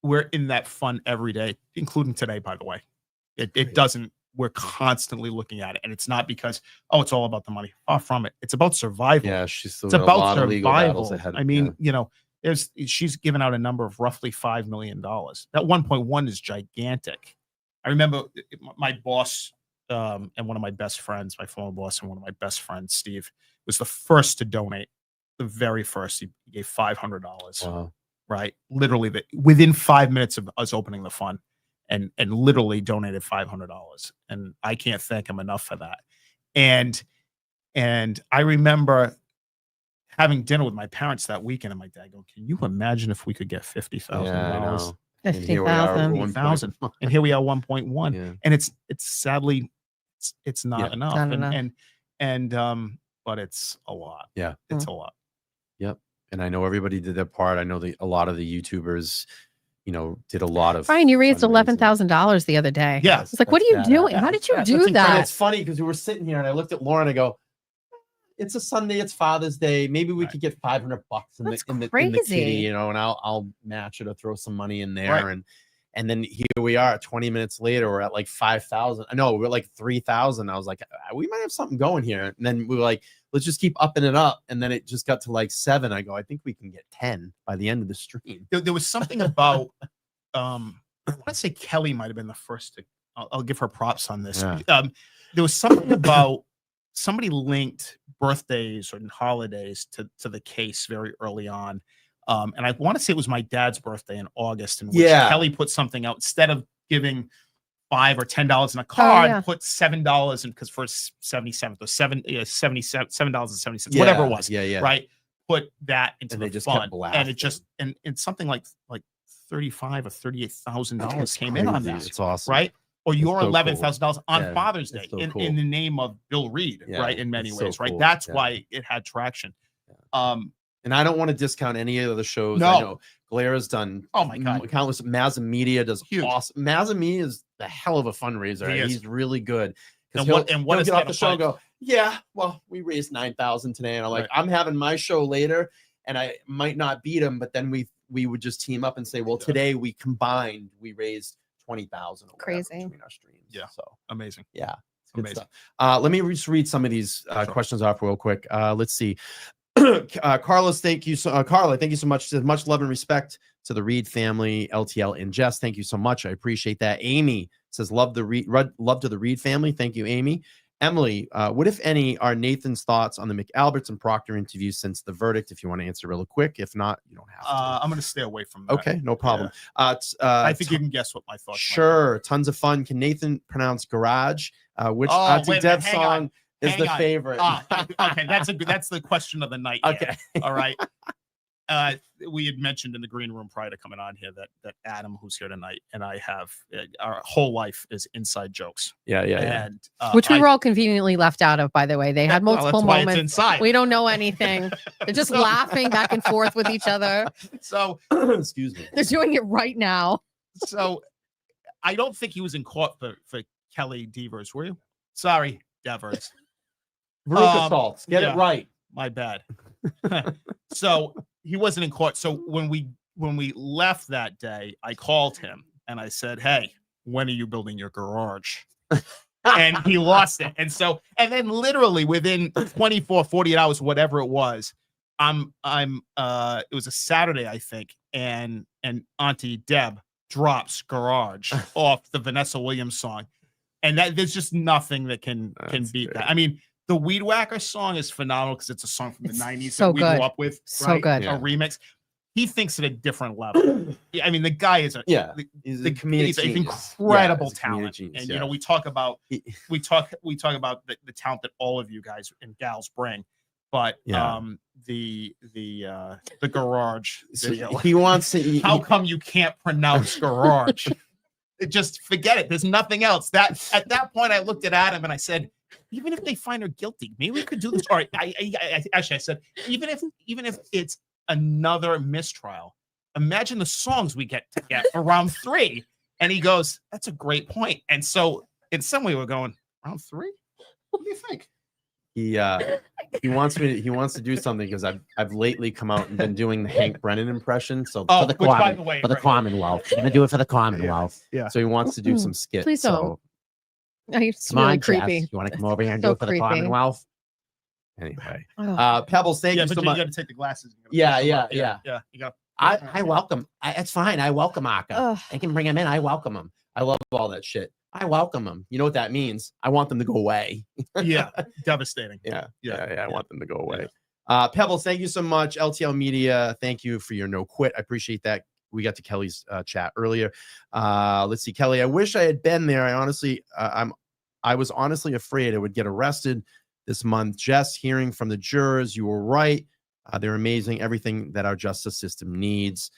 F: We're in that fund every day, including today, by the way. It doesn't, we're constantly looking at it. And it's not because, it's all about the money. Far from it. It's about survival.
A: Yeah, she's still
F: it's
A: got
F: about
A: a lot of legal battles
F: survival.
A: ahead.
F: I mean, she's given out a number of roughly $5 million. That 1.1 is gigantic. I remember my boss and one of my best friends, my former boss, and one of my best friends, Steve, was the first to donate. The very first, he gave $500.
A: Wow.
F: Right, literally, within 5 minutes of us opening the fund, and literally donated $500, and I can't thank him enough for that. And I remember having dinner with my parents that weekend, and my dad going, "Can you imagine if we could get $50,000?"
A: And here we are,
G: 50,000.
F: 1,000, and here we are 1.1,
A: Yeah.
F: and it's sadly it's not
A: Yeah.
F: enough,
G: Not enough.
F: and but it's a lot.
A: Yeah.
F: It's a lot.
A: Yep. And I know everybody did their part. I know a lot of the YouTubers, did a lot of.
G: Brian, you raised
A: fundraising.
G: $11,000 the other day.
F: Yeah.
G: It's like, what are you
A: That's
G: doing?
A: badass.
G: How did you
A: That's
G: do
A: incredible.
G: that?
A: It's funny because we were sitting here and I looked at Lauren and I go, it's a Sunday, it's Father's Day. Maybe we
F: Right.
A: could get $500 in
G: That's
A: the
G: crazy.
A: kitty, and I'll match it or throw some money in there.
F: Right.
A: And then here we are 20 minutes later, we're at like 5,000. No, we're like 3,000. I was like, we might have something going here. And then we were like, let's just keep upping it up. And then it just got to like 7. I go, I think we can get 10 by the end of the stream.
F: There was something about I want to say Kelly might have been the first to. I'll give her props on this.
A: Yeah.
F: There was something about somebody linked birthdays and holidays to the case very early on. And I want to say it was my dad's birthday in August, in which
A: Yeah.
F: Kelly put something out instead of giving $5 or $10 in a card,
G: yeah.
F: put $7 in, because for 77th or $7.70, whatever it was,
A: Yeah.
F: right? Put that into
A: And
F: the
A: they just kept
F: fund, and
A: blasting.
F: it just and something like $35,000 or $38,000 came in on that,
A: It's awesome.
F: right? Or your
A: so cool.
F: $11,000 on
A: Yeah,
F: Father's
A: it's
F: Day
A: so
F: in
A: cool.
F: the name of Bill Reed,
A: Yeah,
F: right? In many
A: it's so
F: ways, right?
A: cool.
F: That's
A: Yeah.
F: why it had traction.
A: And I don't want to discount any of the shows.
F: No.
A: I know Glare has done.
F: Oh my God.
A: Countless. Mazza Media does
F: Huge.
A: awesome. Mazza Media is the hell of a fundraiser.
F: He
A: and
F: is.
A: He's really good. 'Cause
F: And what
A: he'll
F: does
A: get
F: he
A: off
F: have
A: the
F: to
A: show and
F: fight?
A: go, yeah, well, we raised 9,000 today. And I'm like,
F: Right.
A: I'm having my show later and I might not beat him, but then we would just team up and say, well, today we combined, we raised 20,000
G: Crazy.
A: between our streams.
F: Yeah.
A: So
F: Amazing.
A: yeah. Good
F: Amazing.
A: stuff. Let me just read some of these
F: Sure.
A: questions off real quick. Let's see. Carlos, thank you so Carla, thank you so much. Says much love and respect to the Reed family, LTL and Jess. Thank you so much. I appreciate that. Amy says love to the Reed family. Thank you, Amy. Emily, what if any are Nathan's thoughts on the McAlberts and Proctor interview since the verdict? If you want to answer real quick, if not, you don't have to.
F: I'm going to stay away from that.
A: Okay, no problem.
F: I think you can guess what my thoughts. might be.
A: Sure, tons of fun. Can Nathan pronounce garage? Which
F: Oh,
A: Auntie
F: wait a
A: Deb
F: minute, hang on.
A: song is
F: Hang
A: the
F: on.
A: favorite?
F: Okay, that's the question of the night. here.
A: Okay.
F: All right. We had mentioned in the green room prior to coming on here that Adam, who's here tonight, and I have our whole life is inside jokes.
A: Yeah.
F: And
G: Which we were all conveniently left out of, by the way. They had
F: well,
G: multiple
F: that's why it's
G: moments.
F: inside.
G: We don't know anything. They're just
F: So-
G: laughing back and forth with each other.
F: So
A: Excuse me.
G: They're doing it right now.
F: so I don't think he was in court for Kelly Devers, were you? Sorry, Devers.
A: Veruca Saltz, get
F: yeah.
A: it right.
F: My bad. So he wasn't in court. So when we left that day, I called him and I said, "Hey, when are you building your garage?" And he lost it. And then literally within 24, 48 hours, whatever it was, it was a Saturday, I think, and Auntie Deb drops Garage off the Vanessa Williams song. And that there's just nothing that can
A: That's
F: beat
A: great.
F: that. I mean, the Weed Whacker song is phenomenal because it's a song from the
G: It's
F: 90s
G: so
F: that we
G: good.
F: grew up with.
G: So
F: right?
G: good.
A: Yeah.
F: A remix. He thinks at a different level. I mean, the guy is
A: Yeah,
F: the-
A: he's
F: the
A: a comedic
F: he's an
A: genius.
F: incredible
A: Yeah, he's a comedic
F: talent.
A: genius,
F: And
A: yeah.
F: you know, we talk about
A: He-
F: we talk about the talent that all of you guys and gals bring. But
A: Yeah.
F: the garage
A: So
F: video.
A: he wants to.
F: How come you can't pronounce garage? Just forget it. There's nothing else. That at that point, I looked at Adam and I said, even if they find her guilty, maybe we could do this. All right. I said, even if it's another mistrial, imagine the songs we get to get for round 3. And he goes, that's a great point. And so in some way we're going, round 3? What do you think?
A: He wants to do something because I've lately come out and been doing the Hank Brennan impression. So
F: Oh,
A: for the
F: which, by
A: Common-
F: the way,
A: for the
F: right.
A: Commonwealth, I'm gonna do it for the Commonwealth.
F: Yeah.
A: So he wants to do some skits.
G: Please don't. It's
A: Come
G: really
A: on,
G: creepy.
A: Jess, you want to come over here and
G: So
A: do it for the
G: creepy.
A: Commonwealth? Anyway,
G: Oh.
A: Pebbles, thank
F: Yeah,
A: you
F: but
A: so
F: you
A: much.
F: got to take the glasses. and
A: Yeah,
F: put them up.
A: yeah.
F: Yeah. You got.
A: I welcome. It's fine. I welcome Aka.
G: Ugh.
A: I can bring him in. I welcome him. I love all that shit. I welcome them. You know what that means? I want them to go away.
F: Yeah, devastating.
A: Yeah.
F: Yeah.
A: I want them to go away. Pebbles, thank you so much. LTL Media, thank you for your no quit. I appreciate that. We got to Kelly's chat earlier. Let's see, Kelly. I wish I had been there. I was honestly afraid I would get arrested this month. Jess, hearing from the jurors, you were right. They're amazing. Everything that our justice system needs.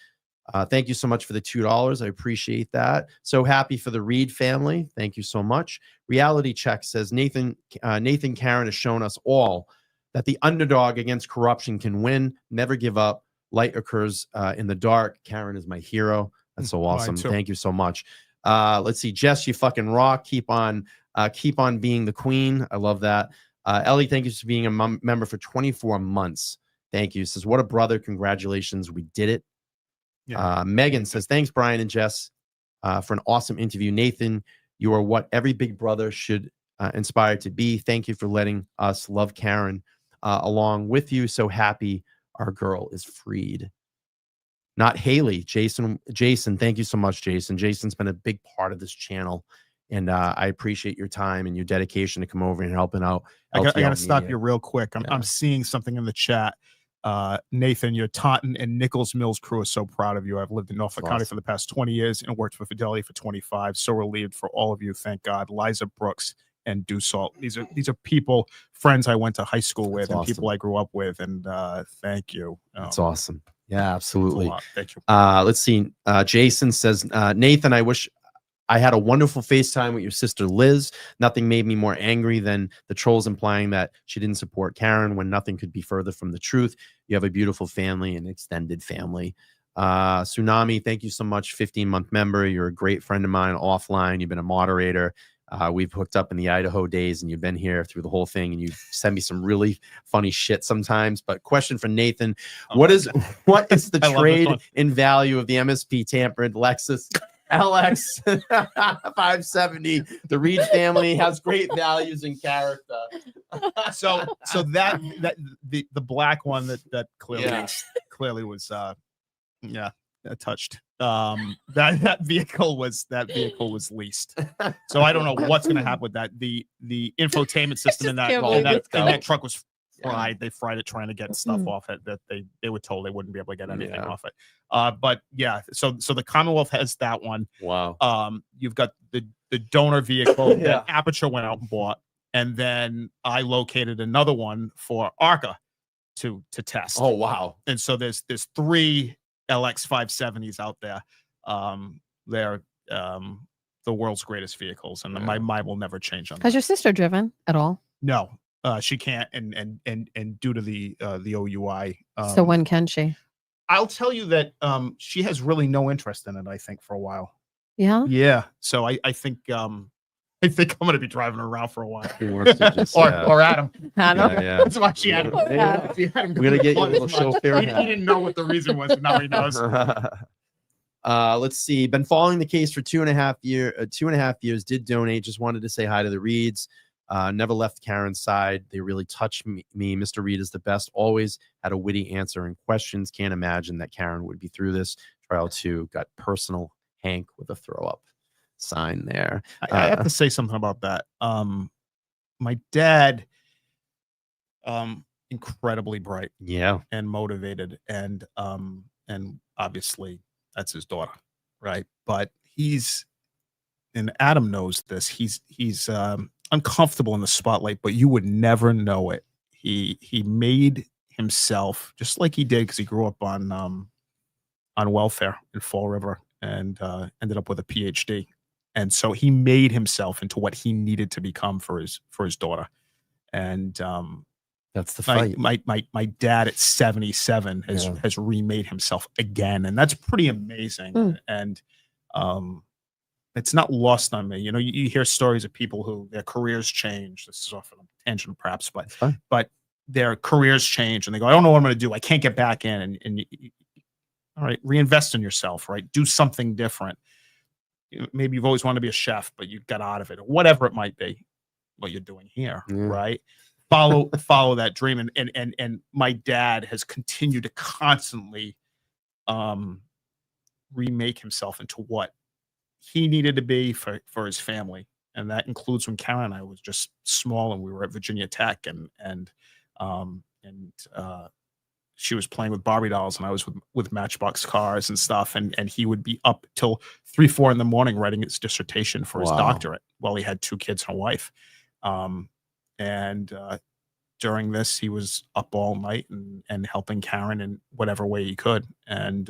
A: Thank you so much for the $2. I appreciate that. So happy for the Reed family. Thank you so much. Reality Check says Nathan Karen has shown us all that the underdog against corruption can win. Never give up. Light occurs in the dark. Karen is my hero. That's so awesome. Thank you so much. Let's see, Jess, you fucking rock. Keep on being the queen. I love that. Ellie, thank you for being a member for 24 months. Thank you. Says, what a brother. Congratulations. We did it. Yeah. Megan says, thanks, Brian and Jess, for an awesome interview. Nathan, you are what every big brother should inspire to be. Thank you for letting us love Karen along with you. So happy our girl is freed. Not Haley. Jason, thank you so much, Jason. Jason's been a big part of this channel, and I appreciate your time and your dedication to come over and helping out.
F: I got to stop you real quick. I'm seeing something in the chat. Nathan, your Taunton and Nichols Mills crew is so proud of you. I've lived in Norfolk County for the past 20 years and worked for Fidelity for 25. So relieved for all of you. Thank God. Liza Brooks and Dussault. These are people, friends I went to high school with, and people I grew up with. And thank you.
A: That's awesome. Yeah, absolutely.
F: Thank you.
A: Let's see. Jason says, Nathan, I wish I had a wonderful FaceTime with your sister Liz. Nothing made me more angry than the trolls implying that she didn't support Karen when nothing could be further from the truth. You have a beautiful family and extended family. Tsunami, thank you so much. 15-month member. You're a great friend of mine offline. You've been a moderator. We've hooked up in the Idaho days, and you've been here through the whole thing, and you send me some really funny shit sometimes. But question for Nathan: what is the trade in value of the MSP tampered Lexus LX 570? The Reed family has great values and character.
F: So that the black one that clearly was touched. That vehicle was leased. So I don't know what's going to happen with that. The infotainment system in that truck was fried. They fried it trying to get stuff off it that they were told they wouldn't be able to get anything off it. But yeah, so the Commonwealth has that one.
A: Wow.
F: You've got the donor vehicle that Aperture went out and bought, and then I located another one for ARCA to test.
A: Oh wow.
F: And so there's 3 LX 570s out there. They're the world's greatest vehicles, and my mind will never change on that.
G: Has your sister driven at all?
F: No, she can't, and due to the OUI.
G: So when can she?
F: I'll tell you that she has really no interest in it. I think for a while.
G: Yeah.
F: Yeah. So I think I'm going to be driving her around for a while. Or Adam.
A: Yeah.
F: That's why she had him.
A: We're gonna get you a little chauffeur.
F: He didn't know what the reason was, but now he knows.
A: Let's see. Been following the case for 2.5 years. Did donate. Just wanted to say hi to the Reeds. Never left Karen's side. They really touched me. Mr. Reed is the best. Always had a witty answer and questions. Can't imagine that Karen would be through this. Trial 2 got personal. Hank with a throw up sign there.
F: I have to say something about that. My dad, incredibly bright, and motivated, and obviously that's his daughter, right? But and Adam knows this. He's uncomfortable in the spotlight, but you would never know it. He made himself just like he did because he grew up on welfare in Fall River and ended up with a PhD. And so he made himself into what he needed to become for his daughter. And
A: that's the fight.
F: My dad at 77 has remade himself again, and that's pretty amazing. And it's not lost on me. You know, you hear stories of people who their careers change. This is off on a tangent, perhaps, but their careers change, and they go, "I don't know what I'm going to do. I can't get back in." And all right, reinvest in yourself. Right, do something different. Maybe you've always wanted to be a chef, but you got out of it, or whatever it might be. What you're doing here, right? Follow that dream, and my dad has continued to constantly remake himself into what he needed to be for his family. And that includes when Karen and I was just small and we were at Virginia Tech and she was playing with Barbie dolls and I was with Matchbox cars and stuff. And he would be up till 3, 4 in the morning writing his dissertation for his doctorate while he had 2 kids and a wife. During this, he was up all night and helping Karen in whatever way he could. And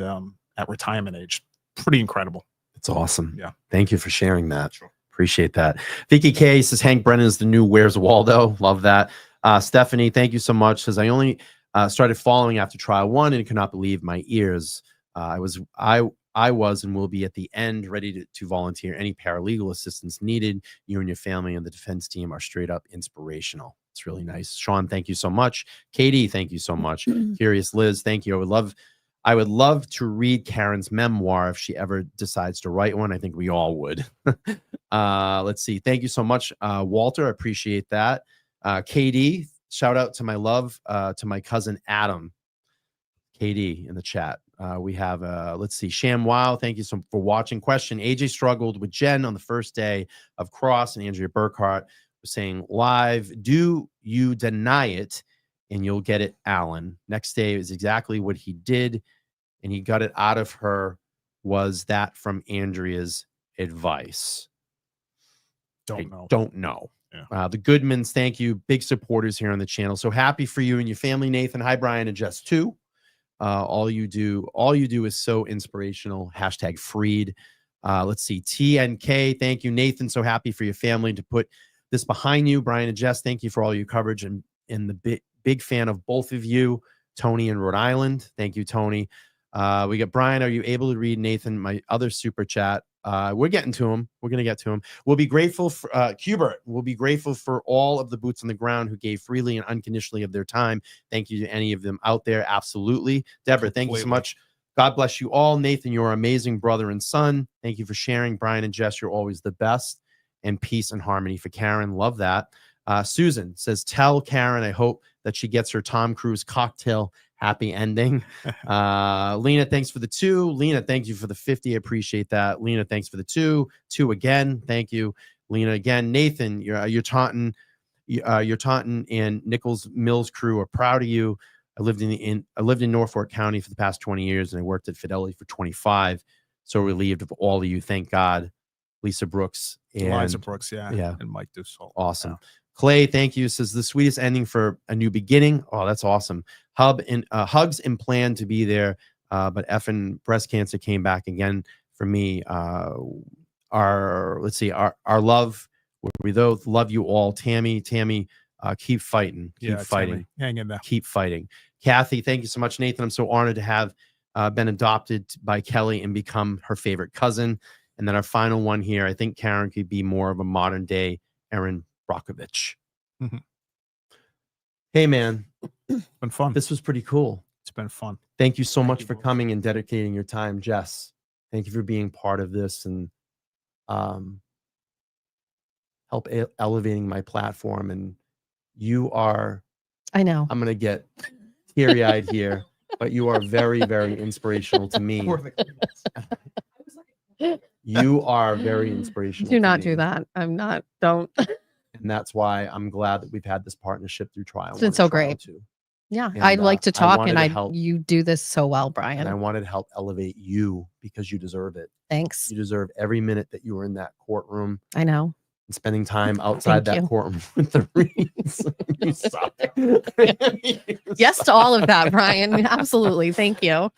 F: at retirement age, pretty incredible.
A: It's awesome.
F: Yeah.
A: Thank you for sharing that.
F: Sure.
A: Appreciate that. Vicky K says Hank Brennan is the new Where's Waldo. Love that. Stephanie, thank you so much. Says I only started following after trial 1 and could not believe my ears. I was and will be at the end ready to volunteer any paralegal assistance needed. You and your family and the defense team are straight up inspirational. It's really nice. Sean, thank you so much. Katie, thank you so much. Curious Liz, thank you. I would love to read Karen's memoir if she ever decides to write one. I think we all would. Let's see. Thank you so much, Walter. I appreciate that. KD, shout out to my love, to my cousin Adam. KD in the chat. We have, let's see, Sham Wow. Thank you for watching. Question: AJ struggled with Jen on the first day of Cross, and Andrea Burkhart was saying live, do you deny it? And you'll get it, Alan. Next day is exactly what he did, and he got it out of her. Was that from Andrea's advice? Don't know. Yeah. The Goodmans, thank you. Big supporters here on the channel. So happy for you and your family, Nathan. Hi, Brian and Jess too. All you do is so inspirational. Hashtag freed. Let's see. TNK, thank you, Nathan. So happy for your family to put this behind you. Brian and Jess, thank you for all your coverage and the big fan of both of you. Tony in Rhode Island. Thank you, Tony. We got Brian. Are you able to read Nathan, my other super chat? We're getting to him. We're going to get to him. We'll be grateful for Hubert. We'll be grateful for all of the boots on the ground who gave freely and unconditionally of their time. Thank you to any of them out there. Absolutely. Deborah, thank you so much. God bless you all. Nathan, you're an amazing brother and son. Thank you for sharing. Brian and Jess, you're always the best. And peace and harmony for Karen. Love that. Susan says, tell Karen I hope that she gets her Tom Cruise cocktail happy ending. Lena, thanks for the 2. Lena, thank you for the 50. I appreciate that. Lena, thanks for the 2. 2 again. Thank you. Lena again. Nathan, you're Taunton and Nichols Mills crew are proud of you. I lived in Norfolk County for the past 20 years and I worked at Fidelity for 25. So relieved of all of you. Thank God. Lisa Brooks and
F: Eliza Brooks, yeah, and Mike Dussault.
A: Awesome.
F: Yeah.
A: Clay, thank you. Says the sweetest ending for a new beginning. Oh, that's awesome. Hugs and plan to be there, but effing breast cancer came back again for me. Our love. We both love you all. Tammy, keep fighting. Keep fighting.
F: Tammy, hang in there.
A: Keep fighting. Kathy, thank you so much, Nathan. I'm so honored to have been adopted by Kelly and become her favorite cousin. And then our final one here, I think Karen could be more of a modern day Erin Brockovich.
F: Mm-hmm.
A: Hey, man.
F: It's been fun.
A: This was pretty cool.
F: It's been fun.
A: Thank you so much for coming and dedicating your time, Jess. Thank you for being part of this and help elevating my platform. And you are,
G: I know,
A: I'm going to get teary-eyed here, but you are very, very inspirational to me. You are very inspirational.
G: Do not do that. I'm not. Don't.
A: And that's why I'm glad that we've had this partnership through trial.
G: It's been so great.
A: Too.
G: Yeah,
A: And,
G: I'd like to talk, and
A: help,
G: you do this so well, Brian.
A: and I wanted to help elevate you because you deserve it.
G: Thanks.
A: You deserve every minute that you were in that courtroom
G: I know.
A: and spending time outside
G: Thank
A: that
G: you.
A: courtroom with the Reeds. You suck. You
G: Yes
A: suck.
G: to all of that, Brian. Absolutely. Thank you.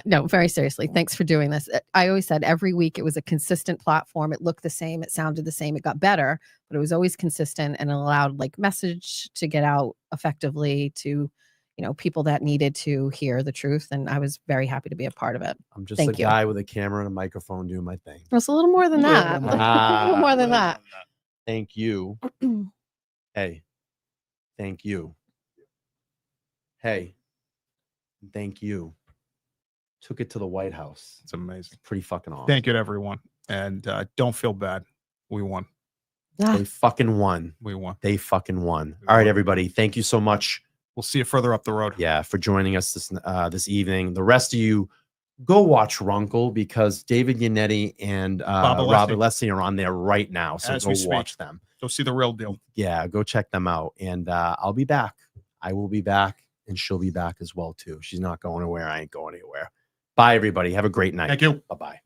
G: No, very seriously. Thanks for doing this. I always said every week it was a consistent platform. It looked the same. It sounded the same. It got better, but it was always consistent and it allowed like message to get out effectively to, people that needed to hear the truth. And I was very happy to be a part of it.
A: I'm just
G: Thank
A: a
G: you.
A: guy with a camera and a microphone doing my thing.
G: It's a little more than that. A little more than that.
A: Thank you. Hey, thank you. Hey, thank you. Took it to the White House.
F: It's amazing.
A: Pretty fucking awesome.
F: Thank you to everyone. And don't feel bad. We won.
A: They fucking won.
F: We won.
A: They fucking won.
F: We
A: All right,
F: won.
A: everybody. Thank you so much.
F: We'll see you further up the road.
A: Yeah, for joining us this evening. The rest of you go watch Runkle because David Yannetti and Robert
F: Alessi.
A: Leslie are on there right now. So
F: As
A: go
F: we speak.
A: watch them.
F: Go see the real deal.
A: Yeah, go check them out. And I'll be back. I will be back, and she'll be back as well too. She's not going anywhere. I ain't going anywhere. Bye, everybody. Have a great night.
F: Thank you.
A: Bye-bye.